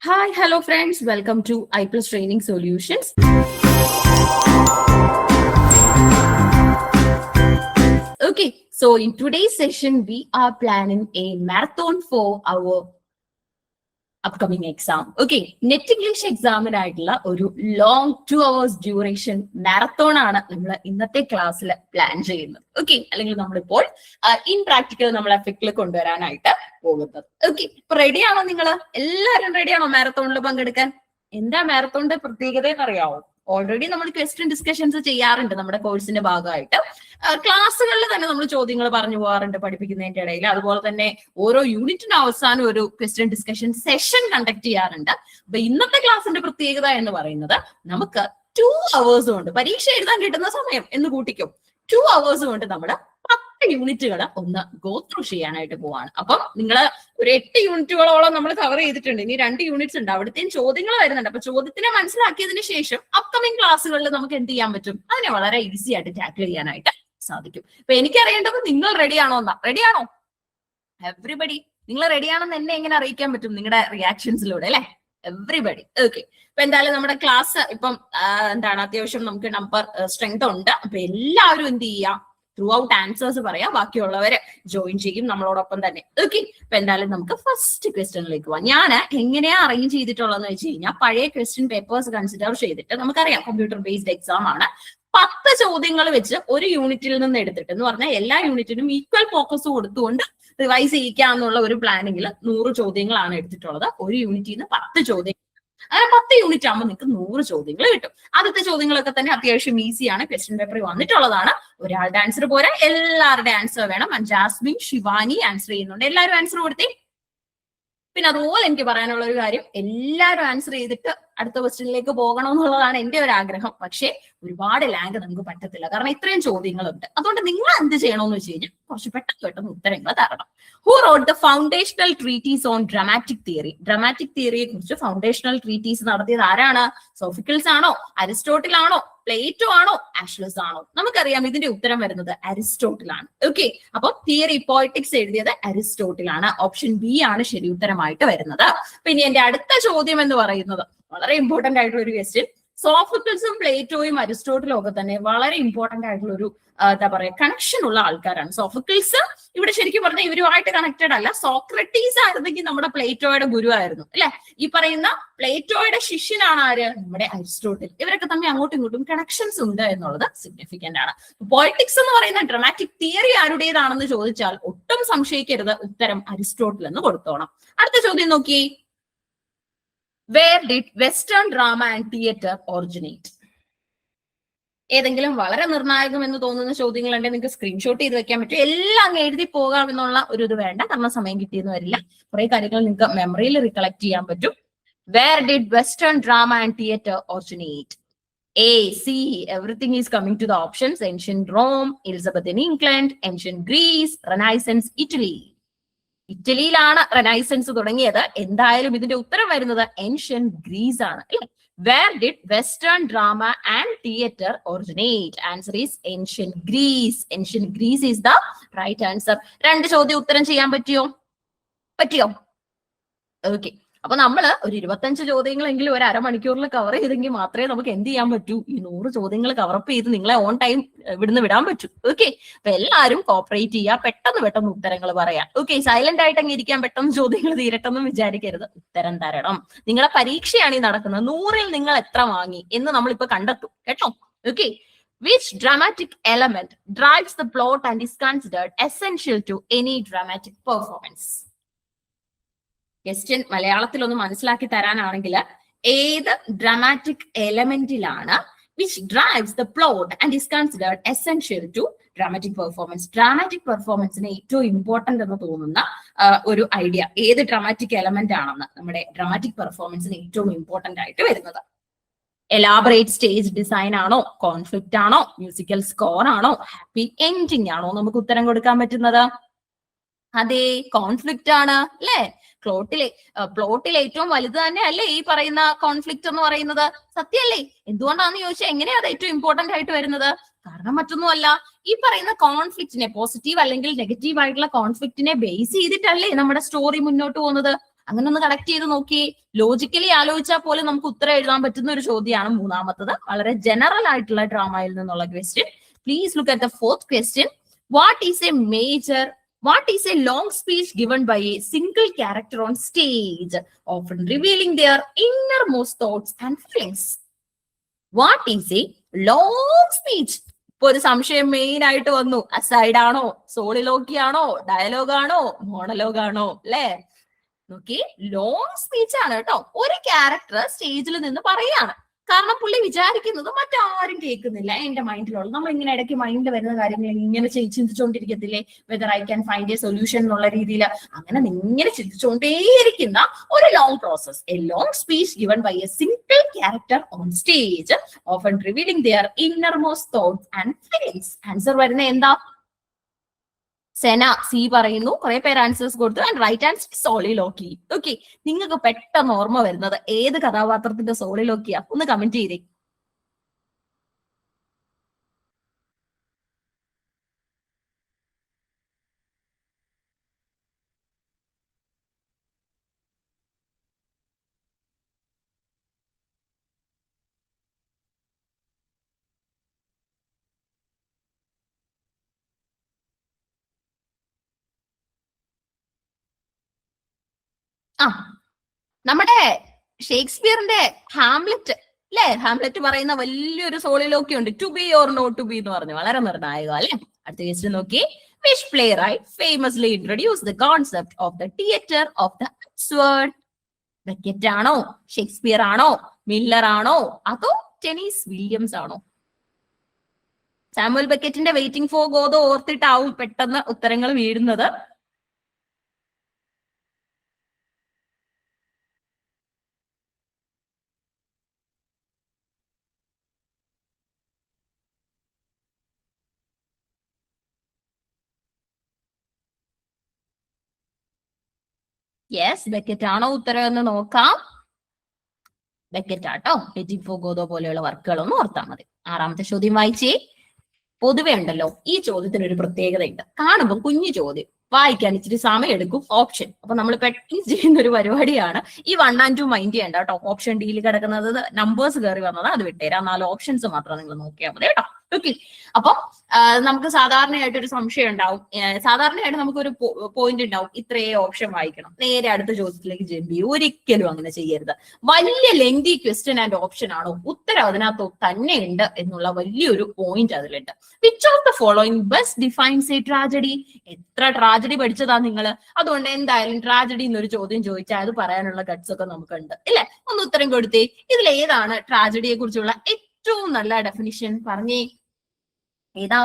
Hi, hello friends. Welcome to iPlus Training Solutions. Okay, so in today's session, we are planning a marathon for our upcoming exam. Okay, NET English എക്സാമിനായിട്ടുള്ള ഒരു long 2 hours duration marathon ആണ് നമ്മൾ ഇന്നത്തെ ക്ലാസ്സിൽ plan ചെയ്യുന്നത്. Okay, അല്ലെങ്കിൽ നമ്മളിപ്പോൾ in practical നമ്മൾ എഫക്റ്റിൽ കൊണ്ടുവരാനായിട്ട് പോകുന്നത്. ഓക്കെ, ഇപ്പൊ റെഡിയാണോ നിങ്ങൾ? എല്ലാവരും റെഡിയാണോ മാരത്തോണിൽ പങ്കെടുക്കാൻ? എന്താ മാരത്തോണിന്റെ പ്രത്യേകത എന്ന് അറിയാവോ? ഓൾറെഡി നമ്മൾ ക്വസ്റ്റ്യൻ ഡിസ്കഷൻസ് ചെയ്യാറുണ്ട് നമ്മുടെ കോഴ്സിന്റെ ഭാഗമായിട്ട്. ക്ലാസ്സുകളിൽ തന്നെ നമ്മൾ ചോദ്യങ്ങൾ പറഞ്ഞു പോകാറുണ്ട് പഠിപ്പിക്കുന്നതിന്റെ ഇടയിൽ. അതുപോലെ തന്നെ ഓരോ യൂണിറ്റിന് അവസാനം ഒരു ക്വസ്റ്റ്യൻ ഡിസ്കഷൻ സെഷൻ കണ്ടക്ട് ചെയ്യാറുണ്ട്. അപ്പൊ ഇന്നത്തെ ക്ലാസ്സിന്റെ പ്രത്യേകത എന്ന് പറയുന്നത് നമുക്ക് 2 hours കൊണ്ട് പരീക്ഷ എഴുതാൻ കിട്ടുന്ന സമയം എന്ന് കൂട്ടിക്കും. 2 hours കൊണ്ട് നമ്മൾ 10 യൂണിറ്റുകൾ ഒന്ന് ഗോ ത്രൂ ചെയ്യാനായിട്ട് പോവാണ്. അപ്പം നിങ്ങൾ ഒരു 8 യൂണിറ്റുകളോളം നമ്മൾ കവർ ചെയ്തിട്ടുണ്ട്. ഇനി 2 യൂണിറ്റ്സ് ഉണ്ട്, അവിടുത്തെയും ചോദ്യങ്ങൾ വരുന്നുണ്ട്. അപ്പൊ ചോദ്യത്തിനെ മനസ്സിലാക്കിയതിന് ശേഷം അപ്കമിങ് ക്ലാസ്സുകളിൽ നമുക്ക് എന്ത് ചെയ്യാൻ പറ്റും? അതിനെ വളരെ ഈസി ആയിട്ട് ടാക്കിൾ ചെയ്യാനായിട്ട് സാധിക്കും. അപ്പൊ എനിക്കറിയേണ്ടത് നിങ്ങൾ റെഡിയാണോ എന്നാ. റെഡിയാണോ എവ്രിബഡി? നിങ്ങൾ റെഡിയാണെന്ന് എന്നെ എങ്ങനെ അറിയിക്കാൻ പറ്റും? നിങ്ങളുടെ റിയാക്ഷൻസിലൂടെ അല്ലെ? എവ്രിബഡി. ഓക്കെ, അപ്പൊ എന്തായാലും നമ്മുടെ ക്ലാസ് ഇപ്പം അത്യാവശ്യം നമുക്ക് നമ്പർ സ്ട്രെങ്ത് ഉണ്ട്. അപ്പൊ എല്ലാവരും എന്ത് ചെയ്യാം? ത്രൂ ഔട്ട് ആൻസേഴ്സ് പറയാം, ബാക്കിയുള്ളവര് ജോയിൻ ചെയ്യും നമ്മളോടൊപ്പം തന്നെ. ഓക്കെ, അപ്പൊ എന്തായാലും നമുക്ക് ഫസ്റ്റ് ക്വസ്റ്റ്യനിലേക്ക് പോവാം. ഞാൻ എങ്ങനെയാ അറേഞ്ച് ചെയ്തിട്ടുള്ളതെന്ന് വെച്ച് കഴിഞ്ഞാൽ പഴയ ക്വസ്റ്റ്യൻ പേപ്പേഴ്സ് കൺസിഡർ ചെയ്തിട്ട് നമുക്കറിയാം കമ്പ്യൂട്ടർ ബേസ്ഡ് എക്സാം ആണ്. 10 ചോദ്യങ്ങൾ വെച്ച് ഒരു യൂണിറ്റിൽ നിന്ന് എടുത്തിട്ട് എന്ന് പറഞ്ഞാൽ എല്ലാ യൂണിറ്റിനും ഈക്വൽ ഫോക്കസ് കൊടുത്തുകൊണ്ട് റിവൈസ് ചെയ്യിക്കാന്നുള്ള ഒരു പ്ലാനിങ്ങിൽ 100 ചോദ്യങ്ങളാണ് എടുത്തിട്ടുള്ളത്. ഒരു യൂണിറ്റിൽ നിന്ന് 10 ചോദ്യം. അങ്ങനെ 10 യൂണിറ്റ് ആകുമ്പോൾ നിങ്ങൾക്ക് 100 ചോദ്യങ്ങൾ കിട്ടും. ആദ്യത്തെ ചോദ്യങ്ങളൊക്കെ തന്നെ അത്യാവശ്യം ഈസിയാണ്, ക്വസ്റ്റ്യൻ പേപ്പറിൽ വന്നിട്ടുള്ളതാണ്. ഒരാളുടെ ആൻസർ പോരാ, എല്ലാവരുടെ ആൻസർ വേണം. ജാസ്മിൻ, ശിവാനി ആൻസർ ചെയ്യുന്നുണ്ട്. എല്ലാവരും ആൻസർ കൊടുത്തേ. പിന്നെ അതുപോലെ എനിക്ക് പറയാനുള്ള ഒരു കാര്യം, എല്ലാവരും ആൻസർ ചെയ്തിട്ട് അടുത്ത ക്വസ്റ്റ്യനിലേക്ക് പോകണം എന്നുള്ളതാണ് എന്റെ ഒരു ആഗ്രഹം. പക്ഷേ ഒരുപാട് ലാഗ് നമുക്ക് പറ്റത്തില്ല, കാരണം ഇത്രയും ചോദ്യങ്ങളുണ്ട്. അതുകൊണ്ട് നിങ്ങൾ എന്ത് ചെയ്യണമെന്ന് വെച്ച് കഴിഞ്ഞാൽ കുറച്ച് പെട്ടെന്ന് ഉത്തരങ്ങൾ തരണം. Who wrote the foundational treatise on dramatic theory? Dramatic തിയറിയെ കുറിച്ച് ഫൗണ്ടേഷണൽ ട്രീറ്റീസ് നടത്തിയത് ആരാണ്? സോഫിക്കിൾസ് ആണോ? അരിസ്റ്റോട്ടിൽ ആണോ? പ്ലേറ്റോ ആണോ? ആഷ്ലസ് ആണോ? നമുക്കറിയാം ഇതിന്റെ ഉത്തരം വരുന്നത് അരിസ്റ്റോട്ടിൽ ആണ്. ഓക്കെ, അപ്പൊ തിയറി പോളിറ്റിക്സ് എഴുതിയത് അരിസ്റ്റോട്ടിൽ ആണ്. ഓപ്ഷൻ ബി ആണ് ശരി ഉത്തരമായിട്ട് വരുന്നത്. പിന്നെ എന്റെ അടുത്ത ചോദ്യം എന്ന് പറയുന്നത് വളരെ ഇമ്പോർട്ടന്റ് ആയിട്ടുള്ള ഒരു ക്വസ്റ്റ്യൻ. സോഫിക്കിൾസും പ്ലേറ്റോയും അരിസ്റ്റോട്ടിലും ഒക്കെ തന്നെ വളരെ ഇമ്പോർട്ടന്റ് ആയിട്ടുള്ള ഒരു എന്താ പറയാ കണക്ഷൻ ഉള്ള ആൾക്കാരാണ്. സോഫിക്കിൾസ് ഇവിടെ ശരിക്കും പറഞ്ഞാൽ ഇവരുമായിട്ട് കണക്റ്റഡ് അല്ല. സോക്രട്ടീസ് ആയിരുന്നെങ്കിൽ നമ്മുടെ പ്ലേറ്റോയുടെ ഗുരുവായിരുന്നു അല്ലെ. ഈ പറയുന്ന പ്ലേറ്റോയുടെ ശിഷ്യനാണ് ആര്? നമ്മുടെ അരിസ്റ്റോട്ടിൽ. ഇവരൊക്കെ തമ്മിൽ അങ്ങോട്ടും ഇങ്ങോട്ടും കണക്ഷൻസ് ഉണ്ട് എന്നുള്ളത് സിഗ്നിഫിക്കന്റ് ആണ്. പോളിറ്റിക്സ് എന്ന് പറയുന്ന ഡ്രാമാറ്റിക് തിയറി ആരുടേതാണെന്ന് ചോദിച്ചാൽ ഒട്ടും സംശയിക്കരുത്, ഉത്തരം അരിസ്റ്റോട്ടിൽ എന്ന് കൊടുത്തോണം. അടുത്ത ചോദ്യം നോക്കി. Where did Western drama and theatre originate? ഏതെങ്കിലും വളരെ നിർണായകം എന്ന് തോന്നുന്ന ചോദ്യങ്ങളുണ്ടെങ്കിൽ നിങ്ങൾക്ക് സ്ക്രീൻഷോട്ട് ചെയ്ത് വെക്കാൻ പറ്റും. എല്ലാം അങ്ങ് എഴുതി പോകാം എന്നുള്ള ഒരു ഇത് വേണ്ട, കാരണം സമയം കിട്ടിയെന്ന് വരില്ല. കുറെ കാര്യങ്ങൾ നിങ്ങൾക്ക് മെമ്മറിയിൽ റികളക്ട് ചെയ്യാൻ പറ്റും. Where did Western drama and theatre originate? A, C, everything is coming to the options. Ancient Rome, Elizabethan England, ancient Greece, Renaissance Italy. ഇറ്റലിയിലാണ് റെനൈസൻസ് തുടങ്ങിയത്. എന്തായാലും ഇതിന്റെ ഉത്തരം വരുന്നത് ഏൻഷ്യന്റ് ഗ്രീസ് ആണ് അല്ലെ. Where did western drama and theatre originate? Answer is ancient Greece. Ancient Greece is the right answer. 2 ചോദ്യം ഉത്തരം ചെയ്യാൻ പറ്റിയോ? ഓക്കെ, അപ്പൊ നമ്മള് ഒരു 25 ചോദ്യങ്ങളെങ്കിലും ഒരു അരമണിക്കൂറിൽ കവർ ചെയ്തെങ്കിൽ മാത്രമേ നമുക്ക് എന്ത് ചെയ്യാൻ പറ്റൂ? ഈ 100 ചോദ്യങ്ങൾ കവറപ്പ് ചെയ്ത് നിങ്ങളെ ഓൺ ടൈം ഇവിടുന്ന് വിടാൻ പറ്റൂ. ഓക്കെ, അപ്പൊ എല്ലാവരും കോപ്പറേറ്റ് ചെയ്യുക, പെട്ടെന്ന് ഉത്തരങ്ങൾ പറയാം. ഓക്കെ, സൈലന്റ് ആയിട്ട് അങ്ങ് ഇരിക്കാൻ, പെട്ടെന്ന് ചോദ്യങ്ങൾ തീരട്ടെന്നും വിചാരിക്കരുത്, ഉത്തരം തരണം. നിങ്ങളെ പരീക്ഷയാണ് ഈ നടക്കുന്നത്. 100-ൽ നിങ്ങൾ എത്ര വാങ്ങി എന്ന് നമ്മളിപ്പോ കണ്ടെത്തും കേട്ടോ. Okay, which dramatic element drives the plot and is considered essential to any dramatic performance? Question മലയാളത്തിൽ ഒന്ന് മനസ്സിലാക്കി തരാനാണെങ്കിൽ, ഏത് ഡ്രാമാറ്റിക് എലമെന്റിലാണ് which drives the plot and is considered essential to dramatic performance? Dramatic പെർഫോമൻസിന് ഏറ്റവും ഇമ്പോർട്ടന്റ് എന്ന് തോന്നുന്ന ഒരു ഐഡിയ, ഏത് ഡ്രാമാറ്റിക് എലമെന്റ് ആണെന്ന് നമ്മുടെ ഡ്രാമാറ്റിക് പെർഫോമൻസിന് ഏറ്റവും ഇമ്പോർട്ടന്റ് ആയിട്ട് വരുന്നത്? എലാബറേറ്റ് സ്റ്റേജ് ഡിസൈൻ ആണോ? കോൺഫ്ലിക്റ്റ് ആണോ? മ്യൂസിക്കൽ സ്കോർ ആണോ? ഹാപ്പി എൻഡിങ് ആണോ? നമുക്ക് ഉത്തരം കൊടുക്കാൻ പറ്റുന്നത് അതെ, കോൺഫ്ലിക്റ്റ് ആണ് അല്ലെ. പ്ലോട്ടിൽ ഏറ്റവും വലുത് തന്നെ അല്ലേ ഈ പറയുന്ന കോൺഫ്ലിക്റ്റ് എന്ന് പറയുന്നത്? സത്യല്ലേ? എന്തുകൊണ്ടാണെന്ന് ചോദിച്ചാൽ എങ്ങനെയാ അത് ഏറ്റവും ഇമ്പോർട്ടന്റ് ആയിട്ട് വരുന്നത്? കാരണം മറ്റൊന്നുമല്ല, ഈ പറയുന്ന കോൺഫ്ലിക്റ്റിനെ, പോസിറ്റീവ് അല്ലെങ്കിൽ നെഗറ്റീവ് ആയിട്ടുള്ള കോൺഫ്ലിക്റ്റിനെ ബേസ് ചെയ്തിട്ടല്ലേ നമ്മുടെ സ്റ്റോറി മുന്നോട്ട് പോകുന്നത്. അങ്ങനെ ഒന്ന് കണക്ട് ചെയ്ത് നോക്കി. ലോജിക്കലി ആലോചിച്ചാൽ പോലും നമുക്ക് ഉത്തരം എഴുതാൻ പറ്റുന്ന ഒരു ചോദ്യമാണ് മൂന്നാമത്തത്. വളരെ ജനറൽ ആയിട്ടുള്ള ഡ്രാമയിൽ നിന്നുള്ള question. Please look at the fourth question. What is A major What is a long speech given by a single character on stage, often revealing their innermost thoughts and feelings? What is a long speech? ഇപ്പൊ ഒരു സംശയം main ആയിട്ട് വന്നു. Aside ആണോ, സോളിലോക്കി ആണോ, dialogue ആണോ, monologue ആണോ? അല്ലെ? നോക്കി, ലോങ് സ്പീച്ച് ആണ് കേട്ടോ. ഒരു ക്യാരക്ടർ സ്റ്റേജിൽ നിന്ന് പറയാണ്. കാരണം പുള്ളി വിചാരിക്കുന്നത് മറ്റാരും കേൾക്കുന്നില്ല. എന്റെ മൈൻഡിലുള്ള നമ്മൾ ഇങ്ങനെ ഇടയ്ക്ക് മൈൻഡിൽ വരുന്ന കാര്യങ്ങൾ ഇങ്ങനെ ചിന്തിച്ചുകൊണ്ടിരിക്കത്തില്ലേ, whether I can find a solution എന്നുള്ള രീതിയിൽ. അങ്ങനെ ഇങ്ങനെ ചിന്തിച്ചുകൊണ്ടേയിരിക്കുന്ന ഒരു long process. A long speech given by a single character on stage, often revealing their innermost thoughts and feelings. Answer വരുന്ന എന്താ? സെന സി പറയുന്നു. കുറെ പേര് ആൻസേഴ്സ് കൊടുത്തു. And right answer soliloquy. Okay, നിങ്ങൾക്ക് പെട്ടെന്ന് ഓർമ്മ വരുന്നത് ഏത് കഥാപാത്രത്തിന്റെ സോളിലോക്കിയാ? ഒന്ന് കമന്റ് ചെയ്തേ. ആ, നമ്മുടെ ഷേക്സ്പിയറിന്റെ ഹാംലെറ്റ് അല്ലെ? ഹാംലെറ്റ് പറയുന്ന വലിയൊരു സോളിലോക്കി ഉണ്ട്. To be or not to be എന്ന് പറഞ്ഞു. വളരെ നിർണായകം അല്ലെ? അടുത്ത ക്വസ്റ്റ്യൻ നോക്കി. Which playwright famously introduce the concept of the theatre of the absurd? Beckett ആണോ, ഷേക്സ്പിയർ ആണോ, മില്ലർ ആണോ, അതോ ടെനീസ് വില്യംസ് ആണോ? സാമുവൽ ബെക്കറ്റിന്റെ വെയിറ്റിംഗ് ഫോർ ഗോദോ ഓർത്തിട്ടാവും പെട്ടെന്ന് ഉത്തരങ്ങൾ വീഴുന്നത്. യെസ്, ബെക്കറ്റ് ആണോ ഉത്തരം എന്ന് നോക്കാം. ബെക്കറ്റ് ആട്ടോ. വെയിറ്റിംഗ് ഫോർ ഗോദോ പോലെയുള്ള വർക്കുകളൊന്നും ഓർത്താൽ മതി. ആറാമത്തെ ചോദ്യം വായിച്ചേ. പൊതുവെ ഉണ്ടല്ലോ ഈ ചോദ്യത്തിന് ഒരു പ്രത്യേകതയുണ്ട്. കാണുമ്പോൾ കുഞ്ഞു ചോദ്യം, വായിക്കാൻ ഇച്ചിരി സമയം എടുക്കും. ഓപ്ഷൻ, അപ്പൊ നമ്മൾ പെട്ടെന്ന് ചെയ്യുന്ന ഒരു പരിപാടിയാണ്. ഈ 1 and 2 മൈൻഡ് ചെയ്യണ്ട കേട്ടോ. ഓപ്ഷൻ ഡിയിൽ കിടക്കുന്നത് നമ്പേഴ്സ് കയറി വന്നത്, അത് വിട്ടേരാം. 4 ഓപ്ഷൻസ് മാത്രം നിങ്ങൾ നോക്കിയാൽ മതി കേട്ടോ. ഓക്കെ, അപ്പൊ നമുക്ക് സാധാരണയായിട്ട് ഒരു സംശയം ഉണ്ടാവും. സാധാരണയായിട്ട് നമുക്കൊരു പോയിന്റ് ഉണ്ടാവും, ഇത്രയേ ഓപ്ഷൻ വായിക്കണം, നേരെ അടുത്ത ചോദ്യത്തിലേക്ക് ജമ്പ് ചെയ്യും. ഒരിക്കലും അങ്ങനെ ചെയ്യരുത്. വലിയ ലെങ്തി ക്വസ്റ്റ്യൻ ആൻഡ് ഓപ്ഷൻ ആണോ, ഉത്തരം അതിനകത്ത് തന്നെ ഉണ്ട് എന്നുള്ള വലിയൊരു പോയിന്റ് അതിലുണ്ട്. Which of the following best defines A tragedy? എത്ര ട്രാജഡി പഠിച്ചതാ നിങ്ങൾ? അതുകൊണ്ട് എന്തായാലും ട്രാജഡി എന്നൊരു ചോദ്യം ചോദിച്ചാൽ അത് പറയാനുള്ള ഗട്സ് ഒക്കെ നമുക്കുണ്ട് ഇല്ലേ? ഒന്ന് ഉത്തരം കൊടുത്തേ. ഇതിൽ ഏതാണ് ട്രാജഡിയെ കുറിച്ചുള്ള ഏറ്റവും നല്ല ഡെഫിനിഷൻ? പറഞ്ഞേ, ഏതാ?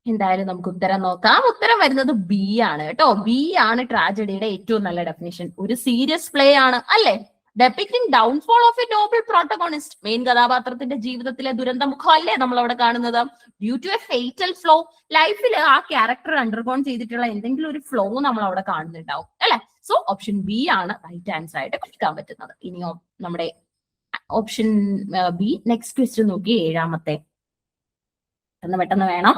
എന്തായാലും നമുക്ക് ഉത്തരം നോക്കാം. ഉത്തരം വരുന്നത് ബി ആണ് കേട്ടോ. ബി ആണ് ട്രാജഡിയുടെ ഏറ്റവും നല്ല ഡെഫിനിഷൻ. ഒരു സീരിയസ് പ്ലേ ആണ് അല്ലെ? Depicting downfall of a noble protagonist. Main കഥാപാത്രത്തിന്റെ ജീവിതത്തിലെ ദുരന്തമുഖം അല്ലേ നമ്മൾ അവിടെ കാണുന്നത്? Due to a fatal flaw, ലൈഫിൽ ആ ക്യാരക്ടർ അണ്ടർഗോൺ ചെയ്തിട്ടുള്ള എന്തെങ്കിലും ഒരു ഫ്ലോ നമ്മൾ അവിടെ കാണുന്നുണ്ടാവും അല്ലെ? സോ ഓപ്ഷൻ ബി ആണ് റൈറ്റ് ആൻസർ ആയിട്ട് കൊടുക്കാൻ പറ്റുന്നത്. ഇനി നമ്മുടെ ഓപ്ഷൻ ബി. നെക്സ്റ്റ് ക്വസ്റ്റ്യൻ നോക്കി, ഏഴാമത്തെ. പെട്ടെന്ന് വേണം.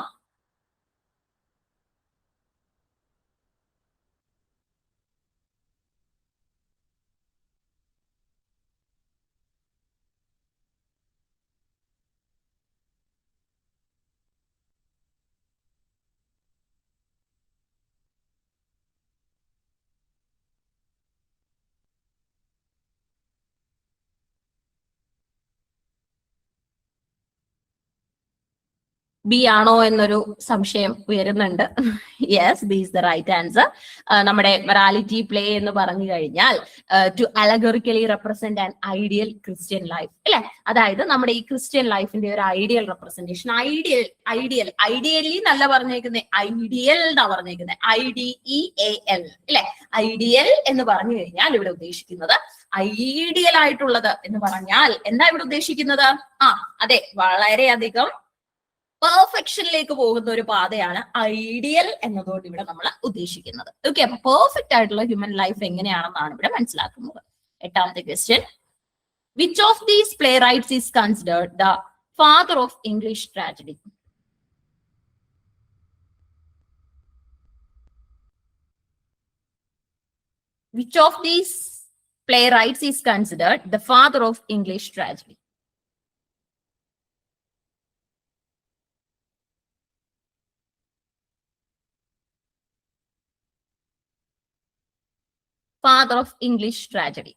ബി ആണോ എന്നൊരു സംശയം ഉയരുന്നുണ്ട്. Yes, B is the right answer. നമ്മുടെ മൊറാലിറ്റി പ്ലേ എന്ന് പറഞ്ഞു കഴിഞ്ഞാൽ to allegorically represent an ideal Christian life, അല്ലെ? അതായത് നമ്മുടെ ഈ ക്രിസ്ത്യൻ ലൈഫിന്റെ ഒരു ഐഡിയൽ റെപ്രസെന്റേഷൻ. ഐഡിയലി എന്നല്ല പറഞ്ഞേക്കുന്നത്, ഐഡിയൽ എന്നാ പറഞ്ഞേക്കുന്നത്, IDEAL, അല്ലെ? ഐഡിയൽ എന്ന് പറഞ്ഞു കഴിഞ്ഞാൽ ഇവിടെ ഉദ്ദേശിക്കുന്നത് ഐഡിയൽ ആയിട്ടുള്ളത് എന്ന് പറഞ്ഞാൽ എന്താ ഇവിടെ ഉദ്ദേശിക്കുന്നത്? അതെ, വളരെയധികം പെർഫെക്ഷനിലേക്ക് പോകുന്ന ഒരു പാതയാണ് ഐഡിയൽ എന്നതുകൊണ്ട് ഇവിടെ നമ്മൾ ഉദ്ദേശിക്കുന്നത്. ഓക്കെ, അപ്പൊ പെർഫെക്റ്റ് ആയിട്ടുള്ള ഹ്യൂമൻ ലൈഫ് എങ്ങനെയാണെന്നാണ് ഇവിടെ മനസ്സിലാക്കുന്നത്. എട്ടാമത്തെ question, which of these play rights is considered the father of English tragedy? Which of these playwrights is considered the father of English tragedy? Father of English tragedy.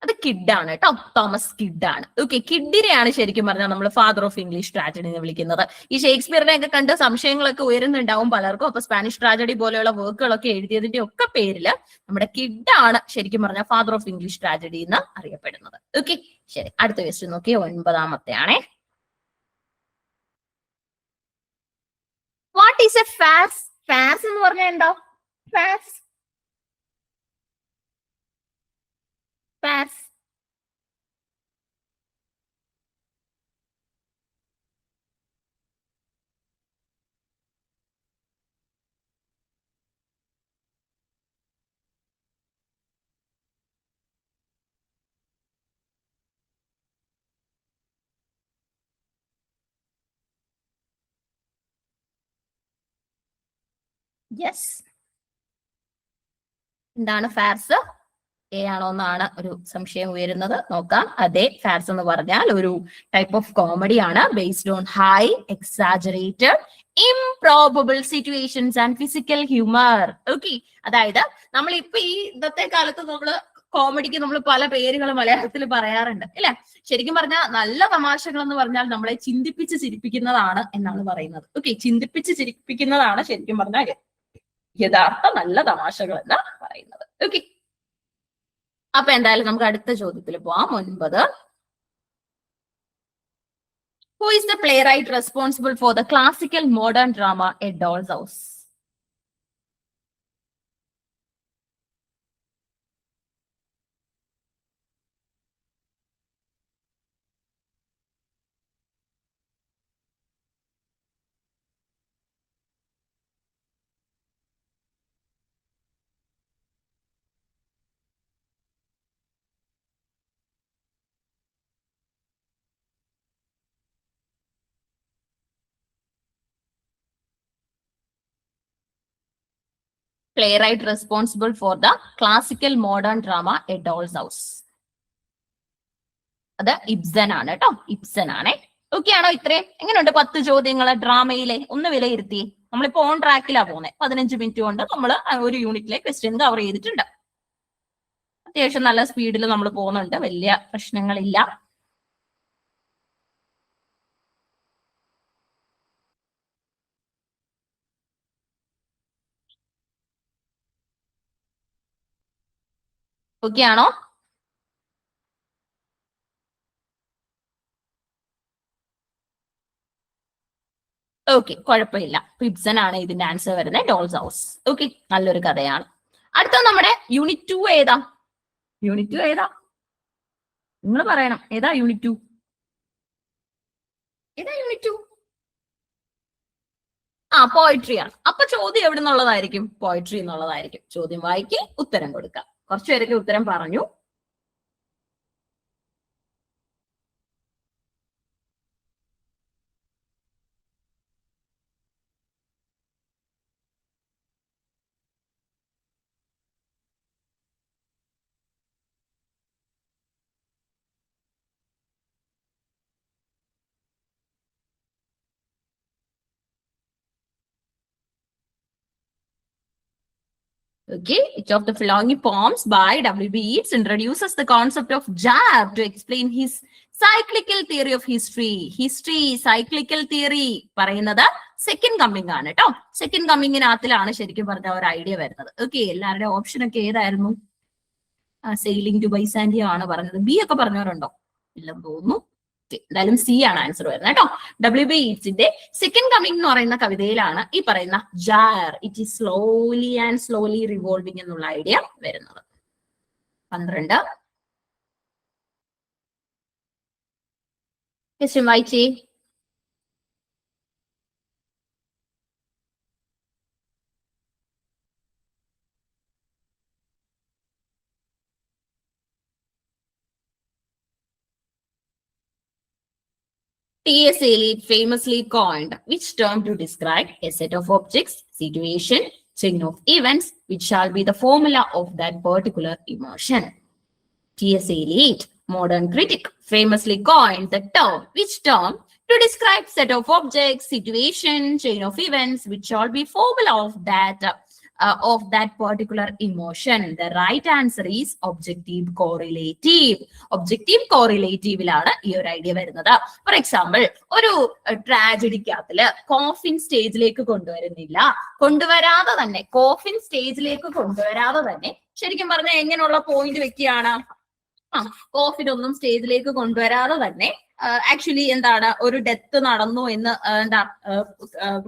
അത് കിഡാണ് കേട്ടോ, Thomas കിഡാണ്. Okay, കിഡിനെയാണ് ശരിക്കും പറഞ്ഞാൽ നമ്മൾ father of English tragedy എന്ന് വിളിക്കുന്നത്. ഈ ഷേക്സ്പിയറിനെ ഒക്കെ കണ്ട് സംശയങ്ങളൊക്കെ ഉയരുന്നുണ്ടാവും പലർക്കും. അപ്പൊ സ്പാനിഷ് ട്രാജഡി പോലെയുള്ള വർക്കുകളൊക്കെ എഴുതിയതിന്റെ ഒക്കെ പേരില് നമ്മുടെ കിഡാണ് ശരിക്കും പറഞ്ഞാൽ ഫാദർ ഓഫ് ഇംഗ്ലീഷ് ട്രാജഡി എന്ന് അറിയപ്പെടുന്നത്. ഓക്കെ, ശരി, അടുത്ത ക്വസ്റ്റ്യൻ നോക്കി, 9ാമത്തെ ആണേ. What is a farce? Farce എന്ന് പറഞ്ഞാൽ എന്താ? ഫാസ് ഫാസ് യെസ്, എന്താണ് ഫാർസ്? എ ആണോ എന്നാണ് ഒരു സംശയം ഉയരുന്നത്. നോക്കാം. അതെ, ഫാർസ് എന്ന് പറഞ്ഞാൽ ഒരു ടൈപ്പ് ഓഫ് കോമഡി ആണ്, based on high exaggerated improbable situations and physical humour. Okay, അതായത് നമ്മൾ ഇപ്പൊ ഈ ഇന്നത്തെ കാലത്ത് നമ്മള് കോമഡിക്ക് നമ്മൾ പല പേരുകൾ മലയാളത്തിൽ പറയാറുണ്ട്, അല്ലെ? ശരിക്കും പറഞ്ഞാൽ നല്ല തമാശകൾ എന്ന് പറഞ്ഞാൽ നമ്മളെ ചിന്തിപ്പിച്ച് ചിരിപ്പിക്കുന്നതാണ് എന്നാണ് പറയുന്നത്. ഓക്കെ, ചിന്തിപ്പിച്ച് ചിരിപ്പിക്കുന്നതാണ് ശരിക്കും പറഞ്ഞാൽ യഥാർത്ഥ നല്ല തമാശകൾ എന്ന് പറയുന്നത്. ഓക്കെ, അപ്പൊ എന്തായാലും നമുക്ക് അടുത്ത ചോദ്യത്തിൽ പോവാം. 9. Who is the playwright responsible for the classical modern drama A Doll's House? Playwright responsible for the classical modern drama A Doll's House. അത് ഇബ്സൺ ആണ് കേട്ടോ, ഇബ്സൺ ആണേ. ഓക്കെ ആണോ? ഇത്രയും എങ്ങനെയുണ്ട് 10 ചോദ്യങ്ങൾ ഡ്രാമയിലെ? ഒന്ന് വിലയിരുത്തി. നമ്മളിപ്പോ ഓൺ ട്രാക്കിലാ പോകുന്നത്. 15 മിനിറ്റ് കൊണ്ട് നമ്മൾ ഒരു യൂണിറ്റിലെ ക്വസ്റ്റ്യൻ കവർ ചെയ്തിട്ടുണ്ട്. അത്യാവശ്യം നല്ല സ്പീഡിൽ നമ്മൾ പോകുന്നുണ്ട്, വലിയ പ്രശ്നങ്ങളില്ല. ഓക്കെ ആണോ? ഓക്കെ, കുഴപ്പമില്ല. ഇബ്സൺ ആണ് ഇതിന്റെ ആൻസർ വരുന്നത്, ഡോൾസ് ഹൗസ്. ഓക്കെ, നല്ലൊരു കഥയാണ്. അടുത്ത നമ്മുടെ യൂണിറ്റ് 2 ഏതാ? യൂണിറ്റ് 2 ഏതാ? നിങ്ങൾ പറയണം. ഏതാ യൂണിറ്റ് 2? ഏതാ യൂണിറ്റ് 2? പോയിട്രി ആണ്. അപ്പൊ ചോദ്യം എവിടെ നിന്നുള്ളതായിരിക്കും? പോയിട്രി എന്നുള്ളതായിരിക്കും. ചോദ്യം വായിക്ക്, ഉത്തരം കൊടുക്കാം. കുറച്ചു പേരൊക്കെ ഉത്തരം പറഞ്ഞു. Okay, each of the following poems by W.B. Yeats introduces the concept of jab to explain his cyclical theory of history cyclical theory പറയുന്നത് സെക്കൻഡ് കമ്മിങ് ആണ് കേട്ടോ. സെക്കൻഡ് കമ്മിങ്ങിനകത്തിലാണ് ശരിക്കും പറഞ്ഞ ഒരു ഐഡിയ വരുന്നത്. ഓക്കെ, എല്ലാവരുടെയും ഓപ്ഷൻ ഒക്കെ ഏതായിരുന്നു? സെയിലിംഗ് ടു ബൈസാൻഡിയ ആണ് പറഞ്ഞത്. ബി ഒക്കെ പറഞ്ഞവരുണ്ടോ? ഇല്ലെന്ന് തോന്നുന്നു. എന്തായാലും സി ആണ് ആൻസർ വരുന്നത് കേട്ടോ. W.B. Yeatsന്റെ സെക്കൻഡ് കമ്മിങ് എന്ന് പറയുന്ന കവിതയിലാണ് ഈ പറയുന്ന jar it is slowly and slowly revolving എന്നുള്ള ഐഡിയ വരുന്നത്. 12 ക്വസ്റ്റ്യൻ വായിച്ചേ. T.S. Eliot famously coined which term to describe a set of objects, situation, chain of events, which shall be the formula of that particular emotion. T.S. Eliot, modern critic, famously coined the term, which term to describe set of objects, situation, chain of events, which shall be formula of that particular emotion. The right answer is objective correlative. Objective correlative ലാണ് ഈ ഒരു idea വരുന്നത്. For example, ഒരു ട്രാജഡിക്കകത്തില് coffin സ്റ്റേജിലേക്ക് കൊണ്ടുവരാതെ തന്നെ coffin സ്റ്റേജിലേക്ക് കൊണ്ടുവരാതെ തന്നെ ശരിക്കും പറഞ്ഞാൽ എങ്ങനെയുള്ള പോയിന്റ് വെക്കുകയാണ്? കോഫിൻ ഒന്നും സ്റ്റേജിലേക്ക് കൊണ്ടുവരാതെ തന്നെ ആക്ച്വലി എന്താണ് ഒരു ഡെത്ത് നടന്നു എന്ന്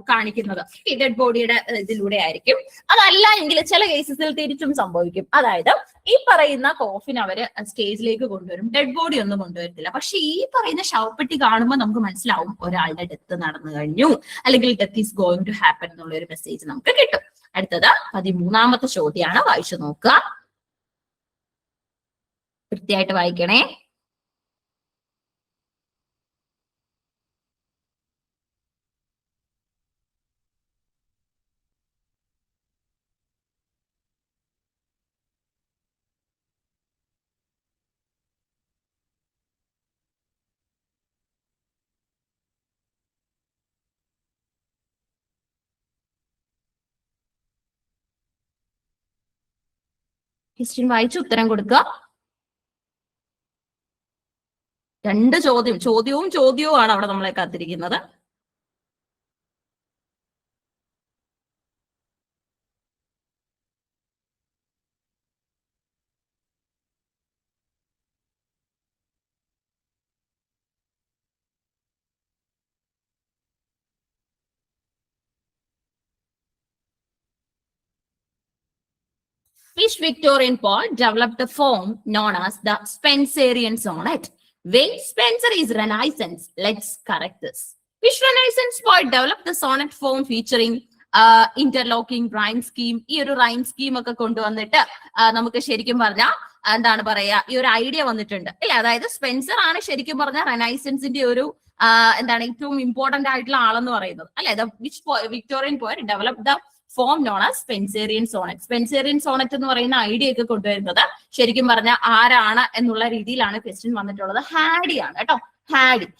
കാണിക്കുന്നത് ഡെഡ് ബോഡിയുടെ ഇതിലൂടെ ആയിരിക്കും. അതല്ല എങ്കിൽ ചില കേസസിൽ തിരിച്ചും സംഭവിക്കും. അതായത് ഈ പറയുന്ന കോഫിൻ അവര് സ്റ്റേജിലേക്ക് കൊണ്ടുവരും, ഡെഡ് ബോഡി ഒന്നും കൊണ്ടുവരത്തില്ല. പക്ഷെ ഈ പറയുന്ന ശവപ്പെട്ടി കാണുമ്പോൾ നമുക്ക് മനസ്സിലാവും ഒരാളുടെ ഡെത്ത് നടന്നു കഴിഞ്ഞു, അല്ലെങ്കിൽ death is going to happen എന്നുള്ള ഒരു മെസ്സേജ് നമുക്ക് കിട്ടും. അടുത്തത് 13ാമത്തെ ചോദ്യമാണ്, വായിച്ചു നോക്കുക. കൃത്യമായിട്ട് വായിക്കണേ. ക്വസ്റ്റ്യൻ വായിച്ച് ഉത്തരം കൊടുക്കുക. 2 ചോദ്യവും ആണ് അവിടെ നമ്മളെ കാത്തിരിക്കുന്നത്. Which Victorian poet developed the form known as the Spenserian sonnet? When Spenser is Renaissance, let's correct this. Which Renaissance poet developed the sonnet form featuring interlocking rhyme scheme? ഈ ഒരു റൈം സ്കീം ഒക്കെ കൊണ്ടുവന്നിട്ട് നമുക്ക് ശരിക്കും പറഞ്ഞാൽ എന്താണ് പറയാ, ഈ ഒരു ഐഡിയ വന്നിട്ടുണ്ട് അല്ലെ. അതായത് സ്പെൻസർ ആണ് ശരിക്കും പറഞ്ഞാൽ റെനൈസൻസിന്റെ ഒരു എന്താണ് ഏറ്റവും ഇമ്പോർട്ടന്റ് ആയിട്ടുള്ള ആളെന്ന് പറയുന്നത് അല്ലെ. Which Victorian poet develop the form known as Spenserian sonnet. Spenserian sonnet എന്ന് പറയുന്ന ഐഡിയ ഒക്കെ കൊണ്ടുവരുന്നത് ശരിക്കും പറഞ്ഞാൽ ആരാണ് എന്നുള്ള രീതിയിലാണ് ക്വസ്റ്റ്യൻ വന്നിട്ടുള്ളത്. ഹാഡി ആണ് കേട്ടോ.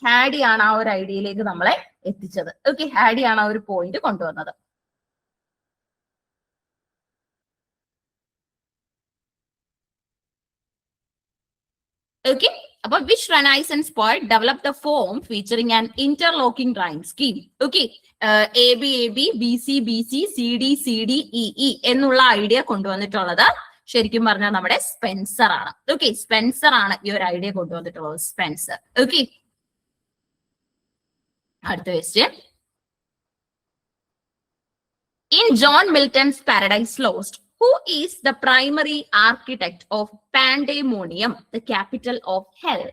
ഹാഡി ആണ് ആ ഒരു ഐഡിയയിലേക്ക് നമ്മളെ എത്തിച്ചത്. ഓക്കെ, ഹാഡി ആണ് ആ ഒരു പോയിന്റ് കൊണ്ടുവന്നത്. ഓക്കെ, അപ്പൊ which Renaissance poet develop the form featuring an interlocking rhyme scheme? Okay, AB AB BC BC CD CD EE എന്നുള്ള ഐഡിയ കൊണ്ടുവന്നിട്ടുള്ളത് ശരിക്കും പറഞ്ഞാൽ നമ്മുടെ സ്പെൻസർ ആണ്. ഓക്കെ, സ്പെൻസർ ആണ് ഈ ഒരു ഐഡിയ കൊണ്ടുവന്നിട്ടുള്ളത്, സ്പെൻസർ. ഓക്കെ, അടുത്ത question. In John Milton's Paradise Lost, who is the primary architect of Pandemonium, the capital of hell?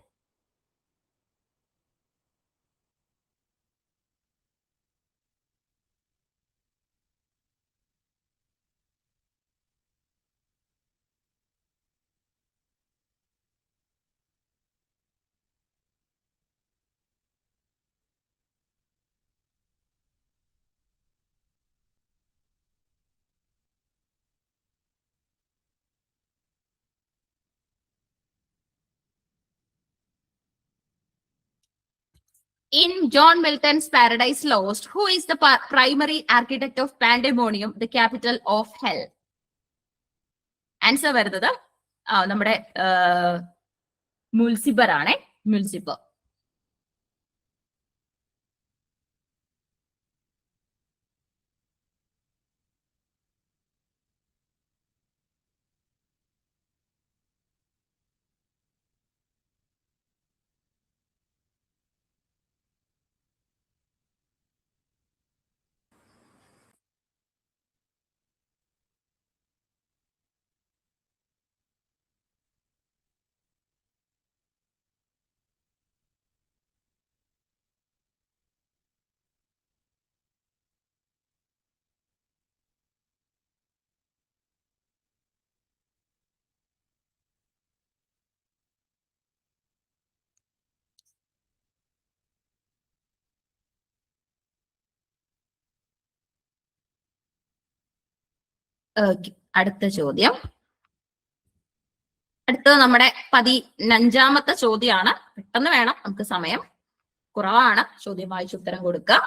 In John Milton's Paradise Lost, who is the primary architect of Pandemonium, the capital of hell? Answer വരുന്നത് നമ്മുടെ മുൾസിബർ ആണ്. മുൾസിബർ. അടുത്ത ചോദ്യം. അടുത്തത് നമ്മുടെ 15ാമത്തെ ചോദ്യമാണ്. പെട്ടെന്ന് വേണം, നമുക്ക് സമയം കുറവാണ്. ചോദ്യം വായിച്ച് ഉത്തരം കൊടുക്കുക.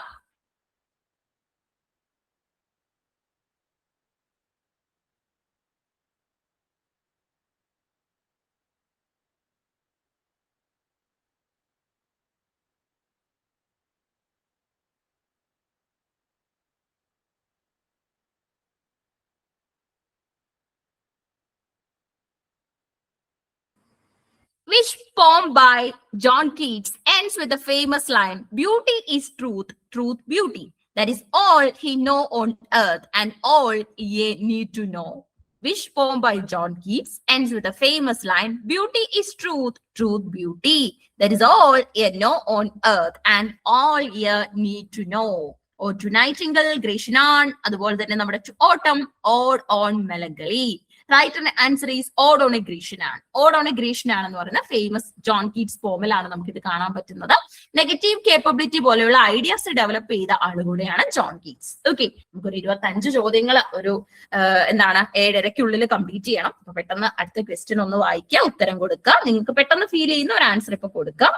Which poem by John Keats ends with the famous line, "Beauty is truth, truth beauty. That is all he know on earth and all ye need to know." Which poem by John Keats ends with the famous line, "Beauty is truth, truth beauty. That is all ye know on earth and all ye need to know." Or to Nightingale, Grecian, അതുപോലെ തന്നെ നമ്മുടെ Autumn, Ode on Melancholy. Right answer is ode on a Grecian ആണ്. Ode on a Grecian ആണെന്ന് പറയുന്ന famous John Keats പോമിലാണ് നമുക്ക് ഇത് കാണാൻ പറ്റുന്നത്. നെഗറ്റീവ് കേപ്പബിലിറ്റി പോലെയുള്ള ഐഡിയാസ് ഡെവലപ്പ് ചെയ്ത ആളുകൂടെയാണ് ജോൺ കീറ്റ്സ്. ഓക്കെ, നമുക്കൊരു 25 ചോദ്യങ്ങൾ ഒരു 7:30-ക്കുള്ളിൽ കംപ്ലീറ്റ് ചെയ്യണം. അപ്പൊ പെട്ടെന്ന് അടുത്ത ക്വസ്റ്റ്യൻ ഒന്ന് വായിക്കുക, ഉത്തരം കൊടുക്കുക. നിങ്ങൾക്ക് പെട്ടെന്ന് ഫീൽ ചെയ്യുന്ന ഒരു ആൻസർ ഇപ്പൊ കൊടുക്കുക.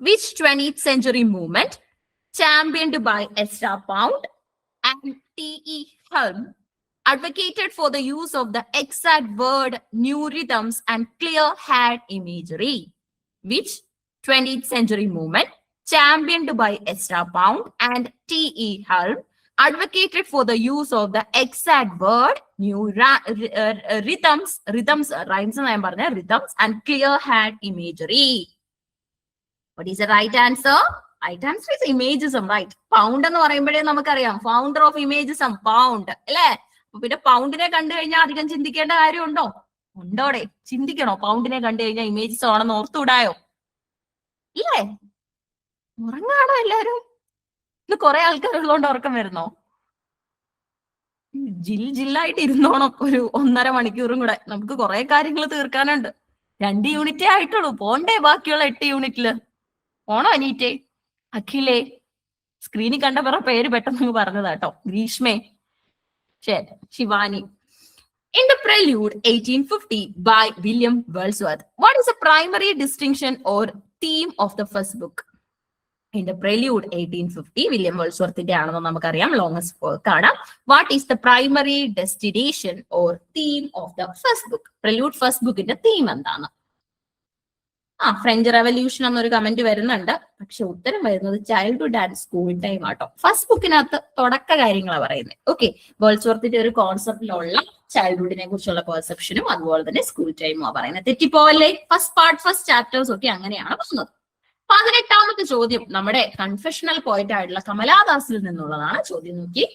Which 20th century movement, championed by Ezra Pound and T.E. Hulme, advocated for the use of the exact word, new rhythms, and clear-head imagery? Which 20th century movement, championed by Ezra Pound and T.E. Hulme, advocated for the use of the exact word, new rhythms, rhymes, and clear-head imagery? What is the right answer? Right answer is imagism, right? Pound എന്ന് പറയുമ്പോഴേ നമുക്കറിയാം, founder of Imagism, pound അല്ലേ? അപ്പൊ പിന്നെ പൗണ്ടിനെ കണ്ടു കഴിഞ്ഞാൽ അധികം ചിന്തിക്കേണ്ട കാര്യമുണ്ടോ? ഉണ്ടോടെ? ചിന്തിക്കണോ? പൗണ്ടിനെ കണ്ടു കഴിഞ്ഞാൽ ഇമേജിസം ആണെന്ന് ഓർത്തുകൂടായോ? ഇല്ലേ? ഉറങ്ങാണോ എല്ലാരും? ഇത് കുറെ ആൾക്കാരുള്ളതുകൊണ്ട് ഉറക്കം വരുന്നോ? ജില്ലായിട്ട് ഇരുന്നോണം ഒരു 1.5 മണിക്കൂറും കൂടെ. നമുക്ക് കുറെ കാര്യങ്ങൾ തീർക്കാനുണ്ട്. 2 യൂണിറ്റേ ആയിട്ടുള്ളൂ, പോണ്ടേ ബാക്കിയുള്ള 8 യൂണിറ്റില്? ഓണോ അനീറ്റേ, അഖിലേ? സ്ക്രീനിൽ കണ്ട പേര് പെട്ടെന്ന് പറഞ്ഞതാട്ടോ. ഗ്രീഷ്മേ, ശരി, Shivani. In the Prelude 1850 by William Wordsworth, what is the primary distinction or theme of the first book? In the Prelude 1850, William Wordsworthന്റെ ആണെന്ന് നമുക്കറിയാം, ലോങ്സ്റ്റ് വർക്ക് ആണ്. What is the primary destination or theme of the first book? Prelude first ബുക്കിന്റെ theme എന്താണ്? French revolution എന്നൊരു comment വരുന്നുണ്ട്. പക്ഷെ ഉത്തരം വരുന്നത് ചൈൽഡ്ഹുഡ് ആൻഡ് സ്കൂൾ ടൈം ആട്ടോ. ഫസ്റ്റ് ബുക്കിനകത്ത് തുടക്ക കാര്യങ്ങളാണ് പറയുന്നത്. ഓക്കെ, വേൾഡ്സ്വർത്തിന്റെ ഒരു കോൺസെപ്റ്റിലുള്ള ചൈൽഡ്ഹുഡിനെ കുറിച്ചുള്ള പെർസെപ്ഷനും അതുപോലെ തന്നെ സ്കൂൾ ടൈമും ആ പറയുന്നത്. തെറ്റിപ്പോവല്ലേ? ഫസ്റ്റ് പാർട്ട്, ഫസ്റ്റ് ചാപ്റ്റേഴ്സ് ഒക്കെ അങ്ങനെയാണ് പോകുന്നത്. 18ാമത്തെ ചോദ്യം നമ്മുടെ കൺഫെഷണൽ പോയിന്റ് ആയിട്ടുള്ള കമലാദാസിൽ നിന്നുള്ളതാണ്. ചോദ്യം നോക്കി.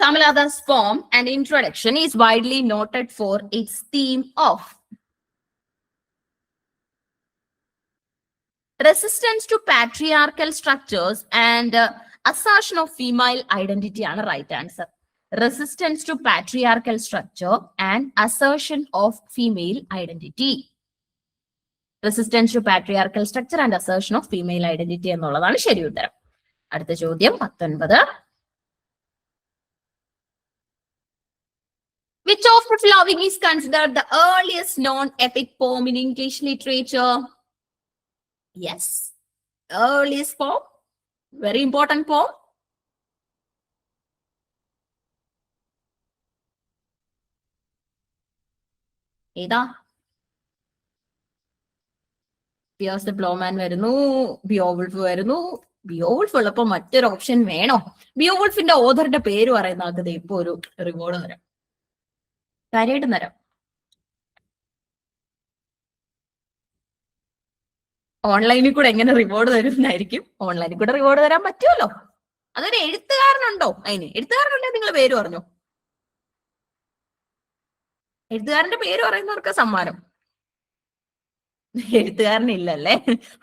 Kamala's poem, An Introduction, is widely noted for its theme of resistance to patriarchal structures and assertion of female identity. ആണ് right answer. Resistance to patriarchal structure and assertion of female identity. Resistance to patriarchal structure and assertion of female identity എന്നുള്ളതാണ് ശരി ഉത്തരം. അടുത്ത ചോദ്യം 19. Which of the following is considered the earliest known epic poem in English literature? Yes, earliest poem, very important poem. ഏതാ? Pierce the Plowman വരുന്നു, ബിയോവുൾഫ് വരുന്നു. ബിയോവുൾഫ് ഉള്ളപ്പോ മറ്റൊരു ഓപ്ഷൻ വേണോ? ബിയോവുൾഫിന്റെ ഓഥറിന്റെ പേര് പറയുന്ന ആൾക്ക് ഇപ്പൊ ഒരു റിവാർഡ് തരാം, കാര്യമായിട്ട് തരാം. ഓൺലൈനിൽ കൂടെ എങ്ങനെ റിവാർഡ് തരുന്നതായിരിക്കും? ഓൺലൈനിൽ കൂടെ റിവാർഡ് തരാൻ പറ്റുമല്ലോ. അതൊരു എഴുത്തുകാരനുണ്ടോ? അതിന് എഴുത്തുകാരനുണ്ടെങ്കിൽ നിങ്ങൾ പേര് പറഞ്ഞു. എഴുത്തുകാരന്റെ പേര് പറയുന്നവർക്ക് സമ്മാനം. എഴുത്തുകാരനില്ലല്ലേ?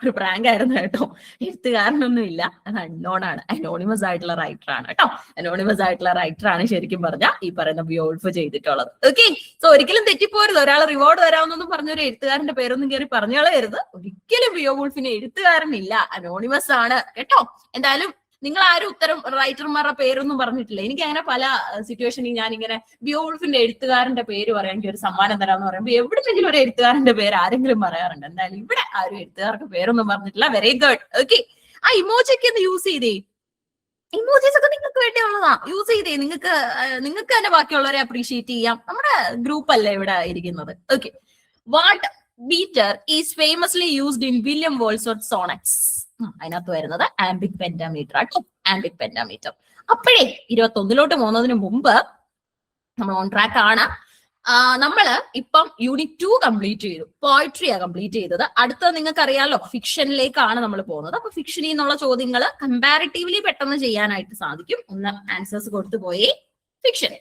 ഒരു പ്രാങ്ക് ആയിരുന്നു കേട്ടോ. എഴുത്തുകാരനൊന്നും ഇല്ല, അത് അൺനോൺ ആണ്, അനോണിമസ് ആയിട്ടുള്ള റൈറ്റർ ആണ് കേട്ടോ. അനോണിമസ് ആയിട്ടുള്ള റൈറ്റർ ആണ് ശരിക്കും പറഞ്ഞ ഈ പറയുന്ന ബിയോൾഫ് ചെയ്തിട്ടുള്ളത്. ഓക്കെ, സോ ഒരിക്കലും തെറ്റിപ്പോരുത്. ഒരാൾ റിവാർഡ് തരാമെന്നൊന്നും പറഞ്ഞൊരു എഴുത്തുകാരന്റെ പേരൊന്നും കയറി പറഞ്ഞു കളയരുത്. ഒരിക്കലും ബിയോവുൾഫിന് എഴുത്തുകാരനില്ല, അനോണിമസ് ആണ് കേട്ടോ. എന്തായാലും നിങ്ങൾ ആരും ഉത്തരം റൈറ്റർമാരുടെ പേരൊന്നും പറഞ്ഞിട്ടില്ല. എനിക്ക് അങ്ങനെ പല സിറ്റുവേഷനിൽ ഞാൻ ഇങ്ങനെ ബിയോവുൾഫിന്റെ എഴുത്തുകാരന്റെ പേര് പറയാൻ എനിക്ക് ഒരു സമ്മാനം തരാമെന്ന് പറയുമ്പോൾ എവിടെന്നെങ്കിലും ഒരു എഴുത്തുകാരന്റെ പേര് ആരെങ്കിലും പറയാറുണ്ട്. എന്തായാലും ഇവിടെ ആരും എഴുത്തുകാർക്ക് പേരൊന്നും പറഞ്ഞിട്ടില്ല. Very good. ഓക്കെ, ആ ഇമോജൊക്കെ ഒന്ന് യൂസ് ചെയ്തേ. ഇമോജീസ് ഒക്കെ നിങ്ങൾക്ക് വേണ്ടിയുള്ളതാ, യൂസ് ചെയ്തേ. നിങ്ങൾക്ക് തന്നെ ബാക്കിയുള്ളവരെ അപ്രീഷിയേറ്റ് ചെയ്യാം. നമ്മുടെ ഗ്രൂപ്പ് അല്ലേ ഇവിടെ ഇരിക്കുന്നത്. Okay, what metre is famously used in William Wordsworth sonnets. അതിനകത്ത് വരുന്നത് ആംബിക് പെന്റാമീറ്റർ ആട്ടോ, ആംബിക് പെന്റാമീറ്റർ. അപ്പോഴേ 21 പോകുന്നതിന് മുമ്പ് നമ്മൾ ഓൺ ട്രാക്ക് ആണ്. നമ്മള് ഇപ്പം യൂണിറ്റ് 2 കംപ്ലീറ്റ് ചെയ്തു, പോയിട്രിയാ കംപ്ലീറ്റ് ചെയ്തത്. അടുത്ത നിങ്ങൾക്ക് അറിയാലോ ഫിക്ഷനിലേക്കാണ് നമ്മൾ പോകുന്നത്. അപ്പൊ ഫിക്ഷനിൽ നിന്നുള്ള ചോദ്യങ്ങൾ കമ്പാരിറ്റീവ്ലി പെട്ടെന്ന് ചെയ്യാനായിട്ട് സാധിക്കും. ഒന്ന് ആൻസേഴ്സ് കൊടുത്തു പോയി. ഫിക്ഷൻ,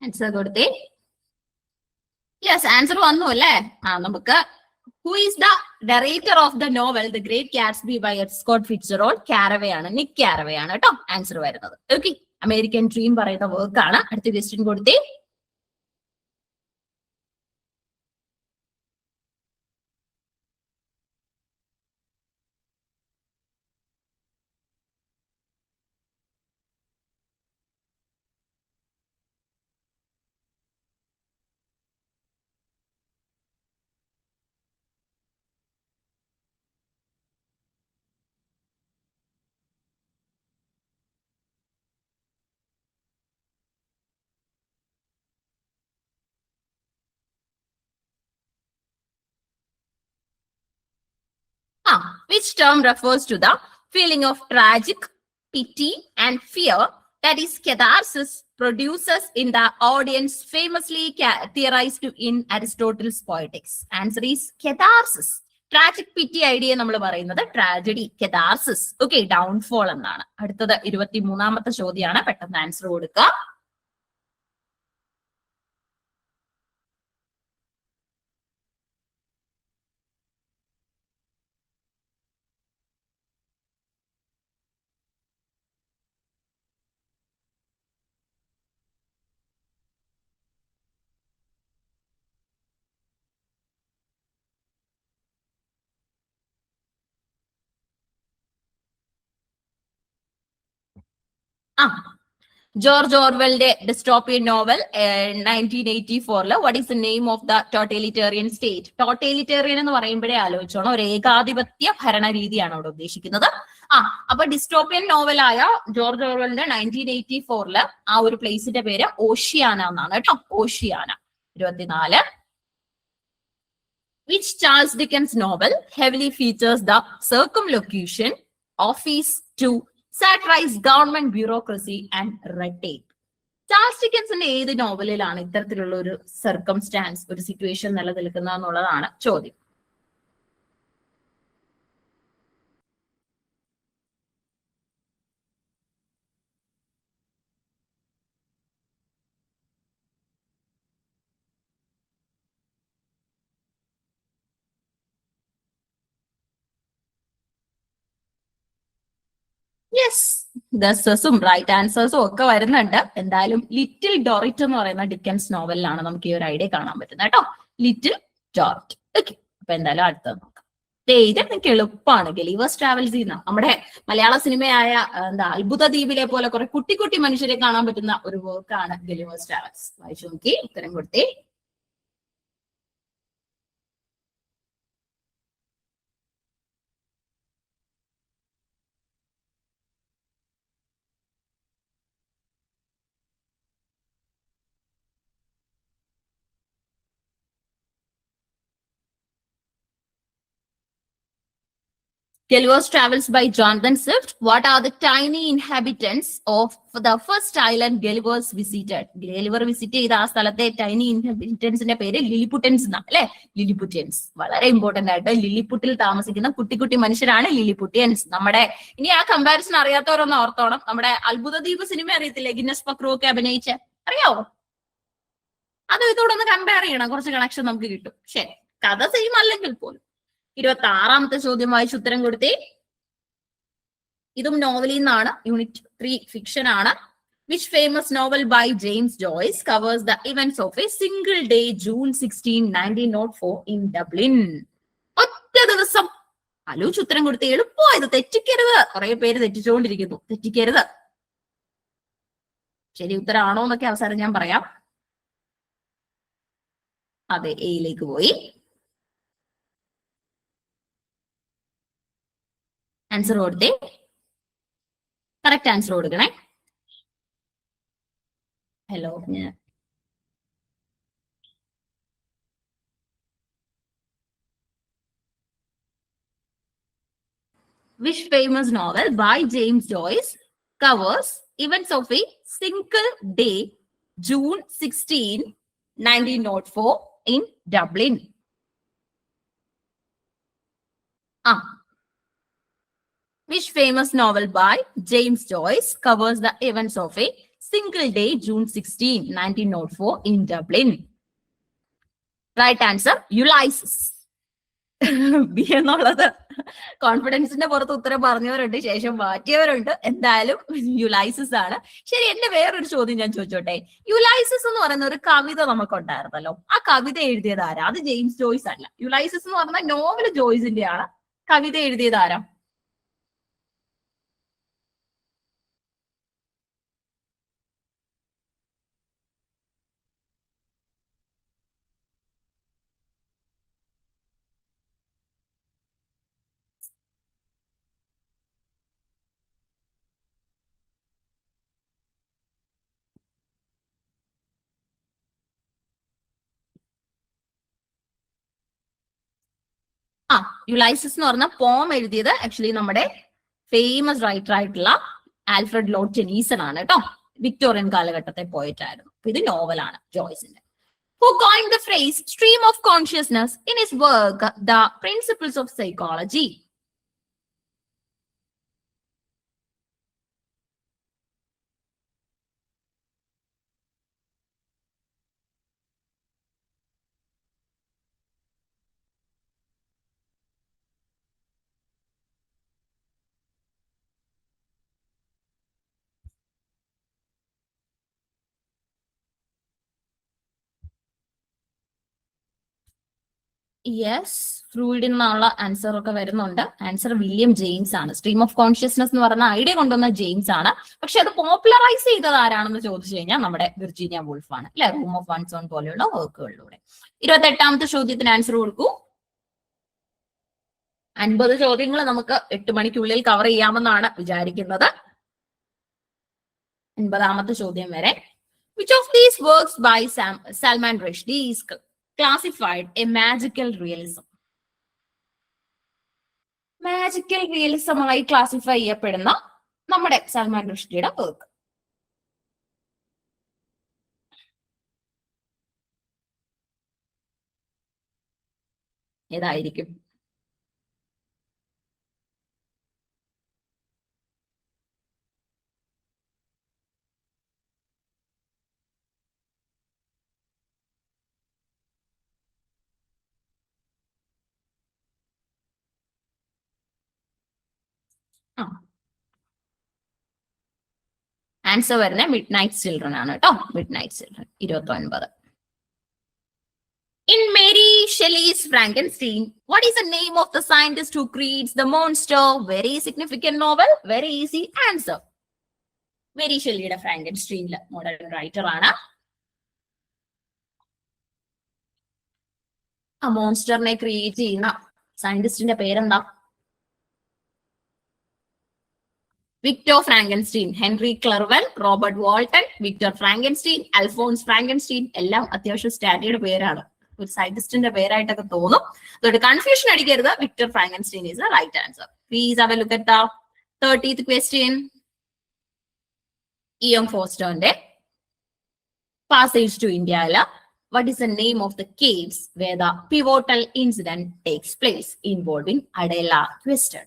ആൻസർ കൊടുത്തേ. യെസ്, ആൻസർ വന്നു അല്ലേ? നമുക്ക് who is the director of the novel the great Gatsby by Scott Fitzgerald? Carraway ആണ്, നിക് കാരവേ ആണ് കേട്ടോ ആൻസർ വരുന്നത്. ഓക്കെ, അമേരിക്കൻ ഡ്രീം പറയുന്ന വർക്ക് ആണ്. അടുത്ത ക്വസ്റ്റ്യൻ കൊടുത്തേ. Which term refers to the feeling of tragic pity and fear that is catharsis produces in the audience, famously theorized in Aristotle's Poetics? Answer is catharsis. Tragic pity idea നമ്മൾ പറയുന്നത് tragedy, കെതാർസിസ്. Okay, downfall എന്നാണ്. അടുത്തത് 23ാമത്തെ ചോദ്യമാണ്. പെട്ടെന്ന് answer കൊടുക്കുക. George ഓർവെലിന്റെ dystopian novel 1984 what is the name of the totalitarian state? Totalitarian എന്ന് പറയുമ്പോഴേ ആലോചിച്ചോണം, ഒരു ഏകാധിപത്യ ഭരണരീതിയാണ് അവിടെ ഉദ്ദേശിക്കുന്നത്. അപ്പൊ ഡിസ്റ്റോപ്പിയൻ നോവലായ ജോർജ് ഓർവെലിന്റെ 1984 ആ ഒരു പ്ലേസിന്റെ പേര് ഓഷിയാന എന്നാണ് കേട്ടോ, ഓഷിയാന. 24. Which Charles Dickens novel heavily features the circumlocution office to satirize government bureaucracy and red tape? Charles ഡിക്കൻസിന്റെ ഏത് നോവലിലാണ് ഇത്തരത്തിലുള്ള ഒരു സർക്കംസ്റ്റാൻസ്, ഒരു സിറ്റുവേഷൻ നിലനിൽക്കുന്നത് എന്നുള്ളതാണ് ചോദ്യം. യെസ്, ഗസസും റൈറ്റ് ആൻസേഴ്സും ഒക്കെ വരുന്നുണ്ട്. എന്തായാലും ലിറ്റിൽ ഡോറിറ്റ് എന്ന് പറയുന്ന ഡിക്കൻസ് നോവലിലാണ് നമുക്ക് ഈ ഒരു ഐഡിയ കാണാൻ പറ്റുന്നത് കേട്ടോ. ലിറ്റിൽ ഡോറിറ്റ്. ഓക്കെ, അപ്പൊ എന്തായാലും അടുത്തത് നോക്കാം. ഇത് നിങ്ങൾക്ക് എളുപ്പമാണ്. ഗലീവേഴ്സ് ട്രാവൽസ് ചെയ്യുന്ന നമ്മുടെ മലയാള സിനിമയായ എന്താ അത്ഭുത ദ്വീപിലെ പോലെ കുറെ കുട്ടി കുട്ടി മനുഷ്യരെ കാണാൻ പറ്റുന്ന ഒരു വർക്കാണ് ഗലീവേഴ്സ് ട്രാവൽസ്. വായിച്ചു നോക്കി, ഉത്തരം കൊടുത്തേ. Gulliver's Travels by Jonathan Swift. What are the tiny inhabitants of the first island Gulliver's visited? Gulliver visit ചെയ്ത ആ സ്ഥലത്തെ ടൈനി ഇൻഹാബിറ്റൻസിന്റെ പേര് ലിലിപുട്ടൻസ് എന്നാണ് അല്ലെ. ലിലിപുട്ടിയൻസ് വളരെ ഇമ്പോർട്ടന്റ് ആയിട്ട് ലിലിപുട്ടിൽ താമസിക്കുന്ന കുട്ടി കുട്ടി മനുഷ്യരാണ് ലിലിപുട്ടിയൻസ്. നമ്മുടെ ഇനി ആ കമ്പാരിസൺ അറിയാത്തവരൊന്ന് ഓർത്തോണം. നമ്മുടെ അത്ഭുത ദ്വീപ് സിനിമ അറിയത്തില്ലേ, ഗിന്നസ് പക്രു ഒക്കെ അഭിനയിച്ച, അറിയാവോ? അത് ഇതോടൊന്ന് കമ്പയർ ചെയ്യണം, കുറച്ച് കണക്ഷൻ നമുക്ക് കിട്ടും. ശരി, കഥ സെയിം അല്ലെങ്കിൽ പോലും. 26ാമത്തെ ചോദ്യം വായിച്ച് ഉത്തരം കൊടുത്തേ. ഇതും നോവലിൽ നിന്നാണ്. യൂണിറ്റ് 3 ഫിക്ഷൻ ആണ്. Which famous novel by James Joyce covers the events of a single day June 16, 1904 in Dublin? ഒറ്റ ദിവസം. ആലോചിച്ച് ഉത്തരം കൊടുത്തേ. എളുപ്പമായത്, തെറ്റിക്കരുത്. കുറെ പേര് തെറ്റിച്ചുകൊണ്ടിരിക്കുന്നു, തെറ്റിക്കരുത്. ശരി ഉത്തരമാണോ എന്നൊക്കെ അവസാനം ഞാൻ പറയാം. അതെ, എയിലേക്ക് പോയി. ആൻസർ കൊടുത്തേ. കറക്റ്റ് ആൻസർ കൊടുക്കണേ. Hello, which famous novel by James Joyce covers events of a single day, June 16, 1904 in Dublin? Which famous novel by James Joyce covers the events of a single day, June 16, 1904 in Dublin? Right answer, Ulysses. B എന്നുള്ളത് കോൺഫിഡൻസിന്റെ പുറത്ത് ഉത്തരം പറഞ്ഞവരുണ്ട്, ശേഷം മാറ്റിയവരുണ്ട്. എന്തായാലും യുലൈസിസ് ആണ് ശരി. എന്റെ വേറൊരു ചോദ്യം ഞാൻ ചോദിച്ചോട്ടെ. യുലൈസിസ് എന്ന് പറയുന്ന ഒരു കവിത നമുക്കുണ്ടായിരുന്നല്ലോ, ആ കവിത എഴുതിയത് ആരാ? അത് ജെയിംസ് ജോയ്സ് അല്ല. യുലൈസിസ് എന്ന് പറഞ്ഞ നോവൽ ജോയ്സിന്റെ ആണ്. കവിത എഴുതിയത് ആരാ? യുലൈസിസ് എന്ന് പറഞ്ഞ പോം എഴുതിയത് ആക്ച്വലി നമ്മുടെ ഫേമസ് റൈറ്റർ ആയിട്ടുള്ള ആൽഫ്രഡ് ലോർഡ് ടെനീസൺ ആണ് കേട്ടോ. വിക്ടോറിയൻ കാലഘട്ടത്തെ പോയിട്ട് ആയിരുന്നു. ഇത് നോവലാണ് ജോയ്സിന്റെ. Who coined the phrase stream of consciousness in his work The Principles of Psychology? Yes, Freud എന്നുള്ള ആൻസർ ഒക്കെ വരുന്നുണ്ട്. ആൻസർ വില്യം ജെയിംസ് ആണ്. സ്ട്രീം ഓഫ് കോൺഷ്യസ്നസ് എന്ന് പറയുന്ന ഐഡിയ കൊണ്ടുവന്ന ജെയിംസ് ആണ്. പക്ഷെ അത് പോപ്പുലറൈസ് ചെയ്തത് ആരാണെന്ന് ചോദിച്ചു കഴിഞ്ഞാൽ നമ്മുടെ വിർജീനിയ വുൾഫ് ആണ് അല്ലെ, റൂം ഓഫ് വൺസ് ഓൺ പോലെയുള്ള വർക്കുകളിലൂടെ. 28ാമത്തെ ചോദ്യത്തിന് ആൻസർ കൊടുക്കൂ. 50 ചോദ്യങ്ങൾ നമുക്ക് 8 മണിക്കുള്ളിൽ കവർ ചെയ്യാമെന്നാണ് വിചാരിക്കുന്നത്. 50ാമത്തെ ചോദ്യം വരെ. Which of these works by Salman Rushdie is classified a magical realism? Magical realism ആയി ക്ലാസിഫൈ ചെയ്യപ്പെടുന്ന നമ്മുടെ സൽമാൻ റുഷ്ഡിയുടെ വർക്ക് ഏതായിരിക്കും? ആൻസർ വരുന്നത് മിഡ് നൈറ്റ് ചിൽഡ്രൻ ആണ് കേട്ടോ. Mid night children 29. In Mary Shelley's Frankenstein, what is the name of the scientist who creates the monster? Very significant novel. Very easy answer. Mary Shelleyയുടെ ഫ്രാങ്കൻസ്റ്റീനിലെ modern writer ആണ്. ആ മോൺസ്റ്ററിനെ create ചെയ്യുന്ന സയന്റിസ്റ്റിന്റെ പേരെന്താ? Victor Frankenstein, Henry Clerval, Robert Walton, Victor Frankenstein, Alphonse Frankenstein എല്ലാം അത്യാവശ്യം സ്റ്റാൻഡേർഡ് പേരാണ്. ഒരു സയന്റിസ്റ്റിന്റെ പേരായിട്ടൊക്കെ തോന്നും. അതുകൊണ്ട് കൺഫ്യൂഷൻ അടിക്കരുത്. Victor Frankenstein is the right answer. Please have a look at the 30th question. E.M. ഫോസ്റ്ററിന്റെ പാസേജ് ടു ഇന്ത്യയില് what is the name of the caves where the pivotal incident takes place involving Adela Twisted?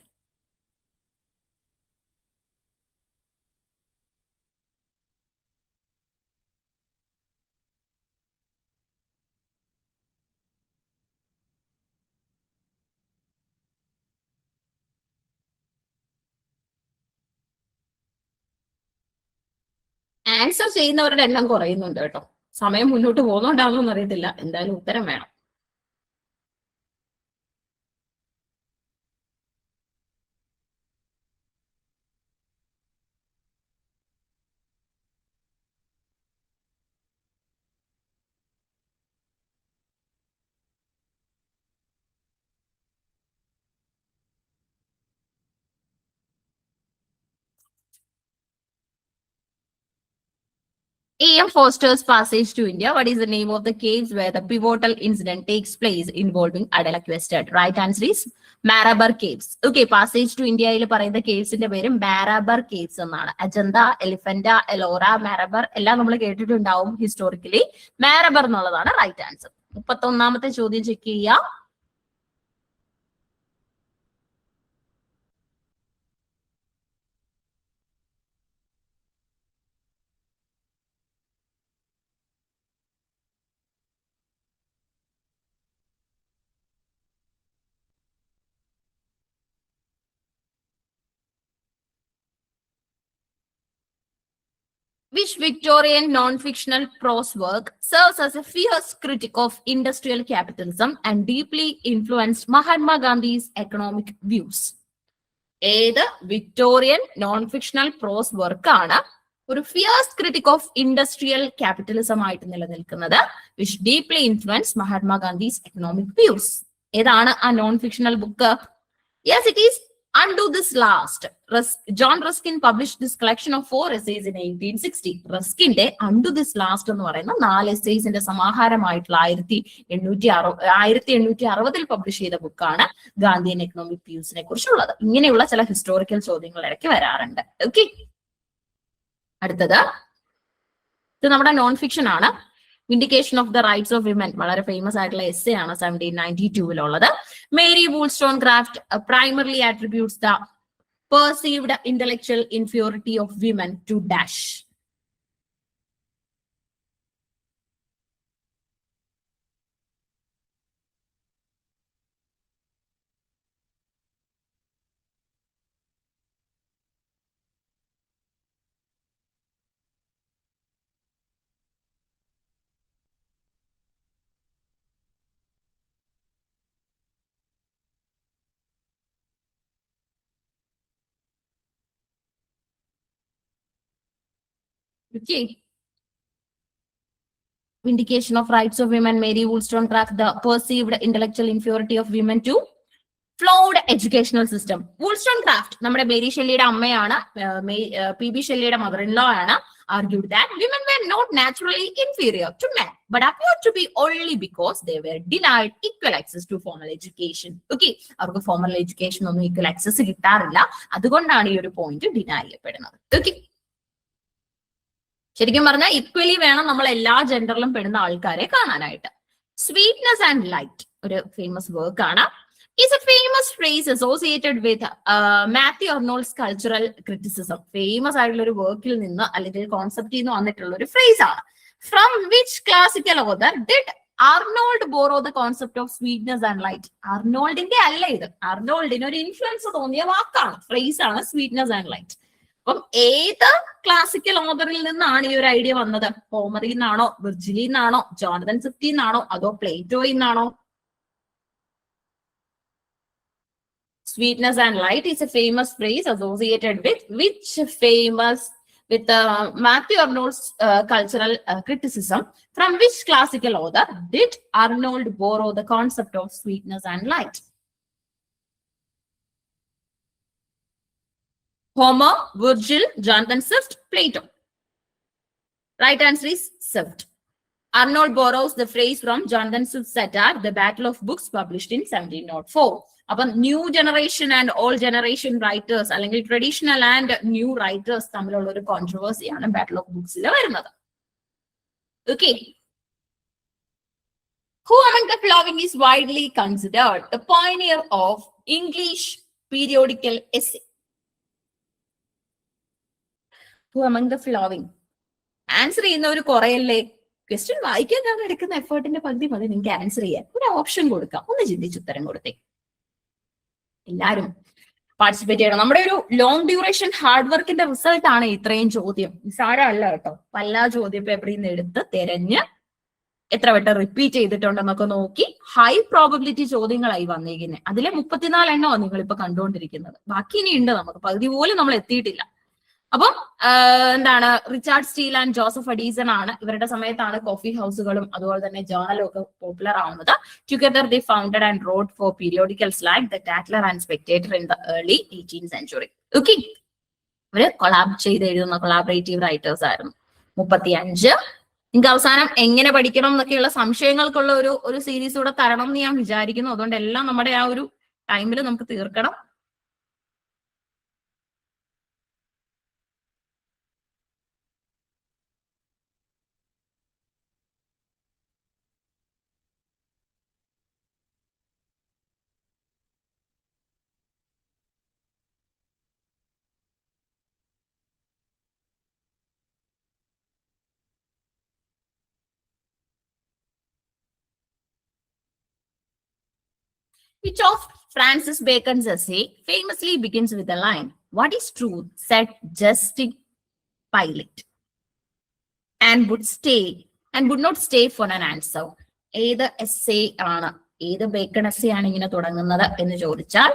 Answer ചെയ്യുന്നവരുടെ എണ്ണം കുറയുന്നുണ്ട് കേട്ടോ. സമയം മുന്നോട്ട് പോകുന്നുണ്ടാവുമെന്ന് അറിയത്തില്ല. എന്തായാലും ഉത്തരം വേണം. E.M. Foster's Passage to India. What is the name of the caves where the pivotal incident takes place involving Adela Twisted? Right answer is Marabar Caves. Okay, Passage to India il parayna caves inde peru Marabar Caves എന്നാണ്. Ajanta, Elephanta, Ellora, Marabar എല്ലാം നമ്മൾ കേട്ടിട്ടുണ്ടാവും historically. Marabar എന്നുള്ളതാണ് right answer. 31ാമത്തെ ചോദ്യം check ചെയ്യാം. Which Victorian non-fictional prose work serves as a fierce critic of industrial capitalism and deeply influenced Mahatma Gandhi's economic views? ഏത് Victorian non fictional prose വർക്കാണ് ഒരു fierce critic of industrial capitalism ആയിട്ട് നിലനിൽക്കുന്നത്? Which deeply influence Mahatma Gandhi's economic views. ഏതാണ് ആ non fictional book? Yes, it is Undo This Last. John Ruskin published this collection of 4 essays in 1860. റസ്കിന്റെ Undo This Last എന്ന് പറയുന്ന 4 എസ്സേസിന്റെ സമാഹാരമായിട്ടുള്ള 1860 publish ചെയ്ത ബുക്കാണ് Gandhian economic വ്യൂസിനെ കുറിച്ചുള്ളത്. ഇങ്ങനെയുള്ള ചില ഹിസ്റ്റോറിക്കൽ ചോദ്യങ്ങൾ ഇടയ്ക്ക് വരാറുണ്ട്. ഓക്കെ, അടുത്തത് ഇത് നമ്മുടെ നോൺ ഫിക്ഷൻ ആണ്. Vindication of the Rights of Women, വളരെ ഫേമസ് ആയിട്ടുള്ള എസ്സേ ആണ് 1792 Mary Wollstonecraft primarily attributes the perceived intellectual inferiority of women to dash. Okay. Vindication of Rights of Women, Mary Wollstonecraft, the perceived intellectual inferiority of women to flawed educational system. Wollstonecraft, നമ്മുടെ Mary ഷെല്ലിയുടെ അമ്മയാണ്, PB ഷെല്ലിയുടെ mother in law ആണ്, argued that women were not naturally inferior to men, but appeared to be only because they were denied equal access to formal education. Okay, അവർക്ക് formal education ഒന്നും equal access കിട്ടാറില്ല. അതുകൊണ്ടാണ് ഈ ഒരു point deny ചെയ്യപ്പെടുന്നത്. Okay, ശരിക്കും പറഞ്ഞാൽ equally വേണം നമ്മൾ എല്ലാ ജെൻഡറിലും പെടുന്ന ആൾക്കാരെ കാണാനായിട്ട്. സ്വീറ്റ്നെസ് ആൻഡ് ലൈറ്റ് ഒരു ഫേമസ് വർക്ക് ആണ്. is a famous phrase associated with Matthew Arnold's cultural criticism. Famous ആയിട്ടുള്ള ഒരു വർക്കിൽ നിന്ന് അല്ലെങ്കിൽ കോൺസെപ്റ്റിൽ നിന്ന് വന്നിട്ടുള്ള ഒരു ഫ്രേസ് ആണ്. From which classical author did Arnold borrow the concept of sweetness and light? അർണോൾഡിന്റെ അല്ല ഇത്. അർണോൾഡിന് ഒരു ഇൻഫ്ലുവൻസ് തോന്നിയ വാക്കാണ്, ഫ്രേസ് ആണ് സ്വീറ്റ്നെസ് ആൻഡ് ലൈറ്റ്. അപ്പം ഏത് ക്ലാസിക്കൽ ഓതറിൽ നിന്നാണ് ഈ ഒരു ഐഡിയ വന്നത്? ഹോമറിൽ നിന്നാണോ, വിർജിലിൽ നിന്നാണോ, ജോണതൻ സ്വിഫ്റ്റിൽ നിന്നാണോ, അതോ പ്ലേറ്റോയിൽ നിന്നാണോ? Sweetness and light is a famous phrase associated with which famous with Matthew Arnold's cultural criticism. From which classical author did Arnold borrow the concept of sweetness and light? Homer, Virgil, Jonathan Swift, Plato. Right answer is Swift. Arnold borrows the phrase from Jonathan Swift's satire, The Battle of Books, published in 1704. അപ്പം new generation and old generation writers അല്ലെങ്കിൽ traditional and new writers തമ്മിലുള്ള ഒരു കോൺട്രവേഴ്സിയാണ് battle of ബുക്സിൽ വരുന്നത്. Okay. Who among the following is widely considered the pioneer of English periodical essay? Who among the following? Answer ചെയ്യുന്നവർ കുറയല്ലേ? Question വായിക്കാൻ ഞാൻ എടുക്കുന്ന എഫേർട്ടിന്റെ പകുതി മതി നിങ്ങൾക്ക് ആൻസർ ചെയ്യാൻ. ഒരു ഓപ്ഷൻ കൊടുക്കാം, ഒന്ന് ചിന്തിച്ച് ഉത്തരം കൊടുത്തേ. എല്ലാരും പാർട്ടിസിപ്പേറ്റ് ചെയ്യണം. നമ്മുടെ ഒരു ലോങ് ഡ്യൂറേഷൻ ഹാർഡ് വർക്കിന്റെ റിസൾട്ട് ആണ് ഇത്രയും ചോദ്യം. നിസ്സാരമല്ല കേട്ടോ. പല ചോദ്യ പേപ്പറിൽ നിന്ന് എടുത്ത് തിരഞ്ഞ് എത്ര വട്ടം റിപ്പീറ്റ് ചെയ്തിട്ടുണ്ടെന്നൊക്കെ നോക്കി ഹൈ പ്രോബബിലിറ്റി ചോദ്യങ്ങളായി വന്നിരിക്കുന്നത്. അതിലെ 34 എണ്ണമാണ് നിങ്ങൾ ഇപ്പൊ കണ്ടുകൊണ്ടിരിക്കുന്നത്. ബാക്കി ഇനി ഉണ്ട്, നമുക്ക് പകുതി പോലും നമ്മൾ എത്തിയിട്ടില്ല. അപ്പം എന്താണ്, റിച്ചാർഡ് സ്റ്റീൽ ആൻഡ് ജോസഫ് അഡീസൺ ആണ് ഇവരുടെ സമയത്താണ് കോഫി ഹൗസുകളും അതുപോലെ തന്നെ ജേർണലും ഒക്കെ പോപ്പുലർ ആവുന്നത്. Together they founded and wrote for periodicals like the Tatler and Spectator in the early 18th century. ഓക്കെ, ഇവര് കൊളാബ് ചെയ്ത് എഴുതുന്ന കൊളാബറേറ്റീവ് റൈറ്റേഴ്സ് ആയിരുന്നു. 35. നിങ്ങൾക്ക് അവസാനം എങ്ങനെ പഠിക്കണം എന്നൊക്കെയുള്ള സംശയങ്ങൾക്കുള്ള ഒരു സീരീസ് കൂടെ തരണം എന്ന് ഞാൻ വിചാരിക്കുന്നു. അതുകൊണ്ട് എല്ലാം നമ്മുടെ ആ ഒരു ടൈമിൽ നമുക്ക് തീർക്കണം. Which of Francis Bacon's essay famously begins with the line, "What is truth?" said Justin Pilate, and would not stay for an answer. ഏത് എസ്സേ ആണ്, ഏത് ബേക്കൺ എസ്സേ ആണ് ഇങ്ങനെ തുടങ്ങുന്നത് എന്ന് ചോദിച്ചാൽ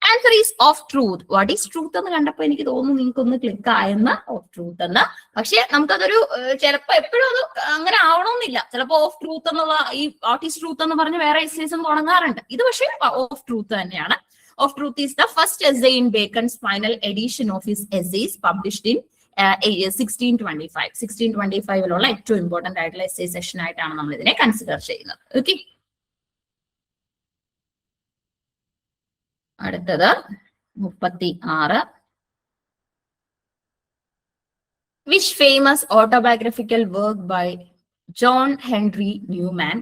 answer is of truth. What is truth എന്ന് കണ്ടപ്പോൾ എനിക്ക് തോന്നുന്നു നിങ്ങൾക്ക് ഒന്ന് ക്ലിക്ക് ആയെന്ന്, ഓഫ് ട്രൂത്ത് എന്ന്. പക്ഷെ നമുക്കതൊരു ചിലപ്പോ എപ്പോഴും അത് അങ്ങനെ ആവണമെന്നില്ല. ചിലപ്പോ ഓഫ് ട്രൂത്ത് എന്നുള്ള ഈ വാട്ട് ഈസ് ട്രൂത്ത് എന്ന് പറഞ്ഞ് വേറെ എസ്സേസ് തുടങ്ങാറുണ്ട്. ഇത് പക്ഷേ ഓഫ് ട്രൂത്ത് തന്നെയാണ്. Of truth is the first essay in Bacon's final edition of his essays published in 1625. 1625 ഏറ്റവും ഇമ്പോർട്ടന്റ് ആയിട്ടുള്ള എസ്സേ സെഷൻ ആയിട്ടാണ് നമ്മൾ ഇതിനെ കൺസിഡർ ചെയ്യുന്നത്. ഓക്കെ, അടുത്തത് 36. Which famous autobiographical work by John Henry Newman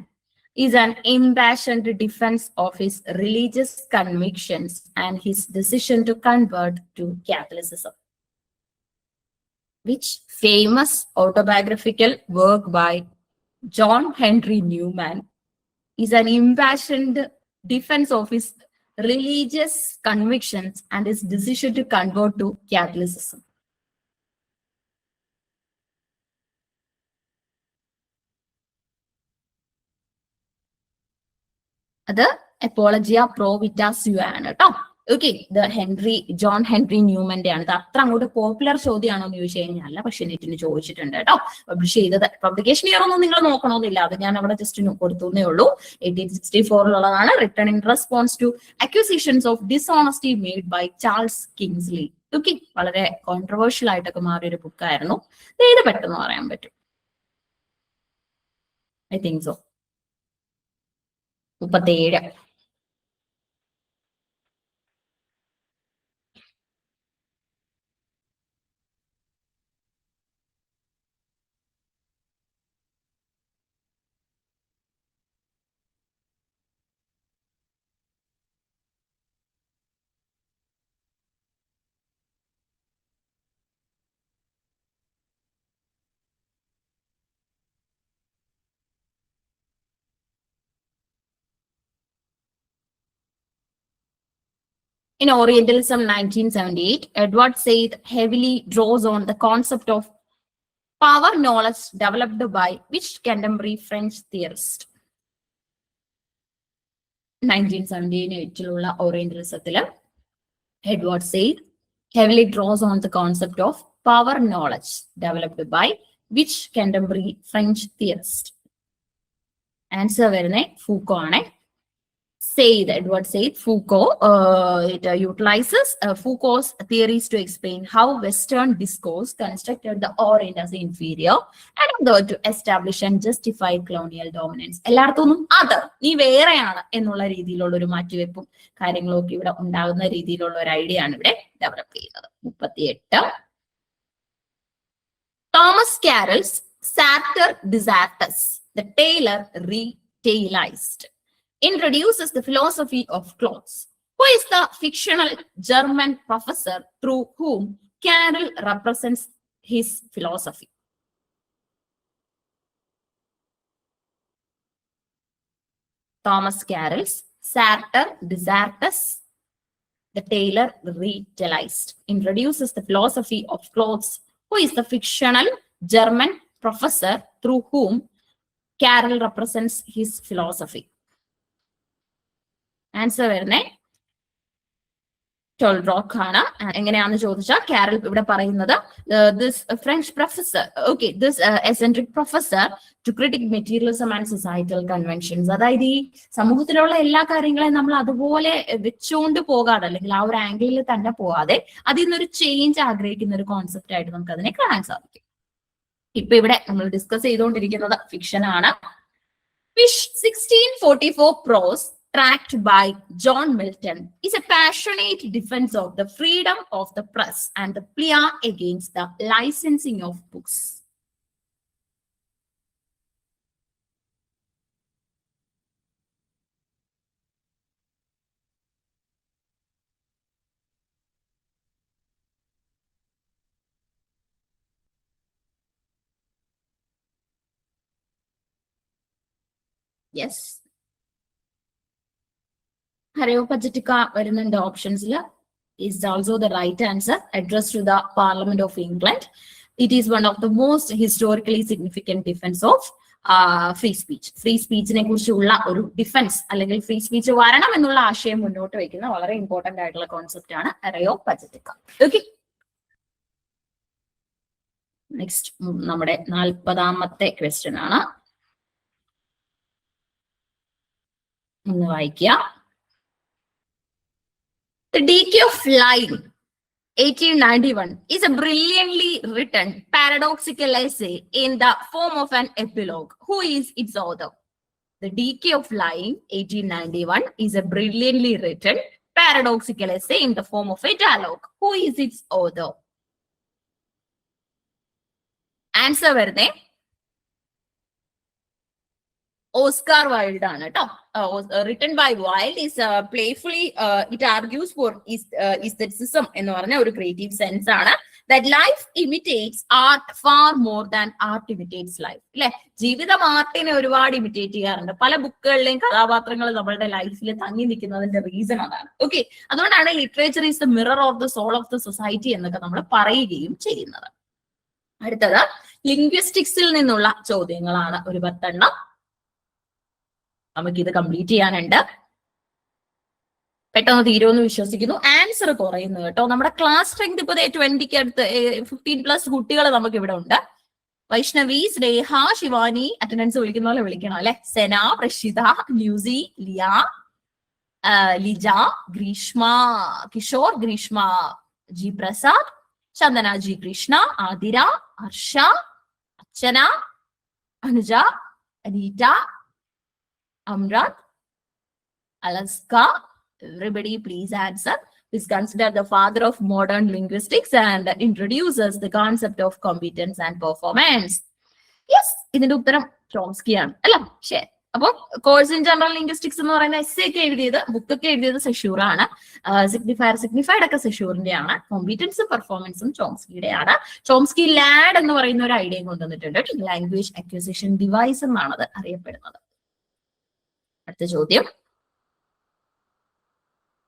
is an impassioned defense of his religious convictions and his decision to convert to Catholicism? Which famous autobiographical work by John Henry Newman is an impassioned defense of his religious convictions and his decision to convert to Catholicism? അത് എപ്പോളജിയ പ്രോവിറ്റാസ്യു ആണ് കേട്ടോ. Okay, ഇത് John Henry ന്യൂമന്റെ ആണ്. ഇത് അത്ര അങ്ങോട്ട് popular ചോദ്യമാണോ എന്ന് ചോദിച്ചു കഴിഞ്ഞാൽ പക്ഷെ നെറ്റിന് ചോദിച്ചിട്ടുണ്ട് കേട്ടോ. പബ്ലിഷ് ചെയ്തത് പബ്ലിക്കേഷൻ ഇയർ ഒന്നും നിങ്ങൾ നോക്കണമെന്നില്ല, അത് ഞാൻ അവിടെ ജസ്റ്റ് കൊടുത്തേ ഉള്ളൂ. 1864 written in response to accusations of dishonesty made by Charles Kingsley. Okay, വളരെ കോൺട്രവേഴ്ഷ്യൽ ആയിട്ടൊക്കെ മാറിയൊരു ബുക്കായിരുന്നു. ഏത് പെട്ടെന്ന് പറയാൻ പറ്റും? I think so. 37. In Orientalism 1978, Edward Said heavily draws on the concept of power knowledge developed by which contemporary French theorist? 1978 Orientalism, Edward Said heavily draws on the concept of power knowledge developed by which contemporary French theorist? Answer വരുന്നേ Foucault ആണ്. Said, Edward Said, Foucault, it utilizes Foucault's theories to explain how Western discourse constructed the Orient as inferior and other to establish and justify colonial dominance. എല്ലായിടത്തും other നീ വേറെയാണ് എന്നുള്ള രീതിയിലുള്ള ഒരു മാറ്റിവെപ്പും കാര്യങ്ങളും ഒക്കെ ഇവിടെ ഉണ്ടാകുന്ന രീതിയിലുള്ള ഒരു ഐഡിയ ആണ് ഇവിടെ ഡെവലപ്പ് ചെയ്യുന്നത്. 38 Thomas Carlyle's Sartor Resartus the tailor retailored introduces the philosophy of clothes. Who is the fictional German professor through whom Carroll represents his philosophy? Thomas Carroll's Sartor Desaartus, the tailor retailized, introduces the philosophy of clothes. Who is the fictional German professor through whom Carroll represents his philosophy? Answer വരുന്നേ ടോൾറോക്ക് ആണ്. എങ്ങനെയാണെന്ന് ചോദിച്ചാൽ Carroll ഇവിടെ പറയുന്നത് this French professor, okay, this eccentric professor to critique materialism and societal conventions, അതായത് ഈ സമൂഹത്തിലുള്ള എല്ലാ കാര്യങ്ങളെയും നമ്മൾ അതുപോലെ വെച്ചുകൊണ്ട് പോകാതെ അല്ലെങ്കിൽ ആ ഒരു ആംഗിളിൽ തന്നെ പോകാതെ അതിൽ നിന്നൊരു ചേഞ്ച് ആഗ്രഹിക്കുന്ന ഒരു കോൺസെപ്റ്റ് ആയിട്ട് നമുക്ക് അതിനെ കാണാൻ സാധിക്കും. ഇപ്പൊ ഇവിടെ നമ്മൾ ഡിസ്കസ് ചെയ്തുകൊണ്ടിരിക്കുന്നത് ഫിക്ഷൻ ആണ്. 1644 prose tracked by John Milton is a passionate defense of the freedom of the press and the plea against the licensing of books. Yes. Areopagitica വരുന്നുണ്ട് ഓപ്ഷൻസിൽ. is also the right answer, addressed to the Parliament of England. It is one of the most historically significant defense of free speech. Free സ്പീച്ചിനെ കുറിച്ചുള്ള ഒരു defence അല്ലെങ്കിൽ free speech വരണം എന്നുള്ള ആശയം മുന്നോട്ട് വയ്ക്കുന്ന വളരെ ഇമ്പോർട്ടന്റ് ആയിട്ടുള്ള കോൺസെപ്റ്റ് ആണ് അരയോപജിറ്റിക്ക. ഓക്കെ, നെക്സ്റ്റ് നമ്മുടെ 40ാമത്തെ ക്വസ്റ്റ്യൻ ആണ്. ഒന്ന് വായിക്കുക. The Decay of Lying, 1891, is a brilliantly written paradoxical essay in the form of an epilogue. Who is its author? The Decay of Lying, 1891, is a brilliantly written paradoxical essay in the form of a dialogue. Who is its author? Answer വരുന്നേ Oscar Wilde ആണ് കേട്ടോ. written by Wilde is playfully it argues for aestheticism എന്ന് പറഞ്ഞ ഒരു creative sense ആണ്. that life imitates art far more than art imitates life. അല്ലെ, ജീവിതം ആർട്ടിനെ ഒരുപാട് ഇമിറ്റേറ്റ് ചെയ്യാറുണ്ട്. പല ബുക്കുകളിലെയും കഥാപാത്രങ്ങൾ നമ്മളുടെ ലൈഫിൽ തങ്ങി നിൽക്കുന്നതിന്റെ റീസൺ അതാണ്. ഓക്കെ, അതുകൊണ്ടാണ് literature is the mirror of the soul of the society എന്നൊക്കെ നമ്മൾ പറയുകയും ചെയ്യുന്നത്. അടുത്തത് ലിംഗ്വിസ്റ്റിക്സിൽ നിന്നുള്ള ചോദ്യങ്ങളാണ് ഒരു 10 എണ്ണം. നമുക്കിത് കംപ്ലീറ്റ് ചെയ്യാനുണ്ട്. പെട്ടെന്ന് തീരുമെന്ന് വിശ്വസിക്കുന്നു. ആൻസർ കുറയുന്നു കേട്ടോ. നമ്മുടെ ക്ലാസ് സ്ട്രെങ്ത് ഇപ്പൊ 20ക്ക് അടുത്ത് 15+ കുട്ടികൾ നമുക്ക് ഇവിടെ ഉണ്ട്. വൈഷ്ണവി, സ്നേഹ, ശിവാനി, അറ്റൻഡൻസ് വിളിക്കുന്ന പോലെ വിളിക്കണം അല്ലെ. സെന, പ്രഷിത, ന്യൂസി, Liya, Lija, Greeshma, Kishore, Greeshma G Prasad, Chandana G Krishna, Athira, Harsha, Archana, Anuja, Aneeta, Amrat, Alaska. Everybody please answer. Is considered the father of modern linguistics and introduces the concept of competence and performance. Yes, ഇതിന്റെ ഉത്തരം ചോംസ്കി ആണ് അല്ല. ശരി, അപ്പൊ കോഴ്സ് ഇൻ ജനറൽ ലിംഗ്വിസ്റ്റിക്സ് എന്ന് പറയുന്ന എസ് ഒക്കെ എഴുതിയത്, ബുക്കൊക്കെ എഴുതിയത് സെഷൂർ ആണ്. സിഗ്നിഫൈഡ് ഒക്കെ സെഷൂറിന്റെ ആണ്. കോമ്പീറ്റൻസും പെർഫോമൻസും ചോംസ്കിയുടെ ആണ്. ചോംസ്കി ലാഡ് എന്ന് പറയുന്ന ഒരു ഐഡിയയും കൊണ്ടുവന്നിട്ടുണ്ട്. ലാംഗ്വേജ് അക്വിസിഷൻ ഡിവൈസ് എന്നാണ് അത് അറിയപ്പെടുന്നത്. അടുത്ത ചോദ്യം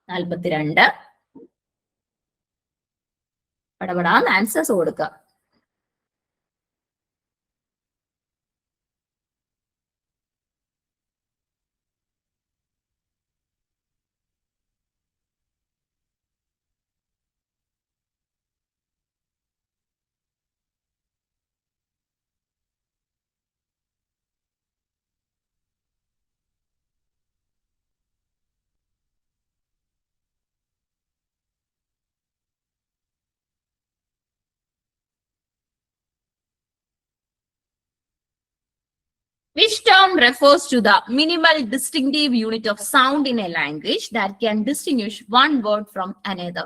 42. പടപടാന്ന് ആൻസേഴ്സ് കൊടുക്കുക. Which term refers to the minimal distinctive unit of sound in a language that can distinguish one word from another?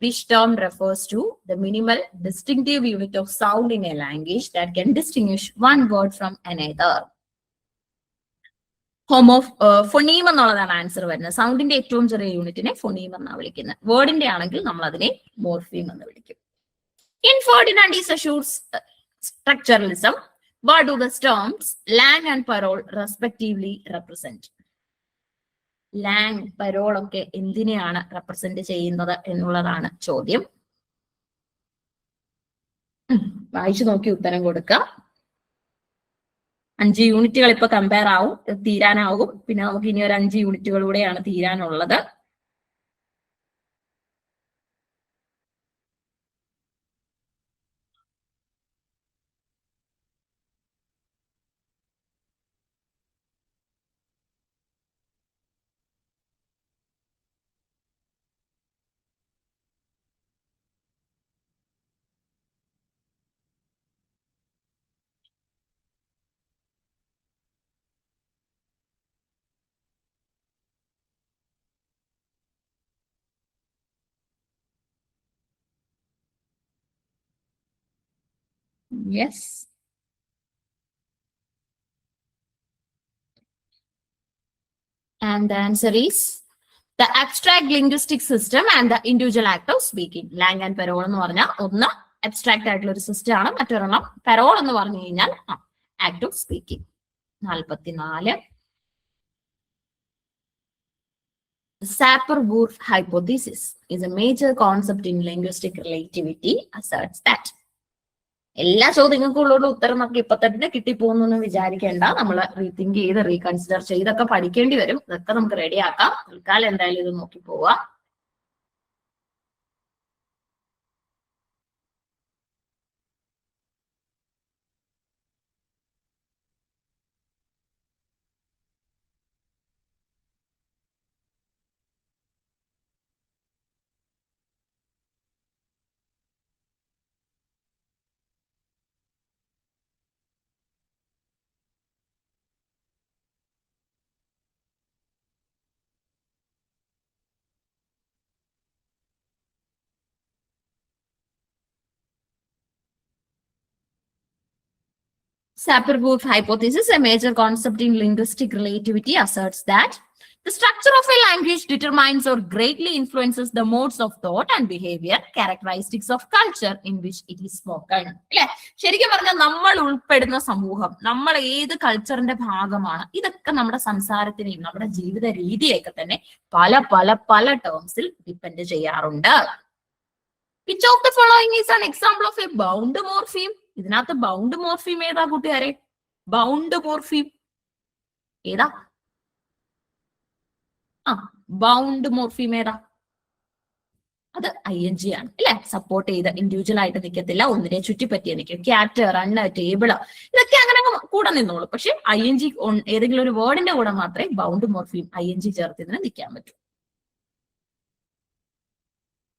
Which term refers to the minimal distinctive unit of sound in a language that can distinguish one word from another? Phoneme എന്നുള്ളതാണ് answer വരുന്നത്. സൗണ്ടിന്റെ ഏറ്റവും ചെറിയ യൂണിറ്റിനെ phoneme എന്നാണ് വിളിക്കുന്നത്. വേർഡിന്റെ ആണെങ്കിൽ നമ്മൾ അതിനെ morpheme എന്ന് വിളിക്കും. In Ferdinand Saussures structuralism, what do the terms Lang and Parole respectively represent? Lang, Parole ഒക്കെ എന്തിനെയാണ് റെപ്രസെന്റ് ചെയ്യുന്നത് എന്നുള്ളതാണ് ചോദ്യം. വായിച്ചു നോക്കി ഉത്തരം കൊടുക്കുക. 5 യൂണിറ്റുകൾ ഇപ്പൊ കമ്പയർ ആവും, തീരാനാവും. പിന്നെ നമുക്ക് ഇനി ഒരു 5 യൂണിറ്റുകളിലൂടെയാണ് തീരാനുള്ളത്. Yes. And the answer is the abstract linguistic system and the individual act of speaking. Lang and Parole എന്ന് പറഞ്ഞാൽ ഒന്ന് അബ്സ്ട്രാക്ട് ആയിട്ടുള്ള ഒരു സിസ്റ്റം ആണ്, മറ്റൊരെണ്ണം Parole എന്ന് പറഞ്ഞു കഴിഞ്ഞാൽ act of speaking. 44. The Sapir-Whorf hypothesis is a major concept in linguistic relativity asserts that. എല്ലാ ചോദ്യങ്ങൾക്കുള്ള ഉത്തരം നമുക്ക് ഇപ്പൊ തന്നെ കിട്ടിപ്പോന്നു വിചാരിക്കേണ്ട. നമ്മൾ റീതിങ്ക് ചെയ്ത് റീകൺസിഡർ ചെയ്തൊക്കെ പഠിക്കേണ്ടി വരും. ഇതൊക്കെ നമുക്ക് റെഡിയാക്കാം. തൽക്കാലം എന്തായാലും ഇത് നോക്കി പോവാം. Sapir-Whorf hypothesis, a major concept in linguistic relativity, asserts that the structure of a language determines or greatly influences the modes of thought and behavior, characteristics of culture in which it is spoken. അല്ലെ, ശരിക്കും പറഞ്ഞാൽ നമ്മൾ ഉൾപ്പെടുന്ന സമൂഹം, നമ്മൾ ഏത് കൾച്ചറിന്റെ ഭാഗമാണ്, ഇതൊക്കെ നമ്മുടെ സംസാരത്തിനെയും നമ്മുടെ ജീവിത രീതിയൊക്കെ തന്നെ പല പല പല ടേംസിൽ ഡിപ്പെൻഡ് ചെയ്യാറുണ്ട്. Which of the following is an example of a bound morpheme? ഇതിനകത്ത് ബൗണ്ട് മോർഫീം ഏതാ കൂട്ടുകാരെ? ബൗണ്ട് മോർഫീം ഏതാ? ബൗണ്ട് മോർഫീം ഏതാ? അത് ING ആണ് അല്ലെ. സപ്പോർട്ട് ചെയ്ത് ഇൻഡിവിജ്വൽ ആയിട്ട് നിൽക്കത്തില്ല, ഒന്നിനെ ചുറ്റിപ്പറ്റിയ നിൽക്കും. ക്യാറ്റ്, റണ്ണ്, ടേബിള് ഇതൊക്കെ അങ്ങനെ കൂടെ നിന്നോളൂ. പക്ഷെ ING ഏതെങ്കിലും ഒരു വേർഡിന്റെ കൂടെ മാത്രമേ ബൗണ്ട് മോർഫീം ING ചേർത്തതിന് നിൽക്കാൻ പറ്റൂ.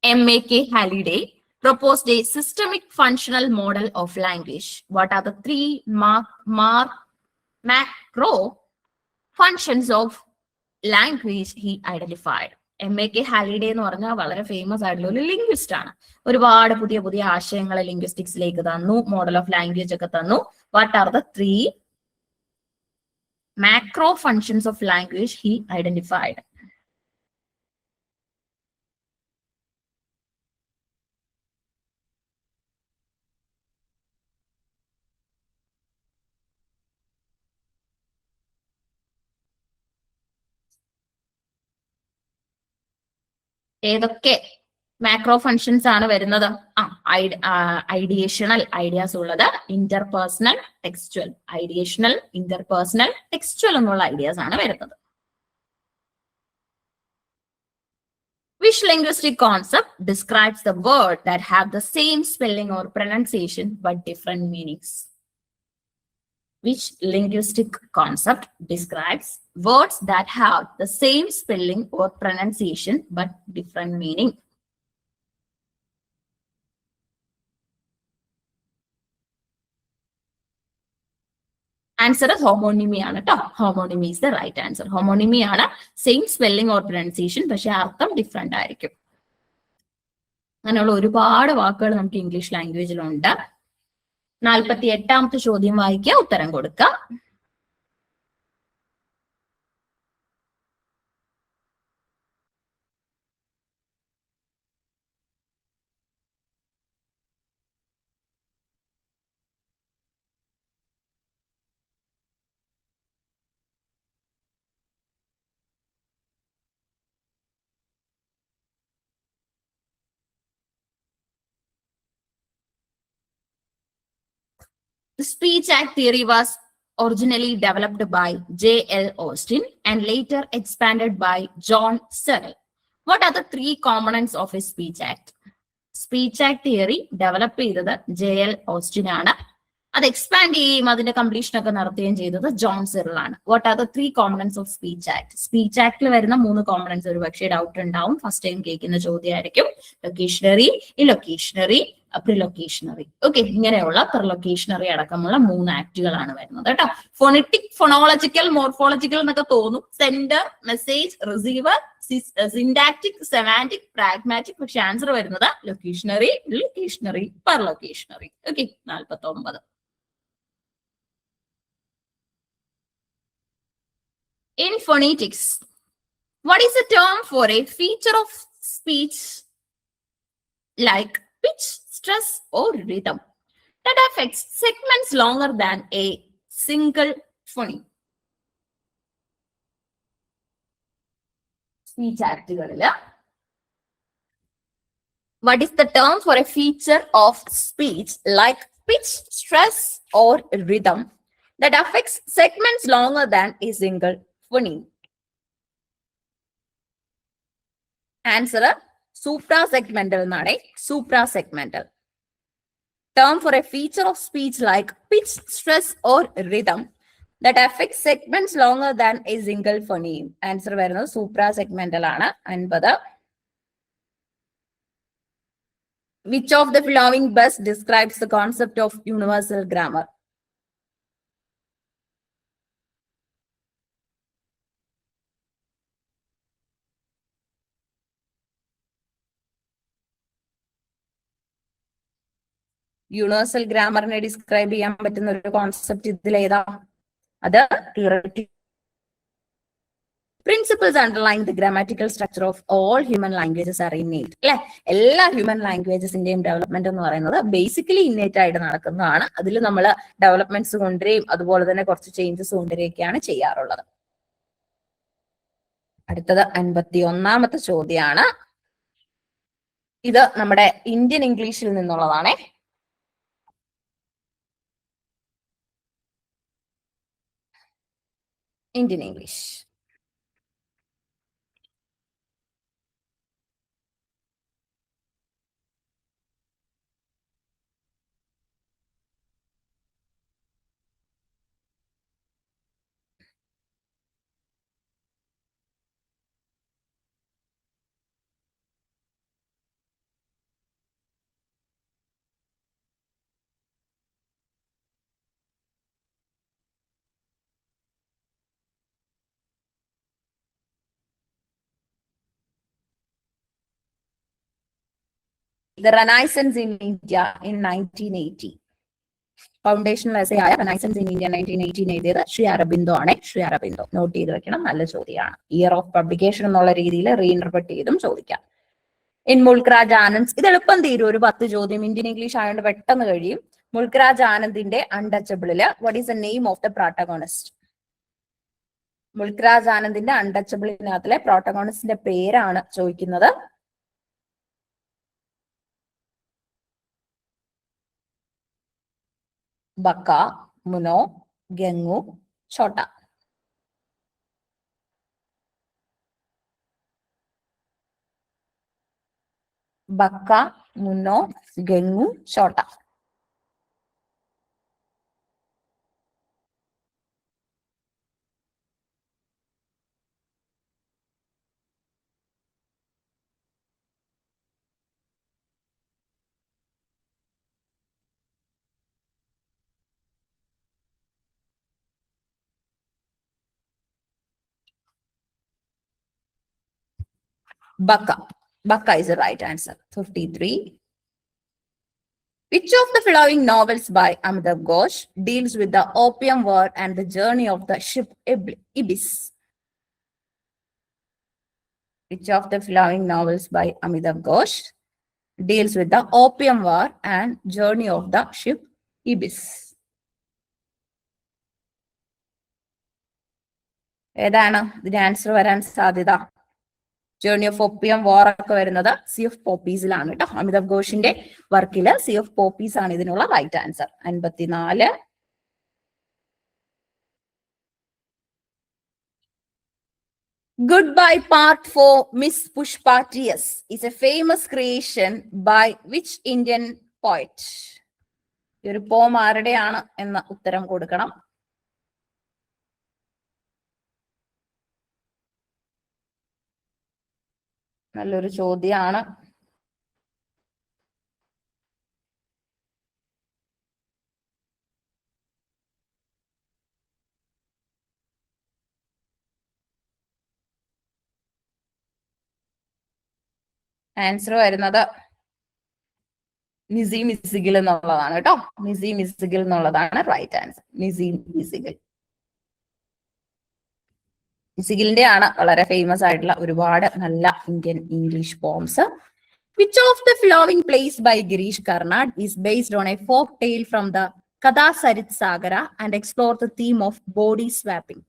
M.A.K. Halliday proposed a systemic functional model of language. What are the 3 macro functions of language he identified? M.A.K. Halliday എന്ന് പറഞ്ഞാൽ വളരെ ഫേമസ് ആയിട്ടുള്ള ഒരു ലിംഗ്വിസ്റ്റ് ആണ്. ഒരുപാട് പുതിയ പുതിയ ആശയങ്ങൾ ലിംഗ്വിസ്റ്റിക്സിലേക്ക് തന്നു, മോഡൽ ഓഫ് ലാംഗ്വേജ് ഒക്കെ തന്നു. What are the 3 macro functions of language he identified? ഏതൊക്കെ മാക്രോ ഫങ്ഷൻസ് ആണ് വരുന്നത്. ഐഡിയേഷണൽ ഐഡിയാസ് ഉള്ളത്, ഇന്റർപേഴ്സണൽ ടെക്സ്റ്റുവൽ, ഐഡിയേഷണൽ ഇന്റർപേഴ്സണൽ ടെക്സ്റ്റുവൽ എന്നുള്ള ഐഡിയാസ് ആണ് വരുന്നത്. Which linguistic concept describes the word that have the same spelling or pronunciation but different meanings? Which linguistic concept describes words that have the same spelling or pronunciation but different meaning? Answer homonymy ആണ് കേട്ടോ. ഹോമോണിമി is the right answer. ഹോമോണിമി ആണ്, same spelling or pronunciation, പക്ഷെ അർത്ഥം different ആയിരിക്കും. അങ്ങനെയുള്ള ഒരുപാട് വാക്കുകൾ നമുക്ക് ഇംഗ്ലീഷ് ലാംഗ്വേജിലുണ്ട്. 48ാമത്തെ ചോദ്യം വായിക്കുക, ഉത്തരം കൊടുക്കുക. The Speech Act theory was originally developed by J.L. Austin and later expanded by John Searle. What are the three components of a Speech Act? Speech Act theory develop ചെയ്തത് J.L. Austin ആണ്. അത് expand ചെയ്യുകയും അതിന്റെ completion ഒക്കെ നടത്തുകയും ചെയ്തത് John Searle ആണ്. What are the three components of speech act? Speech ആക്ടിൽ വരുന്ന 3 കോമ്പണൻസ് ഒരു പക്ഷേ ഡൗട്ട് ഉണ്ടാവും. ഫസ്റ്റ് ടൈം കേൾക്കുന്ന ചോദ്യമായിരിക്കും. ലൊക്കേഷണറി, ഇലൊക്കേഷണറി, പ്രിലൊക്കേഷണറി. ഓക്കെ, ഇങ്ങനെയുള്ള പ്രിലൊക്കേഷണറി അടക്കമുള്ള 3 ആക്ടുകളാണ് വരുന്നത് കേട്ടോ. ഫോണറ്റിക്, ഫോണോളജിക്കൽ, മോർഫോളജിക്കൽ എന്നൊക്കെ തോന്നും. Sender, message, receiver, syntactic, semantic, pragmatic. പക്ഷെ ആൻസർ വരുന്നത് ലൊക്കേഷണറി, ലൊക്കേഷണറി, പെർലൊക്കേഷണറി. Okay, 49. In phonetics, what is the term for a feature of speech like pitch, stress, or rhythm that affects segments longer than a single phoneme? Speech actകളില് what is the term for a feature of speech like pitch, stress, or rhythm that affects segments longer than a single phoneme? Answer suprasegmental എന്നാണ്. Suprasegmental. Term for a feature of speech like pitch, stress, or rhythm that affects segments longer than a single phoneme. Answer വരുന്നത് suprasegmental ആണ്. 50. Which of the following best describes the concept of universal grammar? Universal ഗ്രാമറിനെ describe ചെയ്യാൻ പറ്റുന്ന ഒരു concept ഇതിലേതാ? അത് theoretical principles underlying the grammatical structure of all human languages are innate. അല്ലെ, എല്ലാ ഹ്യൂമൻ ലാംഗ്വേജസിന്റെയും ഡെവലപ്മെന്റ് എന്ന് പറയുന്നത് ബേസിക്കലി ഇന്നേറ്റ് ആയിട്ട് നടക്കുന്നതാണ്. അതിൽ നമ്മൾ ഡെവലപ്മെന്റ്സ് കൊണ്ടുവരികയും അതുപോലെ തന്നെ കുറച്ച് ചേഞ്ചസ് കൊണ്ടുവരികയൊക്കെയാണ് ചെയ്യാറുള്ളത്. അടുത്തത് 51ാമത്തെ ചോദ്യമാണ്. ഇത് നമ്മുടെ ഇന്ത്യൻ ഇംഗ്ലീഷിൽ നിന്നുള്ളതാണേ. Indian English. The Renaissance in India in 1980. Foundational essay ആയ Renaissance in India 1918 എഴുതിയത് ശ്രീ അരബിന്ദോ ആണ്. ശ്രീ അരബിന്ദോ നോട്ട് ചെയ്ത് വെക്കണം, നല്ല ചോദ്യമാണ്. ഇയർ ഓഫ് പബ്ലിക്കേഷൻ എന്നുള്ള രീതിയിൽ റീഇന്റർപ്രറ്റ് ചെയ്തും ചോദിക്കാം. ഇൻ മുൾക്രാജ് ആനന്ദ്, ഇത് എളുപ്പം തീരും, ഒരു 10 ചോദ്യം. ഇന്ത്യൻ ഇംഗ്ലീഷ് ആയതുകൊണ്ട് പെട്ടെന്ന് കഴിയും. മുൾക്രാജ് ആനന്ദിന്റെ അൺടച്ചബിളില് what is the name of the protagonist? Mulk Raj ആനന്ദിന്റെ അൺടച്ചബിളിനകത്തിലെ പ്രോട്ടഗോണിസ്റ്റിന്റെ പേരാണ് ചോദിക്കുന്നത്. Baka, Muno, Gengu, Chota. Baka, Muno, Gengu, Chota. Baka. Baka is the right answer. 53. Which of the following novels by Amitav Ghosh deals with the Opium War and the journey of the ship Ibis? Which of the following novels by Amitav Ghosh deals with the Opium War and journey of the ship Ibis? ഏതാണ് ഇതിന്റെ answer വരാൻ സാധ്യത? Journey of opium വാർ ഒക്കെ വരുന്നത് C of പോപ്പീസിലാണ് കേട്ടോ. Amitabh ഘോഷിന്റെ വർക്കില് C of Popees ആണ് ഇതിനുള്ള right answer. 54. Goodbye Part 4 Miss Pushpa T.S. is a famous creation by which Indian poet? ഈ ഒരു പോം ആരുടെയാണ് എന്ന ഉത്തരം കൊടുക്കണം. നല്ലൊരു ചോദ്യമാണ്. ആൻസർ വരുന്നത് നിസീം ഇസിഗിൽ എന്നുള്ളതാണ് കേട്ടോ. നിസീം ഇസിഗിൽ എന്നുള്ളതാണ് റൈറ്റ് ആൻസർ. നിസീം ഇസിഗിൽ. ഇസിഗിലിന്റെ ആണ് വളരെ ഫേമസ് ആയിട്ടുള്ള ഒരുപാട് നല്ല Indian English poems. Which of the following plays by Girish Karnad is based on a folk tale from the Katha Sarit Sagara and explore the theme of body swapping?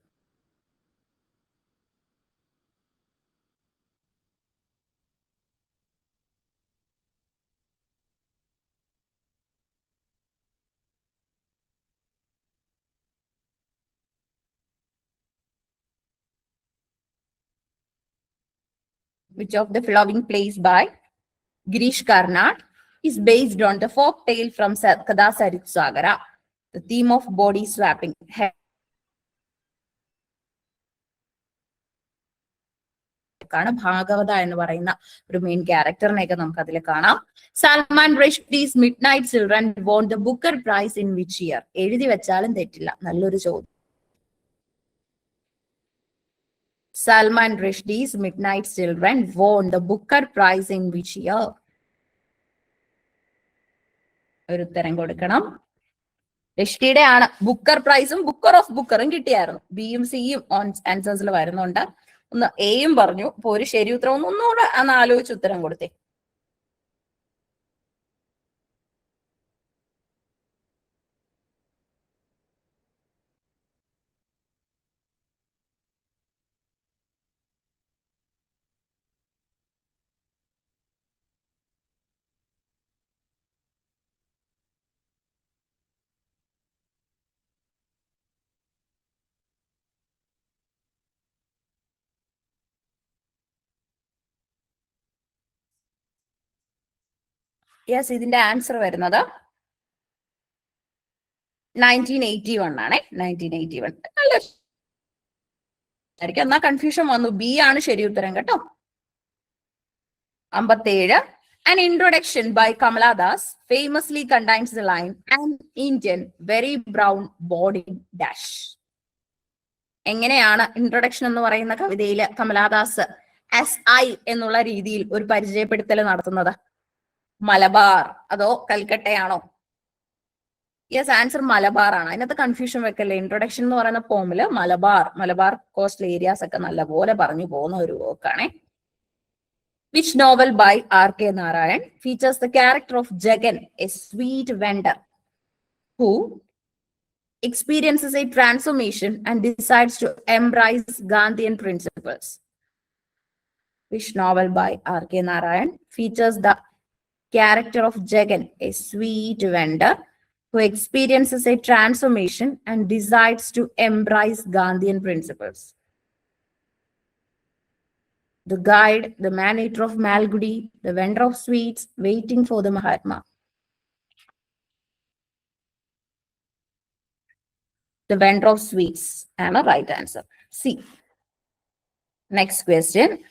Which of the following plays by Girish Karnad is based on the folk tale from Katha Sarit Sagara, the theme of body swapping? Bhagavata എന്ന് പറയുന്ന ഒരു main ക്യാരക്ടറിനെയൊക്കെ നമുക്ക് അതിൽ കാണാം. Salman Rushdie's midnight children won the Booker prize in which year? എഴുതി വെച്ചാലും തെറ്റില്ല. നല്ലൊരു ചോദ്യം. Salman Rushdie's Midnight Children won the Booker Prize in which year? ഒരു ഉത്തരം കൊടുക്കണം. റഷ്ഡിയുടെ ആണ്. ബുക്കർ പ്രൈസും ബുക്കർ ഓഫ് ബുക്കറും കിട്ടിയായിരുന്നു. ബിയും സിയും ആൻസേഴ്സിൽ വരുന്നുണ്ട്. ഒന്ന് എയും പറഞ്ഞു. അപ്പൊ ഒരു ശരി ഉത്തരം ഒന്നുകൂടെ അന്ന് ആലോചിച്ച് ഉത്തരം കൊടുത്തേ. യെസ്, ഇതിന്റെ ആൻസർ വരുന്നത് 1981 ആണ്. 1981. നല്ല ആയിരിക്കും. എന്നാ കൺഫ്യൂഷൻ വന്നു. ബി ആണ് ശരി ഉത്തരം കേട്ടോ. 57. An introduction by Kamala Das famously contains the line an Indian very brown body dash. എങ്ങനെയാണ് ഇൻട്രൊഡക്ഷൻ എന്ന് പറയുന്ന കവിതയില് കമലാദാസ് SI എന്നുള്ള രീതിയിൽ ഒരു പരിചയപ്പെടുത്തൽ നടത്തുന്നത്? മലബാർ അതോ കൽക്കട്ടയാണോ? യെസ്, ആൻസർ മലബാർ ആണ്. അതിനകത്ത് കൺഫ്യൂഷൻ വെക്കല്ലേ. ഇൻട്രൊഡക്ഷൻ എന്ന് പറയുന്ന പോമില് മലബാർ കോസ്റ്റൽ ഏരിയാസ് ഒക്കെ നല്ലപോലെ പറഞ്ഞു പോകുന്ന ഒരു വർക്കാണേ. Which novel by R.K. Narayan features the character of Jagan, a sweet vendor who experiences a transformation and decides to embrace Gandhian principles? Which novel by R.K. Narayan features the character of Jagan, a sweet vendor who experiences a transformation and decides to embrace Gandhian principles. The guide, the man-eater of Malgudi, the vendor of sweets, waiting for the Mahatma. The vendor of sweets, and a right answer. C. Next question.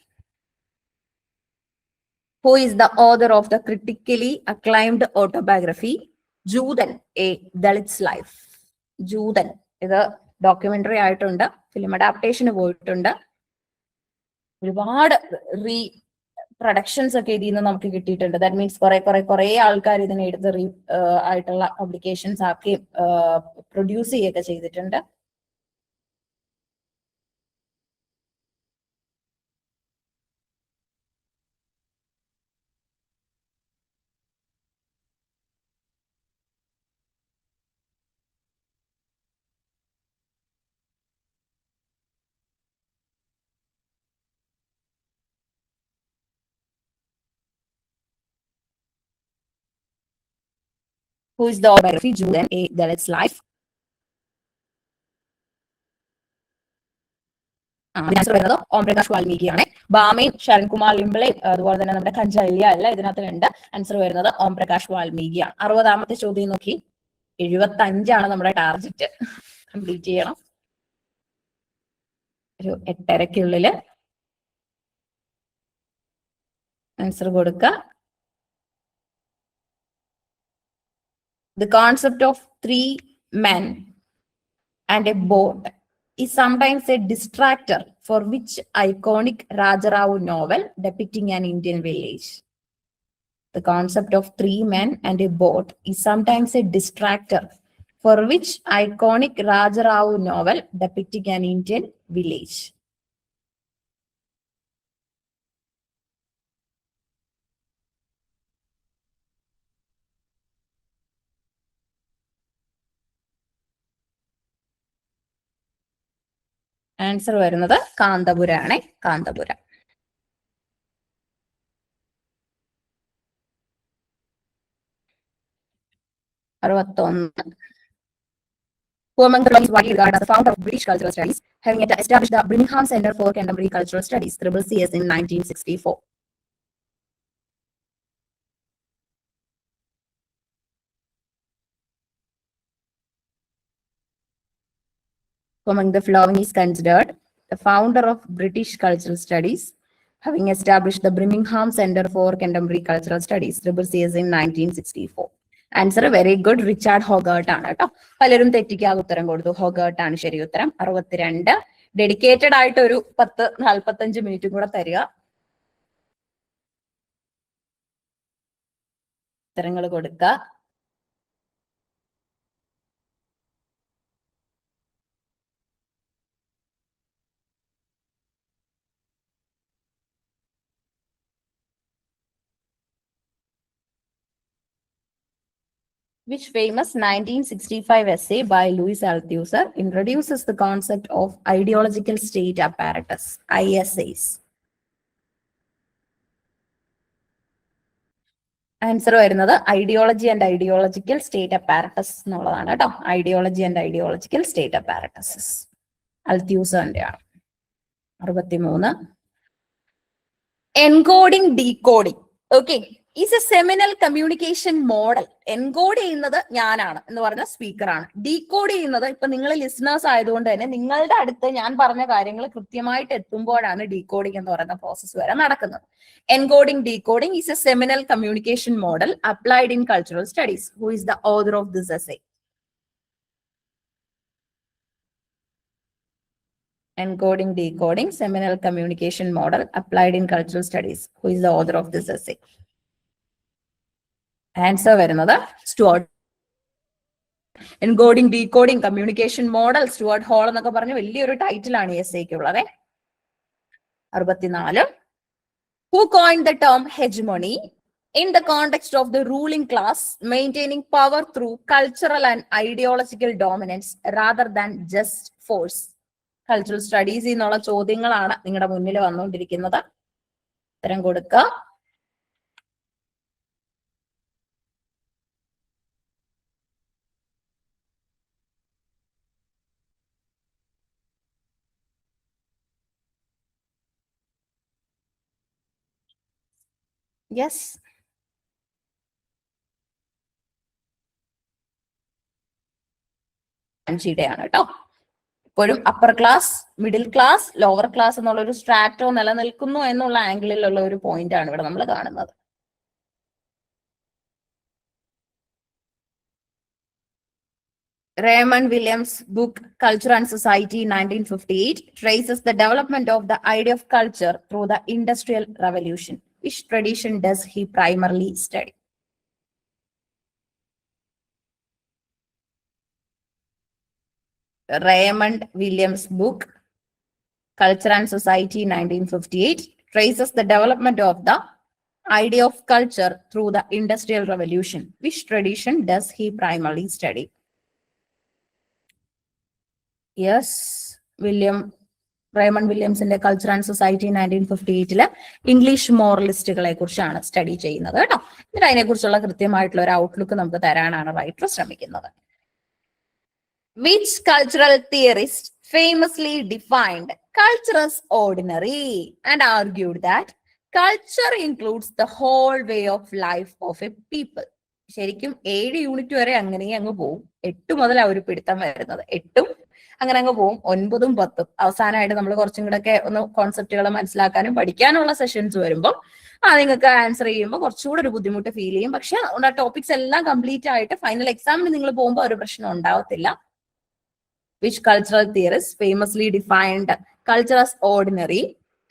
Who is the author of the critically acclaimed autobiography, Judan, A Dalit's Life? Judan. ഇത് documentary ആയിട്ടുണ്ട്, film അഡാപ്റ്റേഷന് പോയിട്ടുണ്ട്, ഒരുപാട് re productions ഒക്കെ ഇതിൽ നിന്ന് നമുക്ക് കിട്ടിയിട്ടുണ്ട്. That means കുറെ ആൾക്കാർ ഇതിനെ എടുത്ത് ആയിട്ടുള്ള പബ്ലിക്കേഷൻസ് ആക്കി പ്രൊഡ്യൂസ് ചെയ്യുകയൊക്കെ ചെയ്തിട്ടുണ്ട്. Who is the autobiography, Judan, A Dalit's Life? Answer വരുന്നത് ഓം പ്രകാശ് വാൽമീകിയാണ്. ബാമയും ശരൺകുമാർ ലിംബിളയും അതുപോലെ തന്നെ നമ്മുടെ കഞ്ചാലിയ അല്ല ഇതിനകത്ത് ഉണ്ട്. ആൻസർ വരുന്നത് ഓം പ്രകാശ് വാൽമീകിയാണ്. 60ാമത്തെ ചോദ്യം നോക്കി. 75 നമ്മുടെ ടാർഗറ്റ്. കംപ്ലീറ്റ് ചെയ്യണം. ഒരു 8:30-ക്കുള്ളില് ആൻസർ കൊടുക്കുക. The concept of 3 men and a boat is sometimes a distractor for which iconic Rajarao novel depicting an Indian village? The concept of 3 men and a boat is sometimes a distractor for which iconic Rajarao novel depicting an Indian village? Answer വരുന്നത് കാന്തപുര ആണ്. Kanthapura. Who among the following is widely regarded as the founder of British cultural studies, having established the Birmingham Center for Contemporary Cultural Studies, CCS, in 1964? Who among the following is considered the founder of British Cultural Studies, having established the Birmingham Center for Contemporary Cultural Studies, CCS, in 1964? Answer very good, Richard Hoggart ആണ് കേട്ടോ. പലരും തെറ്റിക്കാതെ ഉത്തരം കൊടുത്തു. ഹോഗേർട്ട് ആണ് ശരി ഉത്തരം. 62. Dedicated ആയിട്ട് ഒരു 10-45 മിനിറ്റും കൂടെ തരിക. ഉത്തരങ്ങൾ കൊടുക്കുക. Which famous 1965 essay by Louis Althusser introduces the concept of ideological state apparatus, ISAs? ആൻസർ വരുന്നത് ideology and ideological state apparatus എന്നുള്ളതാണ് കേട്ടോ. Ideology and ideological state apparatuses അൽത്യൂസറിന്റെ ആണ്. 63. Encoding decoding okay is a seminal communication model. Encode ചെയ്യുന്നത് ഞാനാണ് എന്ന് പറഞ്ഞ സ്പീക്കറാണ്. ഡീകോഡ് ചെയ്യുന്നത് ഇപ്പൊ നിങ്ങൾ ലിസണേഴ്സ് ആയതുകൊണ്ട് തന്നെ നിങ്ങളുടെ അടുത്ത് ഞാൻ പറഞ്ഞ കാര്യങ്ങൾ കൃത്യമായിട്ട് എത്തുമ്പോഴാണ് ഡീകോഡിംഗ് എന്ന് പറയുന്ന പ്രോസസ്സ് വരെ നടക്കുന്നത്. Encoding decoding is a seminal communication model applied in cultural studies. Who is the author of this essay? Encoding decoding, seminal communication model applied in cultural studies. Who is the author of this essay? Answer വരുന്നത് Stuart. Encoding decoding communication model Stuart Hall എന്നൊക്കെ പറഞ്ഞ വലിയൊരു title ആണ് ഈ എസ്സേക്ക് ഉള്ളത്. 64. Who coined the term hegemony in the context of the ruling class maintaining power through cultural and ideological dominance rather than just force? Cultural studies എന്നുള്ള ചോദ്യങ്ങളാണ് നിങ്ങളുടെ മുന്നിൽ വന്നുകൊണ്ടിരിക്കുന്നത്. ഉത്തരം കൊടുക്കുക. യെസ്, ആണ് കേട്ടോ. ഇപ്പോഴും upper class, middle class, lower class എന്നുള്ള ഒരു സ്ട്രാറ്റോ നിലനിൽക്കുന്നു എന്നുള്ള ആംഗിളിലുള്ള ഒരു പോയിന്റ് ആണ് ഇവിടെ നമ്മൾ കാണുന്നത്. Raymond Williams' book Culture and Society 1958 traces the development of the idea of culture through the Industrial Revolution. Which tradition does he primarily study? Raymond Williams' book Culture and Society 1958 traces the development of the idea of culture through the Industrial Revolution. Which tradition does he primarily study? Yes, Raymond വില്യംസിന്റെ culture and society 1958 English മോറലിസ്റ്റുകളെ കുറിച്ചാണ് study ചെയ്യുന്നത് കേട്ടോ. എന്നിട്ട് അതിനെക്കുറിച്ചുള്ള കൃത്യമായിട്ടുള്ള ഒരു outlook നമുക്ക് തരാനാണ് റൈറ്റർ ശ്രമിക്കുന്നത്. Which cultural theorist famously defined culture as ordinary and argued that culture includes the whole way of life of a people. ശരിക്കും 7 യൂണിറ്റ് വരെ അങ്ങനെ അങ്ങ് പോവും. 8 മുതൽ അവർ പിടുത്തം വരുന്നത്. 8ഉം അങ്ങനെ അങ്ങ് പോവും. 9ഉം 10ഉം അവസാനമായിട്ട് നമ്മൾ കുറച്ചും കൂടെ ഒക്കെ ഒന്ന് കോൺസെപ്റ്റുകൾ മനസ്സിലാക്കാനും പഠിക്കാനുള്ള സെഷൻസ് വരുമ്പോൾ നിങ്ങൾക്ക് ആൻസർ ചെയ്യുമ്പോൾ കുറച്ചുകൂടെ ഒരു ബുദ്ധിമുട്ട് ഫീൽ ചെയ്യും. പക്ഷെ ടോപ്പിക്സ് എല്ലാം കംപ്ലീറ്റ് ആയിട്ട് ഫൈനൽ എക്സാമിന് നിങ്ങൾ പോകുമ്പോൾ ഒരു പ്രശ്നം ഉണ്ടാവത്തില്ല. Which cultural theorists famously defined culture as ordinary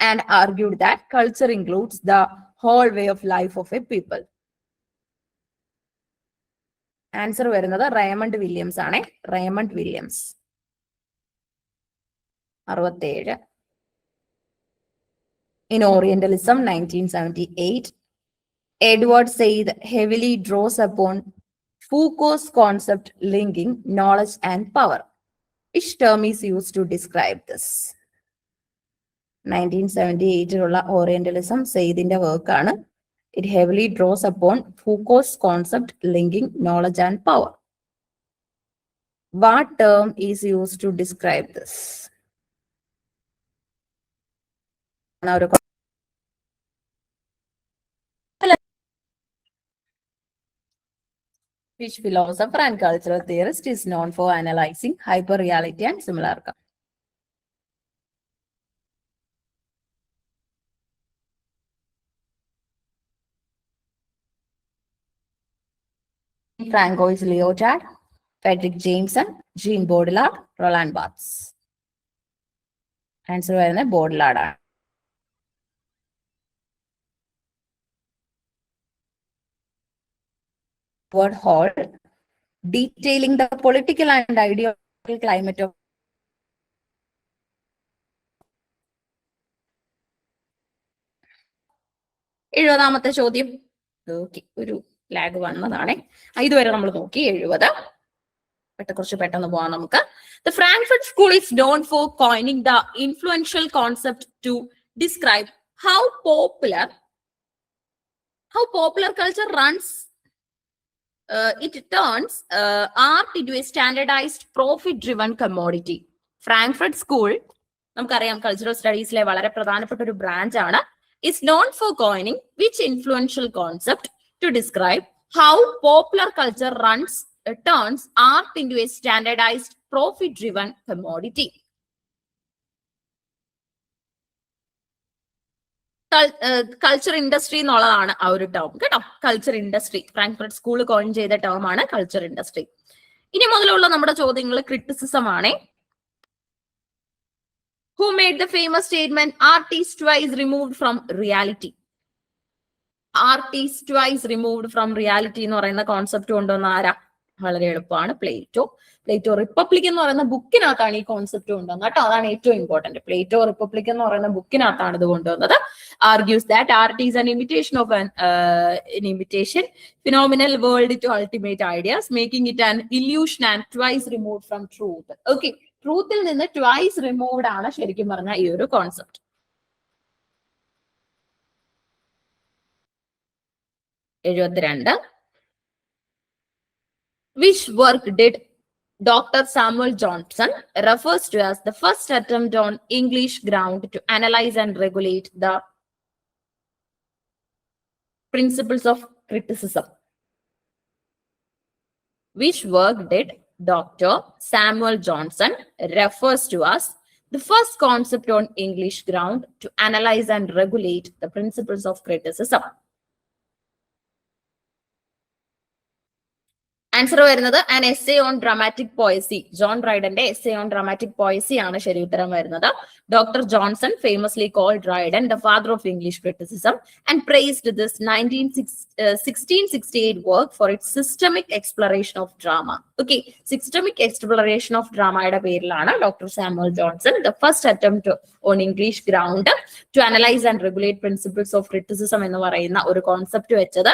and argued that culture includes the whole way of life of a people? Answer വരുന്നത് റേമണ്ട് വില്യംസ് ആണ്. Raymond Williams 67. In Orientalism 1978, Edward Said heavily draws upon Foucault's concept linking knowledge and power. Which term is used to describe this? 1978 Orientalism Saidinte work ആണ്. It heavily draws upon Foucault's concept linking knowledge and power. What term is used to describe this? Which philosopher and cultural theorist is known for analyzing hyperreality and similar? Francois Lyotard, Frederick Jameson, Jean Baudrillard, Roland Barthes. Answer വരുന്നത് Baudrillard ആണ്. Edward Hall, detailing the political and ideological climate of 70ാമത്തെ ചോദ്യം. Okay, ഒരു lag വന്നതാണേ. ഇതുവരെ നമ്മൾ നോക്കി 70. കുറച്ച് പെട്ടെന്ന് പോവാം നമുക്ക്. The Frankfurt School is known for coining the influential concept to describe how popular culture runs. It turns art into a standardized profit-driven commodity. Frankfurt School, നമുക്കറിയാം കൾച്ചറൽ സ്റ്റഡീസിലെ വളരെ പ്രധാനപ്പെട്ട ഒരു ബ്രാഞ്ച് ആണ്. Is known for coining which influential concept to describe how popular culture turns art into a standardized profit-driven commodity. Culture industry എന്നുള്ളതാണ് ആ ഒരു term കേട്ടോ. Culture industry Frankfurt school coin ചെയ്ത ടേം ആണ് കൾച്ചർ ഇൻഡസ്ട്രി. ഇനി മുതലുള്ള നമ്മുടെ ചോദ്യങ്ങൾ ക്രിറ്റിസിസം ആണ്. Who made the famous statement art is twice removed from reality? Art is twice removed from reality എന്ന് പറയുന്ന കോൺസെപ്റ്റ് കൊണ്ടുവന്ന ആരാ? വളരെ എളുപ്പമാണ്, പ്ലേറ്റോ. പ്ലേറ്റോ റിപ്പബ്ലിക് എന്ന് പറയുന്ന ബുക്കിനകത്താണ് ഈ കോൺസെപ്റ്റ് കൊണ്ടുവന്നത് കേട്ടോ. അതാണ് ഏറ്റവും ഇമ്പോർട്ടന്റ്. പ്ലേറ്റോ റിപ്പബ്ലിക് എന്ന് പറയുന്ന ബുക്കിനകത്താണ് ഇത് കൊണ്ടുവന്നത്. Argues that art is an imitation of an phenomenal world to ultimate ideas, making it an illusion and twice removed from truth. Okay, ട്രൂത്തിൽ നിന്ന് ട്വൈസ് റിമൂവ്ഡ് ആണ് ശരിക്കും പറഞ്ഞ ഈ ഒരു concept. 72. Which work did Dr. Samuel Johnson refers to as the first attempt on English ground to analyze and regulate the Principles of Criticism. Which work did Dr. Samuel Johnson refers to as the first concept on English ground to analyze and regulate the principles of criticism? Answer വരുന്നത് an essay on dramatic poesy. John ഡ്രൈഡന്റെ essay on dramatic poesy ആണ് ശരി ഉത്തരം വരുന്നത്. Doctor Johnson famously called Dryden the father of English criticism and praised this 1668 work for its systemic exploration of drama. Okay, systemic exploration of ഡ്രാമയുടെ പേരിലാണ് doctor Samuel Johnson the first attempt on English ground to analyse and regulate principles of criticism എന്ന് പറയുന്ന ഒരു concept വെച്ചത്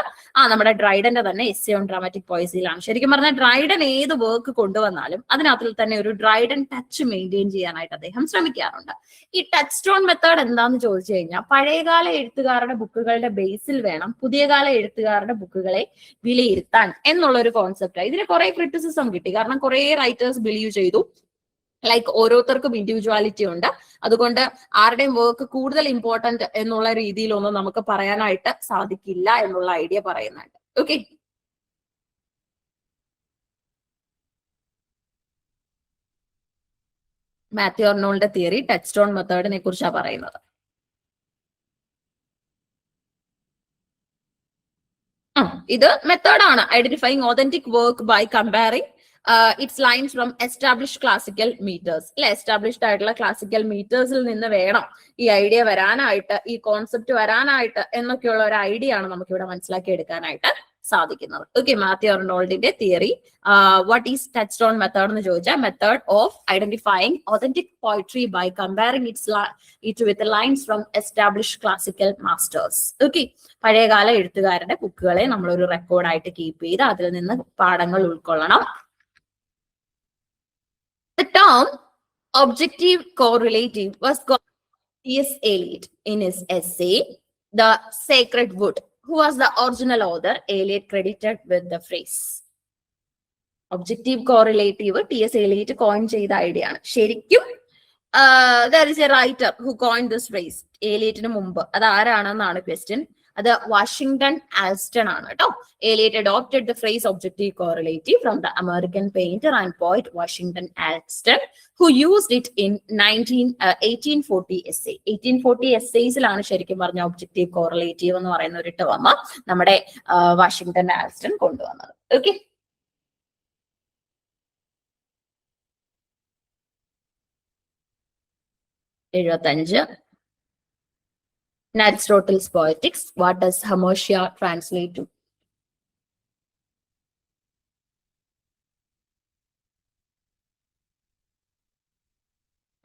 നമ്മുടെ ഡ്രൈഡന്റെ തന്നെ essay on dramatic പോയസിയിലാണ്. ശരിക്കും പറഞ്ഞാൽ ഡ്രൈഡൻ ഏത് വർക്ക് കൊണ്ടുവന്നാലും അതിനകത്തിൽ തന്നെ ഒരു ഡ്രൈഡൻ ടച്ച് മെയിൻറ്റെയിൻ ചെയ്യാനായിട്ട് അദ്ദേഹം ശ്രമിക്കാറുണ്ട്. ഈ ടച്ച് സ്റ്റോൺ മെത്തേഡ് എന്താന്ന് ചോദിച്ചു കഴിഞ്ഞാൽ പഴയകാല എഴുത്തുകാരുടെ ബുക്കുകളുടെ ബേസിൽ വേണം പുതിയ കാല എഴുത്തുകാരുടെ ബുക്കുകളെ വിലയിരുത്താൻ എന്നുള്ള ഒരു കോൺസെപ്റ്റ്. ഇതിന് കുറെ ക്രിറ്റിസിസം കിട്ടി, കാരണം കുറെ റൈറ്റേഴ്സ് ബിലീവ് ചെയ്തു ലൈക്ക് ഓരോരുത്തർക്കും ഇൻഡിവിജ്വാലിറ്റി ഉണ്ട്, അതുകൊണ്ട് ആരുടെയും വർക്ക് കൂടുതൽ ഇമ്പോർട്ടന്റ് എന്നുള്ള രീതിയിലൊന്നും നമുക്ക് പറയാനായിട്ട് സാധിക്കില്ല എന്നുള്ള ഐഡിയ പറയുന്നുണ്ട്. ഓക്കെ, മാത്യു അർണോൾഡിന്റെ തിയറി ടച്ച് സ്റ്റോൺ മെത്തേഡിനെ കുറിച്ചാണ് പറയുന്നത്. ഇത് മെത്തേഡാണ് identifying authentic work by comparing its lines from establish classical metres. അല്ലെ, എസ്റ്റാബ്ലിഷ്ഡ് ആയിട്ടുള്ള ക്ലാസിക്കൽ മീറ്റേഴ്സിൽ നിന്ന് വേണം ഈ ഐഡിയ വരാനായിട്ട്, ഈ കോൺസെപ്റ്റ് വരാനായിട്ട് എന്നൊക്കെയുള്ള ഒരു ഐഡിയ ആണ് നമുക്ക് ഇവിടെ മനസ്സിലാക്കി എടുക്കാനായിട്ട് സാധിക്കുന്നത്. ഓക്കെ, മാത്യു അർണോൾഡിന്റെ theory. What is touchstone method എന്ന് ചോദിച്ചാൽ method of identifying authentic poetry by comparing it with lines from establish classical masters. Okay, പഴയകാല എഴുത്തുകാരുടെ ബുക്കുകളെ നമ്മളൊരു റെക്കോർഡായിട്ട് കീപ്പ് ചെയ്ത് അതിൽ നിന്ന് പാഠങ്ങൾ ഉൾക്കൊള്ളണം. The term objective correlative was called T.S. Eliot in his essay, The Sacred Wood. Who was the original author? Eliot credited with the phrase. Objective correlative T.S. Eliot coin ചെയ്ത idea ആണ്. ശരിക്കും there is a writer who coined this phrase. Eliotന് മുമ്പ് അത് ആരാണെന്നാണ് question. അത് Washington ആൽസ്റ്റൺ ആണ് കേട്ടോ. Eliot adopted the phrase objective correlative from the American painter and poet Washington Alston, who used it in 1840 essay. 1840 essaysലാണ് ശരിക്കും പറഞ്ഞ ഒബ്ജക്റ്റീവ് കോറിലേറ്റീവ് എന്ന് പറയുന്ന ഒരു ടേം നമ്മുടെ വാഷിംഗ്ടൺ ആൽസ്റ്റൺ കൊണ്ടുവന്നത്. ഓക്കെ, എഴുപത്തഞ്ച്. Aristotle's Poetics. What does Hermotia translate to?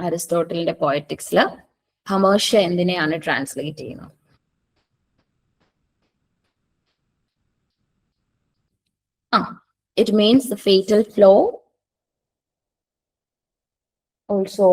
അരിസ്റ്റോട്ടലിന്റെ പോയറ്റിക്സിൽ ഹമേഷ്യ എന്തിനെയാണ് translate ചെയ്യുന്നത്? It means the fatal flaw. Also,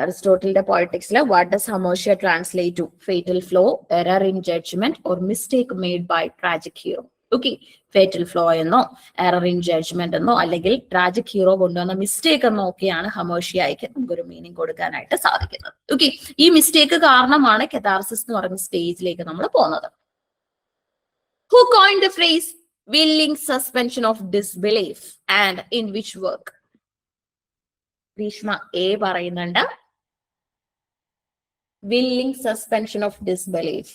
Aristotle's Poetics, what does Hermotia translate to? Fatal flaw, error in judgment, or mistake made by tragic hero. Okay, fatal flaw എന്നോ error in judgement എന്നോ അല്ലെങ്കിൽ tragic hero കൊണ്ടുവന്ന mistake എന്നോ ഒക്കെയാണ് ഹമോഷിയയ്ക്ക് നമുക്കൊരു meaning കൊടുക്കാനായിട്ട് സാധിക്കുന്നത്. Okay, ഈ മിസ്റ്റേക്ക് കാരണമാണ് കെതാർസിസ് എന്ന് പറയുന്ന സ്റ്റേജിലേക്ക് നമ്മൾ പോകുന്നത്. Who coined the phrase willing suspension of disbelief and in which work? Bhishma A പറയുന്നുണ്ട് willing suspension of disbelief.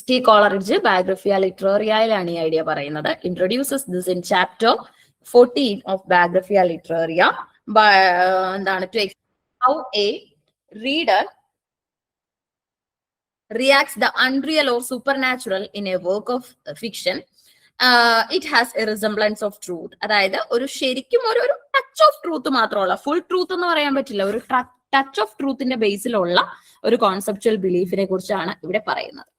T Coleridge Biographia ലിറ്ററേറിയയിലാണ് ഈ ഐഡിയ പറയുന്നത്. Introduces this in chapter 14 of Biographia Literaria. എന്താണ് to how a reader reacts the unreal or supernatural in a work of fiction. It has a resemblance of truth. അതായത് ഒരു ശരിക്കും ഒരു touch of truth മാത്രമുള്ള, full truth എന്ന് പറയാൻ പറ്റില്ല, ഒരു ടച്ച് ഓഫ് ട്രൂത്തിന്റെ ബേസിലുള്ള ഒരു കോൺസെപ്ച്വൽ ബിലീഫിനെ കുറിച്ചാണ് ഇവിടെ പറയുന്നത്.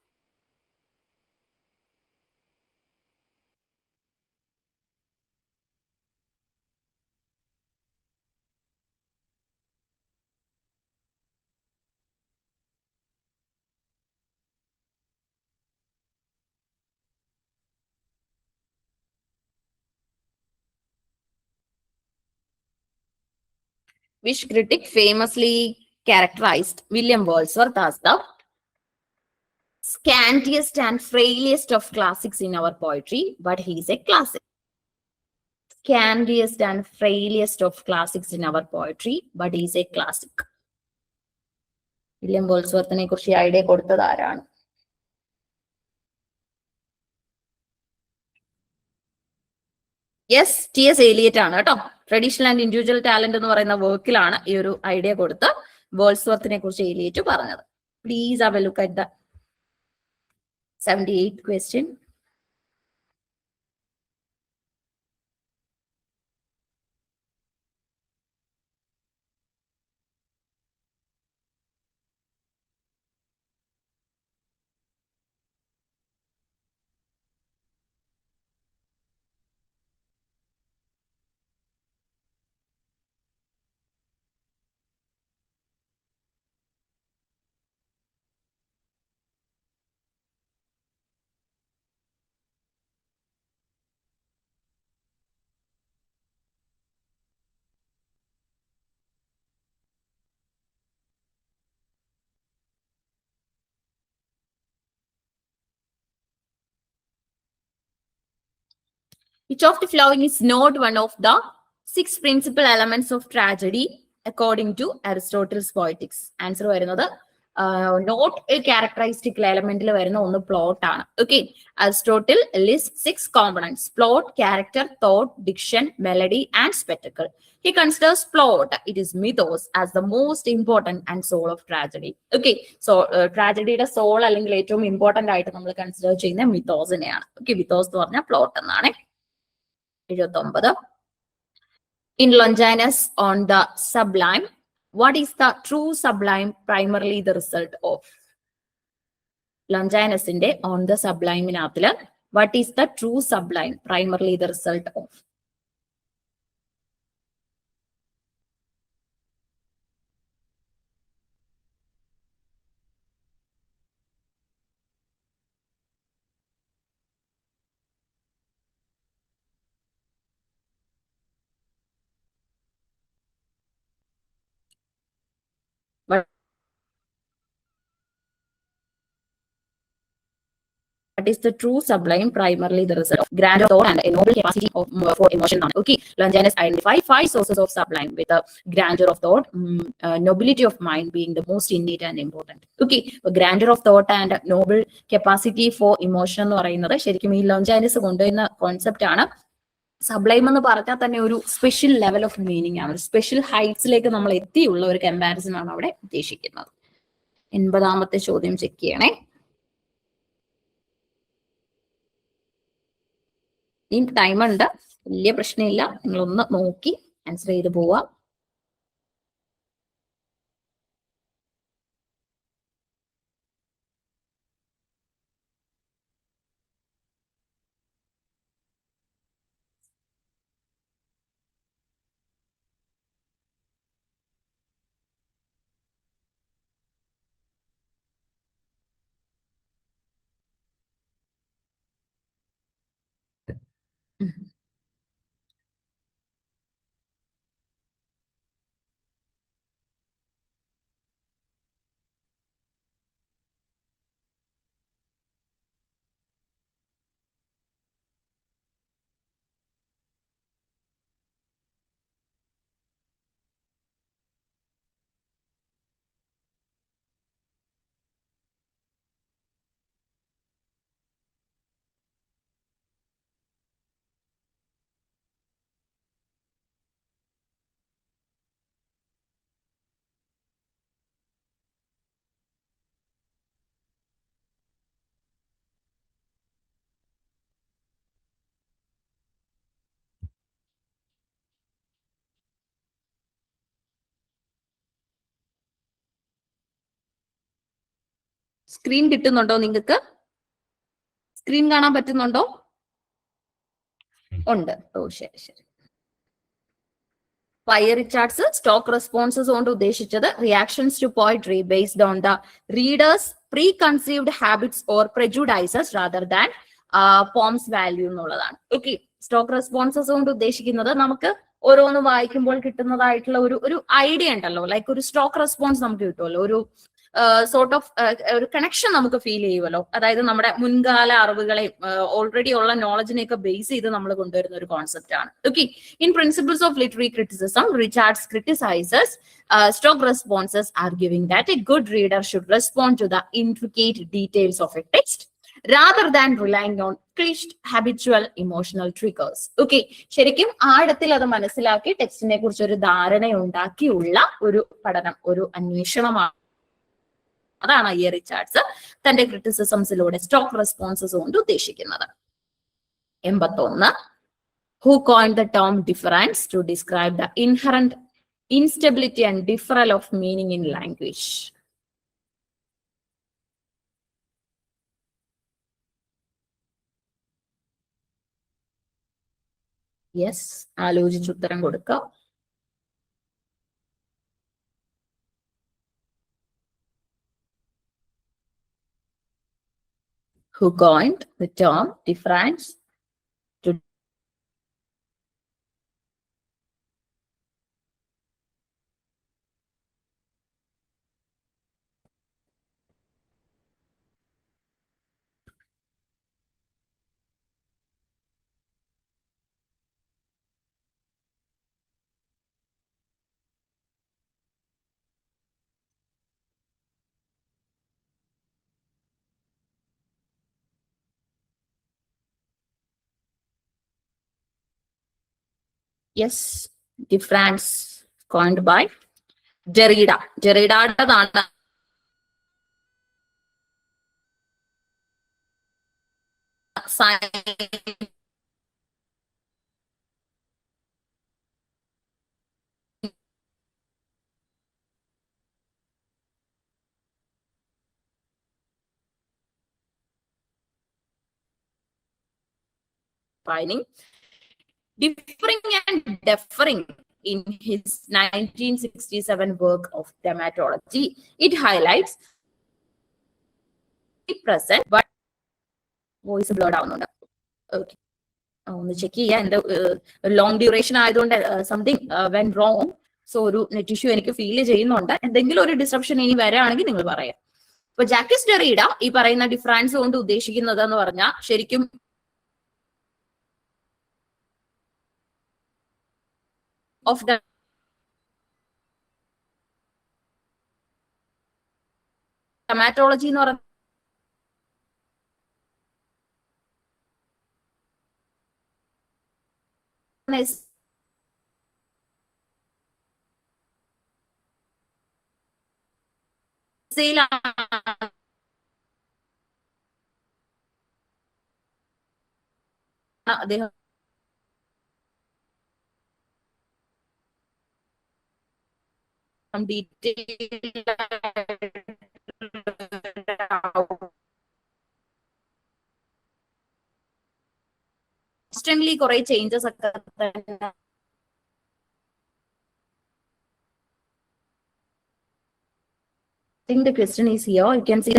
Which critic famously characterized William Wordsworth as the scantiest and frailest of classics in our poetry, but he is a classic. Scantiest and frailest of classics in our poetry, but he is a classic. William വേൾഡ്സ്വർത്തിനെ കുറിച്ച് ഈ idea കൊടുത്തത് ആരാണ്? Yes, TS. Eliot ആണ് കേട്ടോ. Traditional and individual talent എന്ന് പറയുന്ന വർക്കിലാണ് ഈ ഒരു ഐഡിയ കൊടുത്ത് വേൾഡ്സ്വർത്തിനെ കുറിച്ച് എലിയറ്റ് പറഞ്ഞത്. Please have a look at the 78th question. Which of the following is not one of the 6 principal elements of tragedy according to Aristotle's Poetics? Answer വരുന്നത് not A characteristic എലമെന്റിൽ വരുന്ന ഒന്ന് plot ആണ്. Okay, Aristotle list 6 components: plot, character, thought, diction, melody and spectacle. He considers plot, it is mythos, as the most important and soul of tragedy. Okay, so ട്രാജഡിയുടെ soul അല്ലെങ്കിൽ ഏറ്റവും important ആയിട്ട് നമ്മൾ consider ചെയ്യുന്ന മിത്തോസിനെയാണ്. Okay, Mythos എന്ന് പറഞ്ഞാൽ plot എന്നാണ്. 79. In Longinus on the sublime, what is the true sublime primarily the result of? Longinusന്റെ on the sublime നാത്തില് what is the true sublime primarily the result of? What is the true sublime primarily the result of grandeur of thought and a noble capacity of for emotion? Okay, Longinus identified 5 sources of sublime, with the grandeur of thought, nobility of mind being the most innate and important. Okay, grandeur of thought and noble capacity for emotion എന്ന് പറയുന്നത് ശരിക്കും ഈ ലോഞ്ചാനസ് കൊണ്ടുവരുന്ന concept ആണ്. Sublime എന്ന് പറഞ്ഞാൽ തന്നെ ഒരു സ്പെഷ്യൽ ലെവൽ ഓഫ് മീനിങ് ആണ്, ഒരു സ്പെഷ്യൽ ഹൈറ്റ്സിലേക്ക് നമ്മൾ എത്തിയുള്ള ഒരു കമ്പാരിസൺ ആണ് അവിടെ ഉദ്ദേശിക്കുന്നത്. 80ാമത്തെ ചോദ്യം ചെക്ക് ചെയ്യണേ. ഇനി ടൈം ഉണ്ട്, വലിയ പ്രശ്നമില്ല, നിങ്ങളൊന്ന് നോക്കി ആൻസർ ചെയ്ത് പോവാ. സ്ക്രീൻ കിട്ടുന്നുണ്ടോ നിങ്ങൾക്ക്? സ്ക്രീൻ കാണാൻ പറ്റുന്നുണ്ടോ? ഉണ്ട്. ഓ ശരി ശരി. ഫയർ റിച്ചാർഡ്സ് സ്റ്റോക്ക് റെസ്പോൺസസ് കൊണ്ട് ഉദ്ദേശിച്ചത് reactions to poetry based on the readers preconceived habits or prejudices rather than poem's value എന്നുള്ളതാണ്. ഓക്കെ, സ്റ്റോക്ക് റെസ്പോൺസസ് കൊണ്ട് ഉദ്ദേശിക്കുന്നത് നമുക്ക് ഓരോന്ന് വായിക്കുമ്പോൾ കിട്ടുന്നതായിട്ടുള്ള ഒരു ഐഡിയ ഉണ്ടല്ലോ, ലൈക്ക് ഒരു സ്റ്റോക്ക് റെസ്പോൺസ് നമുക്ക് കിട്ടുമല്ലോ, ഒരു സോർട്ട് ഓഫ് ഒരു കണക്ഷൻ നമുക്ക് ഫീൽ ചെയ്യുമല്ലോ. അതായത് നമ്മുടെ മുൻകാല അറിവുകളെയും ഓൾറെഡി ഉള്ള നോളജിനെയൊക്കെ ബേസ് ചെയ്ത് നമ്മൾ കൊണ്ടുവരുന്ന ഒരു കോൺസെപ്റ്റ് ആണ്. Okay, in principles of literary criticism Richards criticises stock responses, arguing that a good reader should respond to the intricate details of a text rather than relying on cliched habitual emotional triggers. Okay, ശരിക്കും ആഴത്തിൽ അത് മനസ്സിലാക്കി ടെക്സ്റ്റിനെ കുറിച്ച് ഒരു ധാരണ ഉണ്ടാക്കിയുള്ള ഒരു പഠനം, ഒരു അന്വേഷണമാണ്. അതാണ് ഐ റിച്ചാർഡ്സ് തന്റെ ക്രിറ്റിസിസംസിലൂടെ സ്റ്റോക്ക് റെസ്പോൺസസ് കൊണ്ട് ഉദ്ദേശിക്കുന്നത്. 81, who coined the term difference to describe the inherent instability and difference of meaning in language? Yes, ആലോചിച്ച് ഉത്തരം കൊടുക്കുക. Who coined the term difference to yes, difference coined by Derrida. Derrida's defining differing and differing in his 1967 work of dermatology. It highlights the present but voice blurred ആവുന്നുണ്ട്. Okay, ഒന്ന് check ചെയ്യാം. എന്റെ long duration ആയതുകൊണ്ട് something when wrong. So ഒരു net issue എനിക്ക് feel ചെയ്യുന്നുണ്ട്. എന്തെങ്കിലും ഒരു ഡിസ്ട്രപ്ഷൻ ഇനി വരാണെങ്കിൽ നിങ്ങൾ പറയാം. അപ്പൊ ജാക്കിസ് ഡെറീഡ ഈ പറയുന്ന ഡിഫറൻസ് കൊണ്ട് ഉദ്ദേശിക്കുന്നത് എന്ന് പറഞ്ഞാൽ ശരിക്കും ഓഫ് ദ ഡെർമാറ്റോളജി എന്ന് പറഞ്ഞ അദ്ദേഹം കോൺസ്റ്റന്റ്ലി കുറെ ചേഞ്ചസ് ഒക്കെ I think the question is here. You can see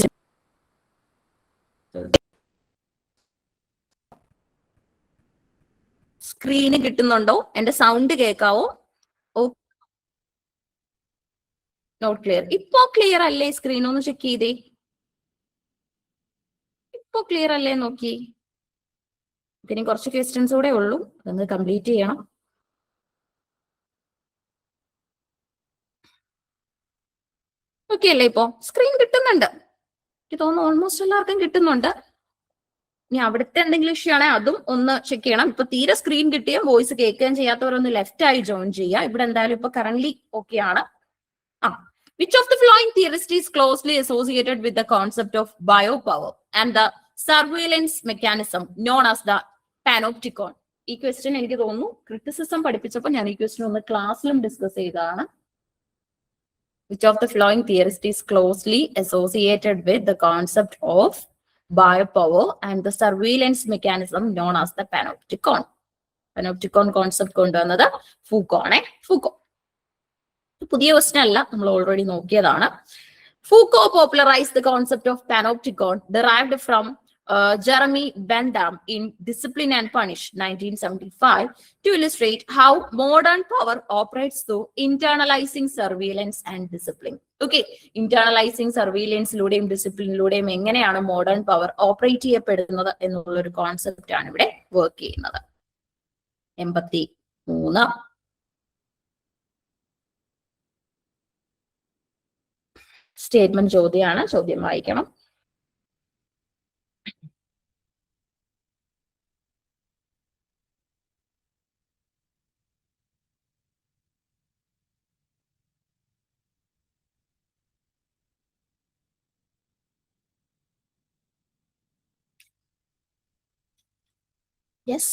screen കിട്ടുന്നുണ്ടോ? എന്റെ സൗണ്ട് കേൾക്കാവോ? Not clear. ഇപ്പോ ക്ലിയർ അല്ലേ? സ്ക്രീൻ ഒന്ന് ചെക്ക് ചെയ്തേ. ഇപ്പോ ക്ലിയർ അല്ലേ നോക്കി. ഇനി കുറച്ച് ക്വസ്റ്റ്യൻസ് കൂടെ ഉള്ളൂ, അതൊന്ന് കംപ്ലീറ്റ് ചെയ്യണം. ഓക്കെ അല്ലേ? ഇപ്പോ സ്ക്രീൻ കിട്ടുന്നുണ്ട്. എനിക്ക് തോന്നുന്നു ഓൾമോസ്റ്റ് എല്ലാവർക്കും കിട്ടുന്നുണ്ട്. ഇനി അവിടുത്തെ എന്തെങ്കിലും ഇഷ്യൂ ആണെങ്കിൽ അതും ഒന്ന് ചെക്ക് ചെയ്യണം. ഇപ്പൊ തീരെ സ്ക്രീൻ കിട്ടിയ വോയിസ് കേൾക്കുകയും ചെയ്യാത്തവരൊന്ന് ലെഫ്റ്റ് ആയി ജോയിൻ ചെയ്യുക. ഇവിടെ എന്തായാലും ഇപ്പൊ കറന്റ് ഓക്കെ ആണ്. Which of the following theorist is closely associated with the concept of biopower and the surveillance mechanism known as the panopticon? ഈ ക്വസ്റ്റ്യൻ എനിക്ക് തോന്നുന്നു ക്രിറ്റിസിസം പഠിപ്പിച്ചപ്പോൾ ഞാൻ ഈ ക്വസ്റ്റ്യൻ ഒന്ന് ക്ലാസ്സിലും ഡിസ്കസ് ചെയ്തതാണ്. Which of the following theorist is closely associated with the concept of biopower and the surveillance mechanism known as the panopticon? Panopticon concept കൊണ്ടുവന്നത് Foucault ആണേ. ഫൂക്കോ പുതിയ ക്വസ്റ്റ്യൻ അല്ല, നമ്മൾ ഓൾറെഡി നോക്കിയതാണ്. Foucault popularized the concept of panopticon derived from Jeremy Bentham in Discipline and Punish, 1975, to illustrate how modern power operates through internalizing surveillance and discipline. Okay, internalizing surveillance-ലൂടെയും ഡിസിപ്ലിനിലൂടെയും എങ്ങനെയാണ് modern power operate ചെയ്യപ്പെടുന്നത് എന്നുള്ള ഒരു concept ആണ് ഇവിടെ work ചെയ്യുന്നത്. 83 statement ചോദ്യമാണ്. ചോദ്യം വായിക്കണം. Yes.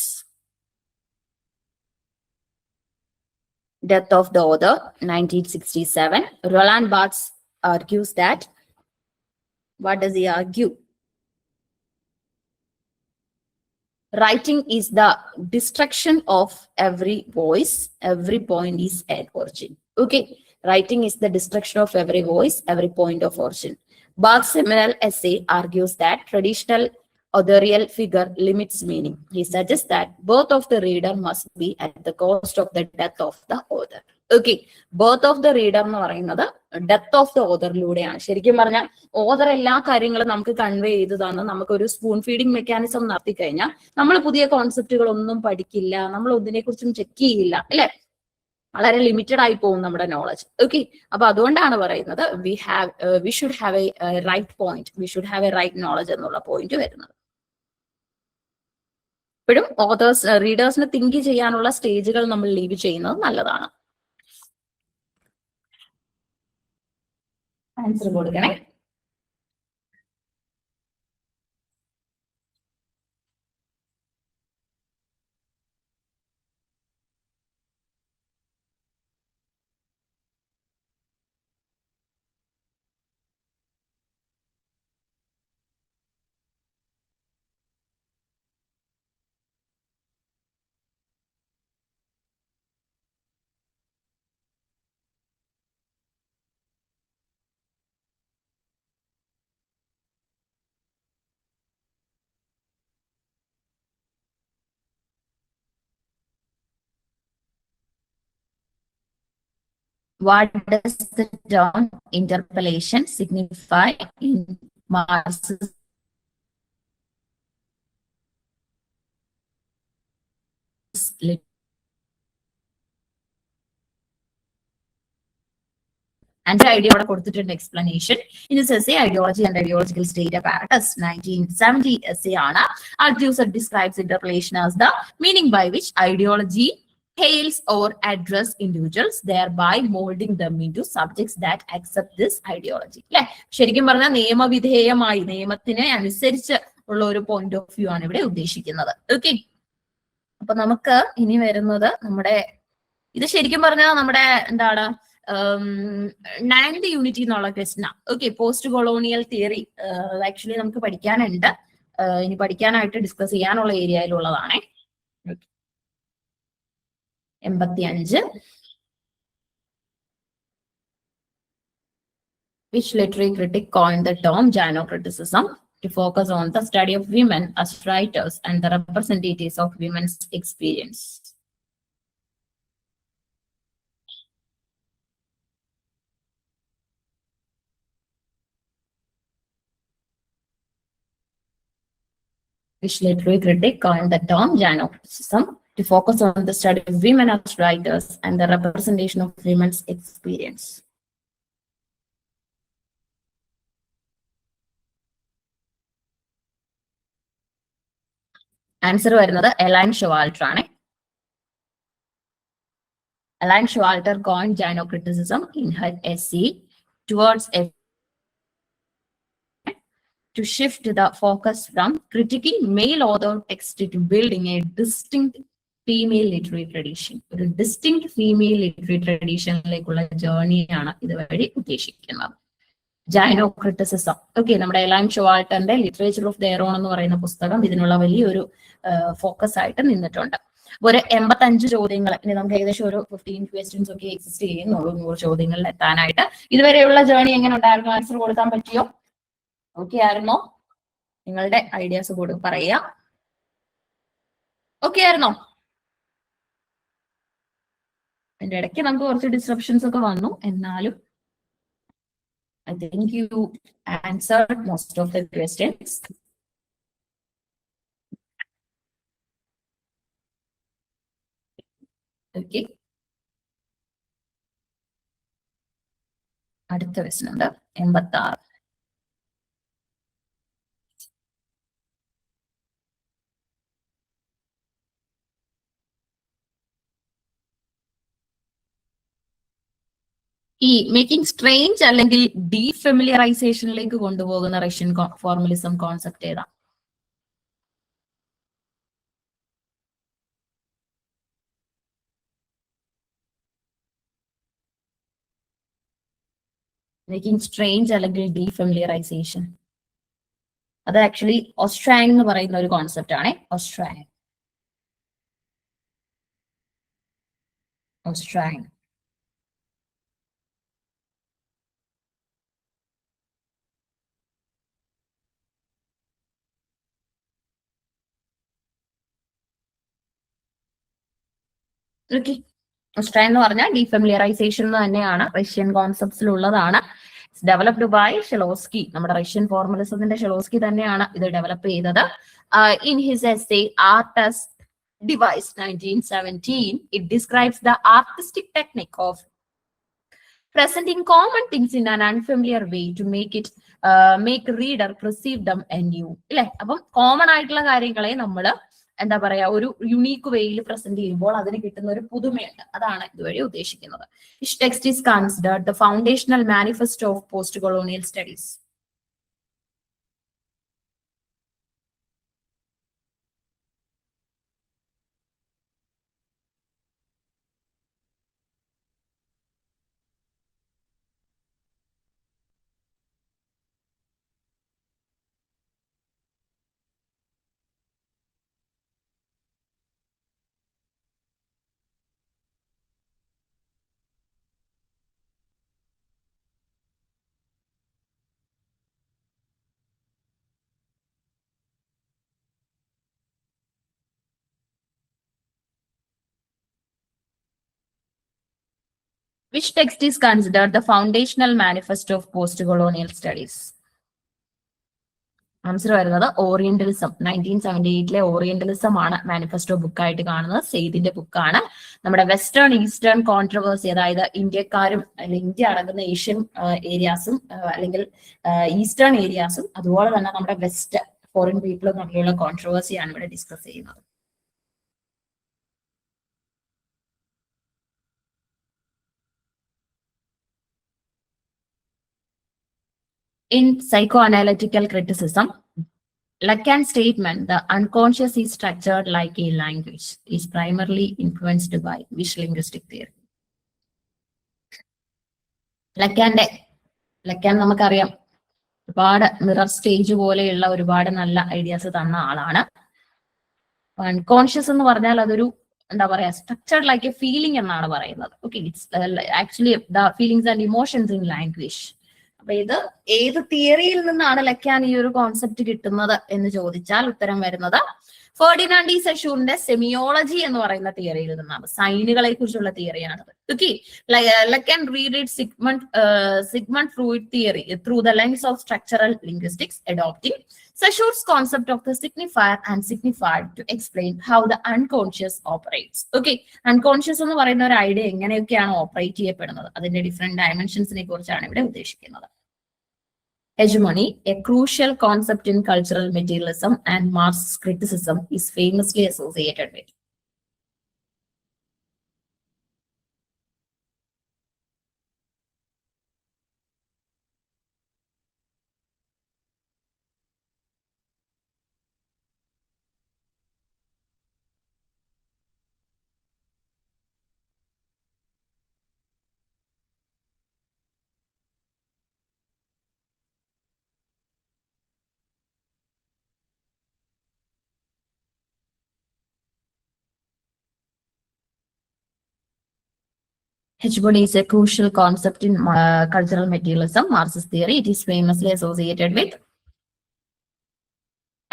Death of the author, 1967. Roland Barthes argues that, what does he argue? Writing is the destruction of every voice, every point is at origin. Okay, writing is the destruction of every voice, every point of origin. Barthes' seminal essay argues that traditional authorial figure limits meaning. He suggests that birth of the reader must be at the cost of the death of the author. Okay, birth of the reader എന്ന് പറയുന്നത് death of the ഓതറിലൂടെയാണ്. ശരിക്കും പറഞ്ഞാൽ author എല്ലാ കാര്യങ്ങളും നമുക്ക് convey ചെയ്ത് തന്ന് നമുക്കൊരു സ്പൂൺ ഫീഡിങ് മെക്കാനിസം നടത്തി കഴിഞ്ഞാൽ നമ്മൾ പുതിയ കോൺസെപ്റ്റുകളൊന്നും പഠിക്കില്ല, നമ്മൾ ഒന്നിനെ കുറിച്ചും ചെക്ക് ചെയ്യില്ല, അല്ലെ? വളരെ ലിമിറ്റഡ് ആയി പോകും നമ്മുടെ നോളജ്. ഓക്കെ, അപ്പൊ അതുകൊണ്ടാണ് പറയുന്നത് we should have a right point, we should have a right knowledge എന്നുള്ള പോയിന്റ് വരുന്നത്. ഇപ്പോഴും റീഡേഴ്സിന് തിങ്ക് ചെയ്യാനുള്ള സ്റ്റേജുകൾ നമ്മൾ ലീവ് ചെയ്യുന്നത് നല്ലതാണ്. ആൻസർ കൊടുക്കണേ. What does the term interpellation signify in Marxist literature? And idea of കൊടുത്തിട്ടുണ്ട് explanation. In this essay, Ideology and Ideological State Apparatus, 1970 essay argues or describes interpellation as the meaning by which ideology hails or address individuals, thereby molding them into subjects that accept this ideology. അല്ലെ, ശരിക്കും പറഞ്ഞാൽ നിയമവിധേയമായി നിയമത്തിനെ അനുസരിച്ച് ഉള്ള ഒരു point of view ആണ് ഇവിടെ ഉദ്ദേശിക്കുന്നത്. Okay, അപ്പൊ നമുക്ക് ഇനി വരുന്നത് നമ്മുടെ ഇത് ശരിക്കും പറഞ്ഞാൽ നമ്മുടെ എന്താണ് നയൻത് യൂണിറ്റി എന്നുള്ള question. Okay, post colonial theory actually നമുക്ക് പഠിക്കാനുണ്ട്, ഇനി പഠിക്കാനായിട്ട് ഡിസ്കസ് ചെയ്യാനുള്ള ഏരിയയിലുള്ളതാണേ. 85. Which literary critic coined the term gynocriticism to focus on the study of women as writers and the representatives of women's experience? Which literary critic coined the term gynocriticism to focus on the study of women as writers and the representation of women's experience? Answer വരുന്നത് A-line Showalter ആണ്. Elaine Showalter coined gynocriticism in her essay Towards a to shift the focus from critiquing male author text to building a distinct female literary tradition. ഒരു distinct female literary ട്രഡീഷനിലേക്കുള്ള ജേർണിയാണ് ഇതുവഴി ഉദ്ദേശിക്കുന്നത്. Gynocriticism. Okay, നമ്മുടെ Elaine ഷോവാൾട്ടറിന്റെ literature of their own എന്ന് പറയുന്ന പുസ്തകം ഇതിനുള്ള വലിയൊരു ഫോക്കസ് ആയിട്ട് നിന്നിട്ടുണ്ട്. ഒരു 85 ചോദ്യങ്ങൾ, ഇനി നമുക്ക് ഏകദേശം ഒരു 15 ക്വസ്റ്റ്യൻസ് ഒക്കെ എക്സിസ്റ്റ് ചെയ്യുന്നുള്ളൂ 100 ചോദ്യങ്ങളിൽ എത്താനായിട്ട്. ഇതുവരെയുള്ള ജേർണി എങ്ങനെ ഉണ്ടായിരുന്നു? ആൻസർ കൊടുക്കാൻ പറ്റിയോ? ഓക്കെ ആയിരുന്നോ? നിങ്ങളുടെ ഐഡിയാസ് കൂടി പറയാ. ഓക്കെ ആയിരുന്നോ? അതിന്റെ ഇടയ്ക്ക് നമുക്ക് കുറച്ച് ഡിസ്ട്രപ്ഷൻസ് ഒക്കെ വന്നു, എന്നാലും I think you answered most of the questions. Okay. അടുത്ത ക്വസ്റ്റ്യൻ ഉണ്ട് 86. ഈ മേക്കിംഗ് സ്ട്രേഞ്ച് അല്ലെങ്കിൽ ഡീഫെമിലിയറൈസേഷനിലേക്ക് കൊണ്ടുപോകുന്ന റഷ്യൻ ഫോർമലിസം കോൺസെപ്റ്റ് ഏതാ? മേക്കിംഗ് സ്ട്രേഞ്ച് അല്ലെങ്കിൽ ഡീഫെമിലിയറൈസേഷൻ, അത് ആക്ച്വലി ഓസ്ട്രാങ് എന്ന് പറയുന്ന ഒരു കോൺസെപ്റ്റ് ആണ്. ഓസ്ട്രാങ്. ഓക്കെ. ഓസ്ട്രാങ് എന്ന് പറഞ്ഞാൽ ഡീഫെമിലിയറൈസേഷൻ തന്നെയാണ്, റഷ്യൻ കോൺസെപ്റ്റ്സിലുള്ളതാണ്. Developed by Shklovsky. നമ്മുടെ റഷ്യൻ ഫോർമലിസത്തിന്റെ ഷെലോസ്കി തന്നെയാണ് ഇത് ഡെവലപ്പ് ചെയ്തത്. In his essay art as device 1917, it describes the artistic technique of presenting common things in an unfamiliar way to make reader perceive them anew. അല്ലെ? അപ്പം common ആയിട്ടുള്ള കാര്യങ്ങളെ നമ്മൾ എന്താ പറയാ ഒരു യുണീക്ക് വേയിൽ പ്രസന്റ് ചെയ്യുമ്പോൾ അതിന് കിട്ടുന്ന ഒരു പുതുമയുണ്ട്. അതാണ് ഇതുവഴി ഉദ്ദേശിക്കുന്നത്. Which text is considered the foundational manifesto of post-colonial studies? Which text is considered the foundational manifesto of post-colonial studies? Answer വരുന്നത് ഓറിയന്റലിസം. 1978 ഓറിയന്റലിസം ആണ് മാനിഫെസ്റ്റോ ബുക്കായിട്ട് കാണുന്നത്. സെയ്ദിന്റെ ബുക്കാണ്. നമ്മുടെ വെസ്റ്റേൺ ഈസ്റ്റേൺ കോൺട്രവേഴ്സി, അതായത് ഇന്ത്യക്കാരും അല്ലെങ്കിൽ ഇന്ത്യ അടങ്ങുന്ന ഏഷ്യൻ ഏരിയാസും അല്ലെങ്കിൽ ഈസ്റ്റേൺ ഏരിയാസും അതുപോലെ തന്നെ നമ്മുടെ വെസ്റ്റ് ഫോറിൻ പീപ്പിളും തമ്മിലുള്ള കോൺട്രവേഴ്സിയാണ് ഇവിടെ ഡിസ്കസ് ചെയ്യുന്നത്. In psychoanalytical criticism, Lacan's statement, the unconscious is structured like a language, is primarily influenced by which linguistic theory? ലക്കാൻ നമുക്കറിയാം ഒരുപാട് മിറർ സ്റ്റേജ് പോലെയുള്ള ഒരുപാട് നല്ല ഐഡിയാസ് തന്ന ആളാണ്. അൺകോൺഷ്യസ് എന്ന് പറഞ്ഞാൽ അതൊരു എന്താ പറയാ സ്ട്രക്ചർഡ് ലൈക്ക് എ ഫീലിംഗ് എന്നാണ് പറയുന്നത്. Okay, it's actually the feelings and emotions in language. അപ്പൊ ഇത് ഏത് തിയറിയിൽ നിന്നാണ് ലക്കാൻ ഈ ഒരു കോൺസെപ്റ്റ് കിട്ടുന്നത് എന്ന് ചോദിച്ചാൽ ഉത്തരം വരുന്നത് ഫെർഡിനാൻഡ് ഡി സെഷൂറിന്റെ സെമിയോളജി എന്ന് പറയുന്ന തിയറിയിൽ നിന്നാണ്. സൈനുകളെ കുറിച്ചുള്ള തിയറിയാണത്. Okay, Lacan read Sigmund Freud theory through the lens of structural linguistics, adopting Saussures concept of the signifier and signified to explain how the unconscious operates. Okay, unconscious എന്ന് പറയുന്ന ഒരു ഐഡിയ എങ്ങനെയൊക്കെയാണ് ഓപ്പറേറ്റ് ചെയ്യപ്പെടുന്നത്, അതിന്റെ ഡിഫറെന്റ് ഡയമെൻഷൻസിനെ കുറിച്ചാണ് ഇവിടെ ഉദ്ദേശിക്കുന്നത്. Hegemony, a crucial concept in cultural materialism and Marxist criticism, is famously associated with. Hegemony is a crucial concept in cultural materialism, Marxist theory. It is famously associated with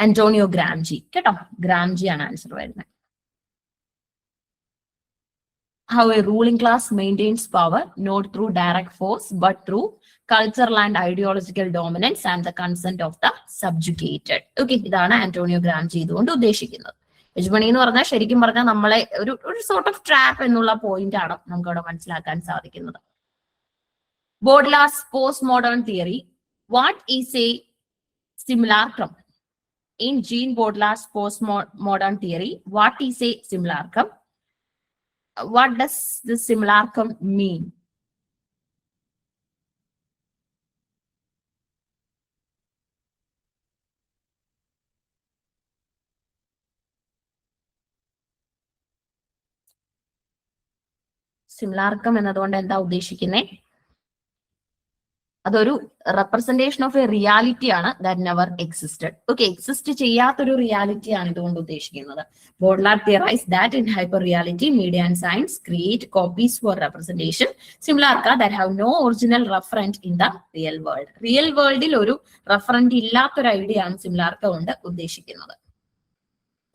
Antonio Gramsci കേട്ടോ, Gramsci ആണ് answer വരുന്നത്. How a ruling class maintains power not through direct force but through cultural and ideological dominance and the consent of the subjugated. Okay, ഇതാണ് Antonio Gramsci ഇതുകൊണ്ട് ഉദ്ദേശിക്കുന്നത്. Hegemony എന്ന് പറഞ്ഞാൽ ശരിക്കും പറഞ്ഞാൽ നമ്മളെ ഒരു സോർട്ട് ഓഫ് ട്രാപ്പ് എന്നുള്ള പോയിന്റ് ആണ് നമുക്ക് അവിടെ മനസ്സിലാക്കാൻ സാധിക്കുന്നത്. Baudrillard's post modern theory, what is a simulacrum? In Jean Baudrillard's postmodern theory, what is a simulacrum? What does the simulacrum mean? Simulacrum എന്നതുകൊണ്ട് എന്താ ഉദ്ദേശിക്കുന്നത്? അതൊരു റെപ്രസെന്റേഷൻ ഓഫ് എ റിയാലിറ്റി ആണ് that never existed. Okay, exist ചെയ്യാത്തൊരു reality ആണ് ഇതുകൊണ്ട് ഉദ്ദേശിക്കുന്നത്. Baudrillard theorized that in hyper reality, media and science create copies for representation simulacra that have no original referent in the real world. Real വേൾഡിൽ ഒരു റെഫറന്റ് ഇല്ലാത്തൊരു idea ആണ് സിമുലാർക്ക കൊണ്ട് ഉദ്ദേശിക്കുന്നത്.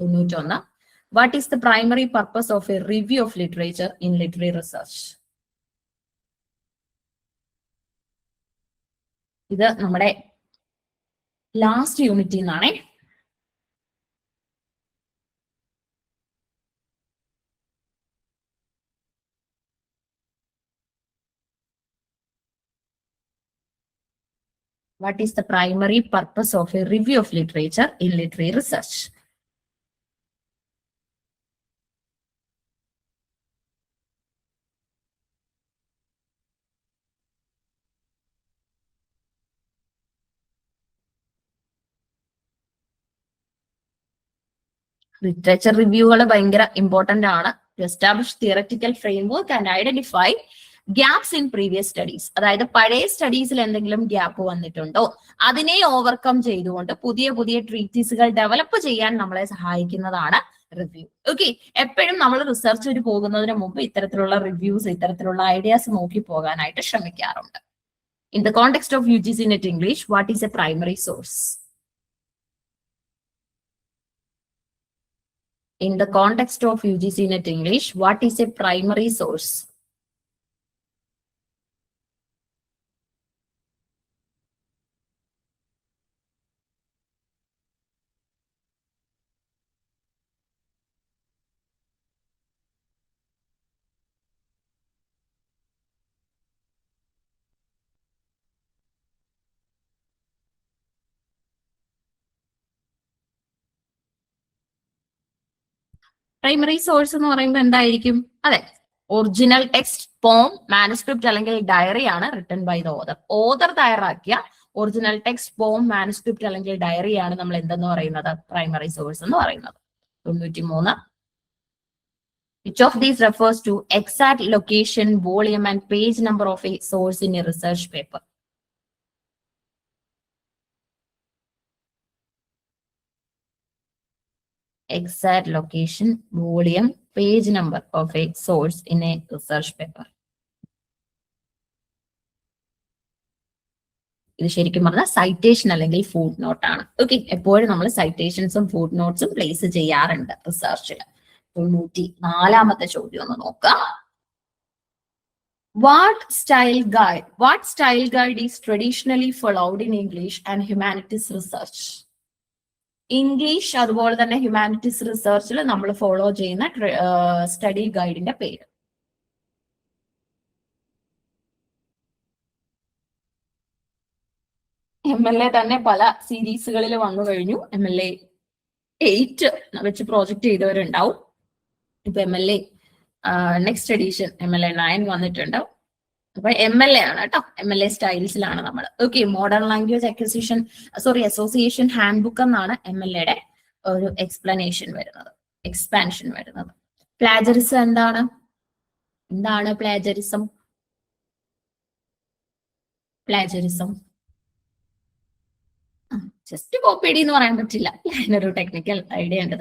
91. What is the primary purpose of a review of literature in literary research? ഇത് നമ്മുടെ last യൂണിറ്റിൽ നിന്നാണേ. What is the primary purpose of a review of literature in literary research? Literature റിവ്യൂകൾ ഭയങ്കര ഇമ്പോർട്ടന്റ് ആണ്. To establish theoretical framework and identify gaps in previous studies. അതായത് പഴയ സ്റ്റഡീസിൽ എന്തെങ്കിലും gap വന്നിട്ടുണ്ടോ അതിനെ ഓവർകം ചെയ്തുകൊണ്ട് പുതിയ പുതിയ ട്രീറ്റീസുകൾ ഡെവലപ്പ് ചെയ്യാൻ നമ്മളെ സഹായിക്കുന്നതാണ് റിവ്യൂ. ഓക്കെ, എപ്പോഴും നമ്മൾ റിസർച്ചിന് പോകുന്നതിന് മുമ്പ് ഇത്തരത്തിലുള്ള റിവ്യൂസ്, ഇത്തരത്തിലുള്ള ഐഡിയാസ് നോക്കി പോകാനായിട്ട് ശ്രമിക്കാറുണ്ട്. In the context of UGC NET English, what is A primary source? In the context of UGC NET English, what is a primary source? Primary source എന്ന് പറയുമ്പോൾ എന്തായിരിക്കും? അതെ, ഒറിജിനൽ ടെക്സ്റ്റ്, പോം, മാനുസ്ക്രിപ്റ്റ് അല്ലെങ്കിൽ diary ആണ് written by the author. Author തയ്യാറാക്കിയ original text, poem, manuscript അല്ലെങ്കിൽ diary ആണ് നമ്മൾ എന്തെന്ന് പറയുന്നത്? പ്രൈമറി സോഴ്സ് എന്ന് പറയുന്നത്. 93. Which of these refers to exact location, volume and page number of a source in a research paper? Exact location, volume, page number of a source in a research paper. ഇത് ശരിക്കും പറഞ്ഞാൽ citation അല്ലെങ്കിൽ food not ആണ്. Okay, എപ്പോഴും നമ്മൾ സൈറ്റേഷൻസും food നോട്ട്സും place ചെയ്യാറുണ്ട് റിസർച്ചിൽ. 94ാമത്തെ ചോദ്യം ഒന്ന് നോക്കാം. What style guide is traditionally followed in English and humanities research? English അതുപോലെ തന്നെ ഹ്യൂമാനിറ്റീസ് റിസർച്ചിൽ നമ്മൾ ഫോളോ ചെയ്യുന്ന സ്റ്റഡി ഗൈഡിന്റെ പേര്. MLA തന്നെ പല സീരീസുകളിൽ വന്നു കഴിഞ്ഞു. MLA 8 വെച്ച് പ്രോജക്റ്റ് ചെയ്തവരുണ്ടാവും. ഇപ്പൊ MLA നെക്സ്റ്റ് എഡീഷൻ MLA 9 വന്നിട്ടുണ്ടാവും. അപ്പൊ MLA ആണ് കേട്ടോ, MLA സ്റ്റൈൽസിലാണ് നമ്മൾ. Okay, modern language association hand book എന്നാണ് MLAയുടെ ഒരു എക്സ്പ്ലനേഷൻ വരുന്നത്, എക്സ്പാൻഷൻ വരുന്നത്. പ്ലാജറിസം എന്താണ്? പ്ലാജറിസം? ജസ്റ്റ് കോപ്പിയടി എന്ന് പറയാൻ പറ്റില്ല. അതിനൊരു ടെക്നിക്കൽ ഐഡിയ ഉണ്ട്.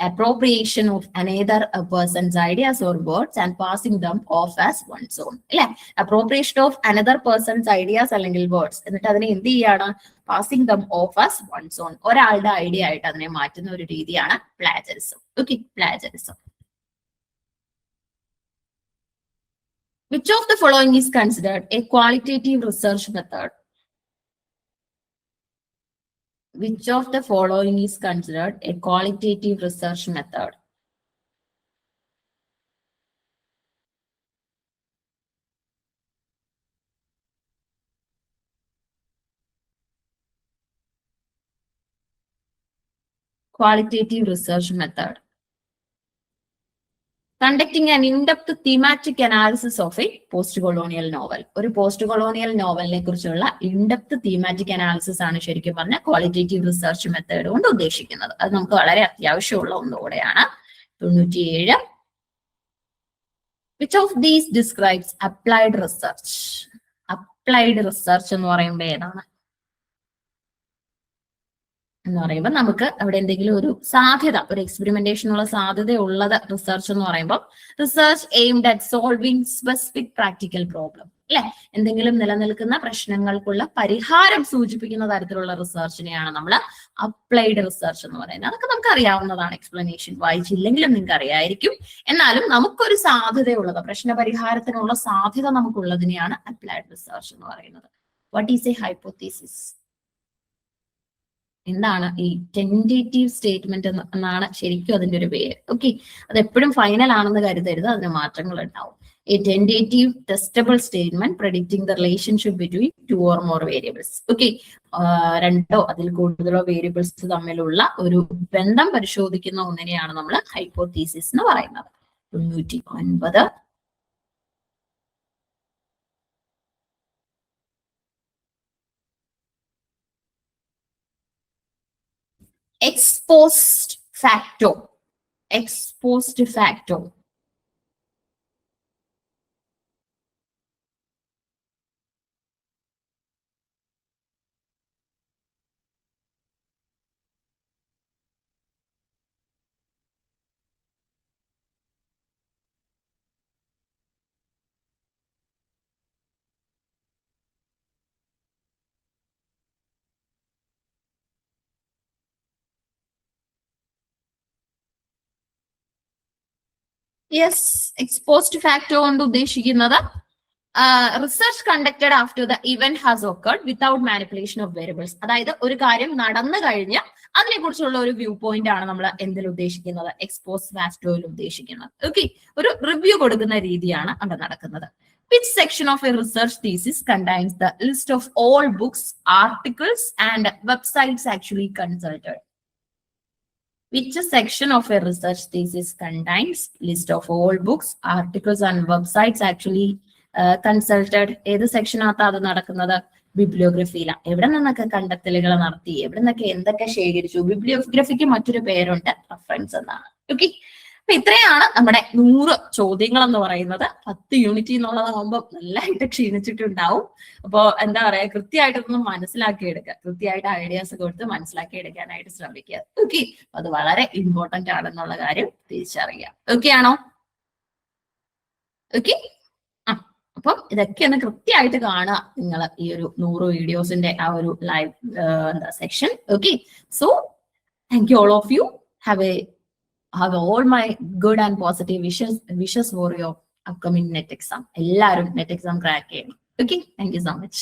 Appropriation of another person's ideas or words and passing them off as one's own. അല്ലെ, appropriation of another person's ideas അല്ലെങ്കിൽ വേർഡ്സ്, എന്നിട്ട് അതിനെ എന്ത് ചെയ്യാണ്, passing them off as one's own, ഒരാളുടെ ഐഡിയ ആയിട്ട് അതിനെ മാറ്റുന്ന ഒരു രീതിയാണ് plagiarism. Okay, plagiarism. Which of the following is considered a qualitative research method? Which of the following is considered a qualitative research method? Qualitative research method. Conducting an in-depth thematic analysis of a post-colonial novel. ഒരു post colonial നോവലിനെ കുറിച്ചുള്ള in-depth thematic analysis ആണ് ശരിക്കും പറഞ്ഞ qualitative research method കൊണ്ട് ഉദ്ദേശിക്കുന്നത്. അത് നമുക്ക് വളരെ അത്യാവശ്യമുള്ള ഒന്നുകൂടെയാണ്. 97. Which of these describes applied research? Applied research എന്ന് പറയുമ്പോൾ ഏതാണ് എന്ന് പറയുമ്പോൾ നമുക്ക് അവിടെ എന്തെങ്കിലും ഒരു സാധ്യത, ഒരു എക്സ്പെരിമെന്റേഷനുള്ള സാധ്യത ഉള്ളത് റിസർച്ച് എന്ന് പറയുമ്പോൾ research aimed at solving specific practical problem, അല്ലെ, എന്തെങ്കിലും നിലനിൽക്കുന്ന പ്രശ്നങ്ങൾക്കുള്ള പരിഹാരം സൂചിപ്പിക്കുന്ന തരത്തിലുള്ള റിസർച്ചിനെയാണ് നമ്മൾ അപ്ലൈഡ് റിസർച്ച് എന്ന് പറയുന്നത്. അതൊക്കെ നമുക്ക് അറിയാവുന്നതാണ്, എക്സ്പ്ലനേഷൻ വായിച്ചില്ലെങ്കിലും നിങ്ങൾക്ക് അറിയായിരിക്കും. എന്നാലും നമുക്കൊരു സാധ്യതയുള്ളത്, പ്രശ്ന പരിഹാരത്തിനുള്ള സാധ്യത നമുക്കുള്ളതിനെയാണ് അപ്ലൈഡ് റിസർച്ച് എന്ന് പറയുന്നത്. What is A hypothesis? എന്താണ് ഈ ടെൻഡേറ്റീവ് സ്റ്റേറ്റ്മെന്റ് എന്നാണ് ശരിക്കും അതിന്റെ ഒരു പേര്. ഓക്കെ, അത് എപ്പോഴും ഫൈനൽ ആണെന്ന് കരുതരുത്, അതിന് മാറ്റങ്ങൾ ഉണ്ടാവും. A tentative testable statement predicting the relationship between 2 or more variables. Okay, 2 അതിൽ കൂടുതലോ വേരിയബിൾസ് തമ്മിലുള്ള ഒരു ബന്ധം പരിശോധിക്കുന്ന ഒന്നിനെയാണ് നമ്മൾ ഹൈപ്പോത്തീസിസ് എന്ന് പറയുന്നത്. 99. Ex post facto. Ex post facto. Yes, ex post facto കൊണ്ട് ഉദ്ദേശിക്കുന്നത് research conducted after the event has occurred without manipulation of variables. അതായത് ഒരു കാര്യം നടന്നു കഴിഞ്ഞ് അതിനെ കുറിച്ചുള്ള ഒരു വ്യൂ പോയിന്റ് ആണ് നമ്മൾ എന്തിൽ ഉദ്ദേശിക്കുന്നത്, എക്സ്പോസ്റ്റ് ഫാക്ടോയിൽ ഉദ്ദേശിക്കുന്നത്. ഓക്കെ, ഒരു റിവ്യൂ കൊടുക്കുന്ന രീതിയാണ് അവിടെ നടക്കുന്നത്. Which section of a research thesis contains the list of all books, articles, and websites actually consulted? Which section of a research thesis contains list of all books, articles, and websites actually consulted? ഏത് സെക്ഷനകത്താ അത് നടക്കുന്നത്? ബിബ്ലിയോഗ്രഫിയിലാണ്. എവിടെ നിന്നൊക്കെ കണ്ടെത്തലുകൾ നടത്തി, എവിടെ നിന്നൊക്കെ എന്തൊക്കെ ശേഖരിച്ചു. ബിബ്ലിയോഗ്രഫിക്ക് മറ്റൊരു പേരുണ്ട്, റഫറൻസ് എന്നാണ്. ഓക്കെ, അപ്പൊ ഇത്രയാണ് നമ്മുടെ 100 ചോദ്യങ്ങൾ എന്ന് പറയുന്നത്. 10 യൂണിറ്റ് എന്നുള്ളതാകുമ്പോൾ നല്ലതായിട്ട് ക്ഷീണിച്ചിട്ടുണ്ടാവും. അപ്പൊ എന്താ പറയാ, കൃത്യമായിട്ടൊന്ന് മനസ്സിലാക്കി എടുക്കുക, കൃത്യമായിട്ട് ഐഡിയാസ് കൊടുത്ത് മനസ്സിലാക്കി എടുക്കാനായിട്ട് ശ്രമിക്കുക. ഓക്കെ, അത് വളരെ ഇമ്പോർട്ടന്റ് ആണെന്നുള്ള കാര്യം തിരിച്ചറിയുക. ഓക്കെ ആണോ? ഓക്കെ, അപ്പം ഇതൊക്കെ ഒന്ന് കൃത്യമായിട്ട് കാണുക നിങ്ങൾ ഈ ഒരു 100 വീഡിയോസിന്റെ ആ ഒരു live section. Okay, so thank you all of you. Have all my good and positive wishes for your upcoming net exam. എല്ലാവരും നെറ്റ് എക്സാം ക്രാക്ക് ചെയ്യണം. Okay, thank you so much.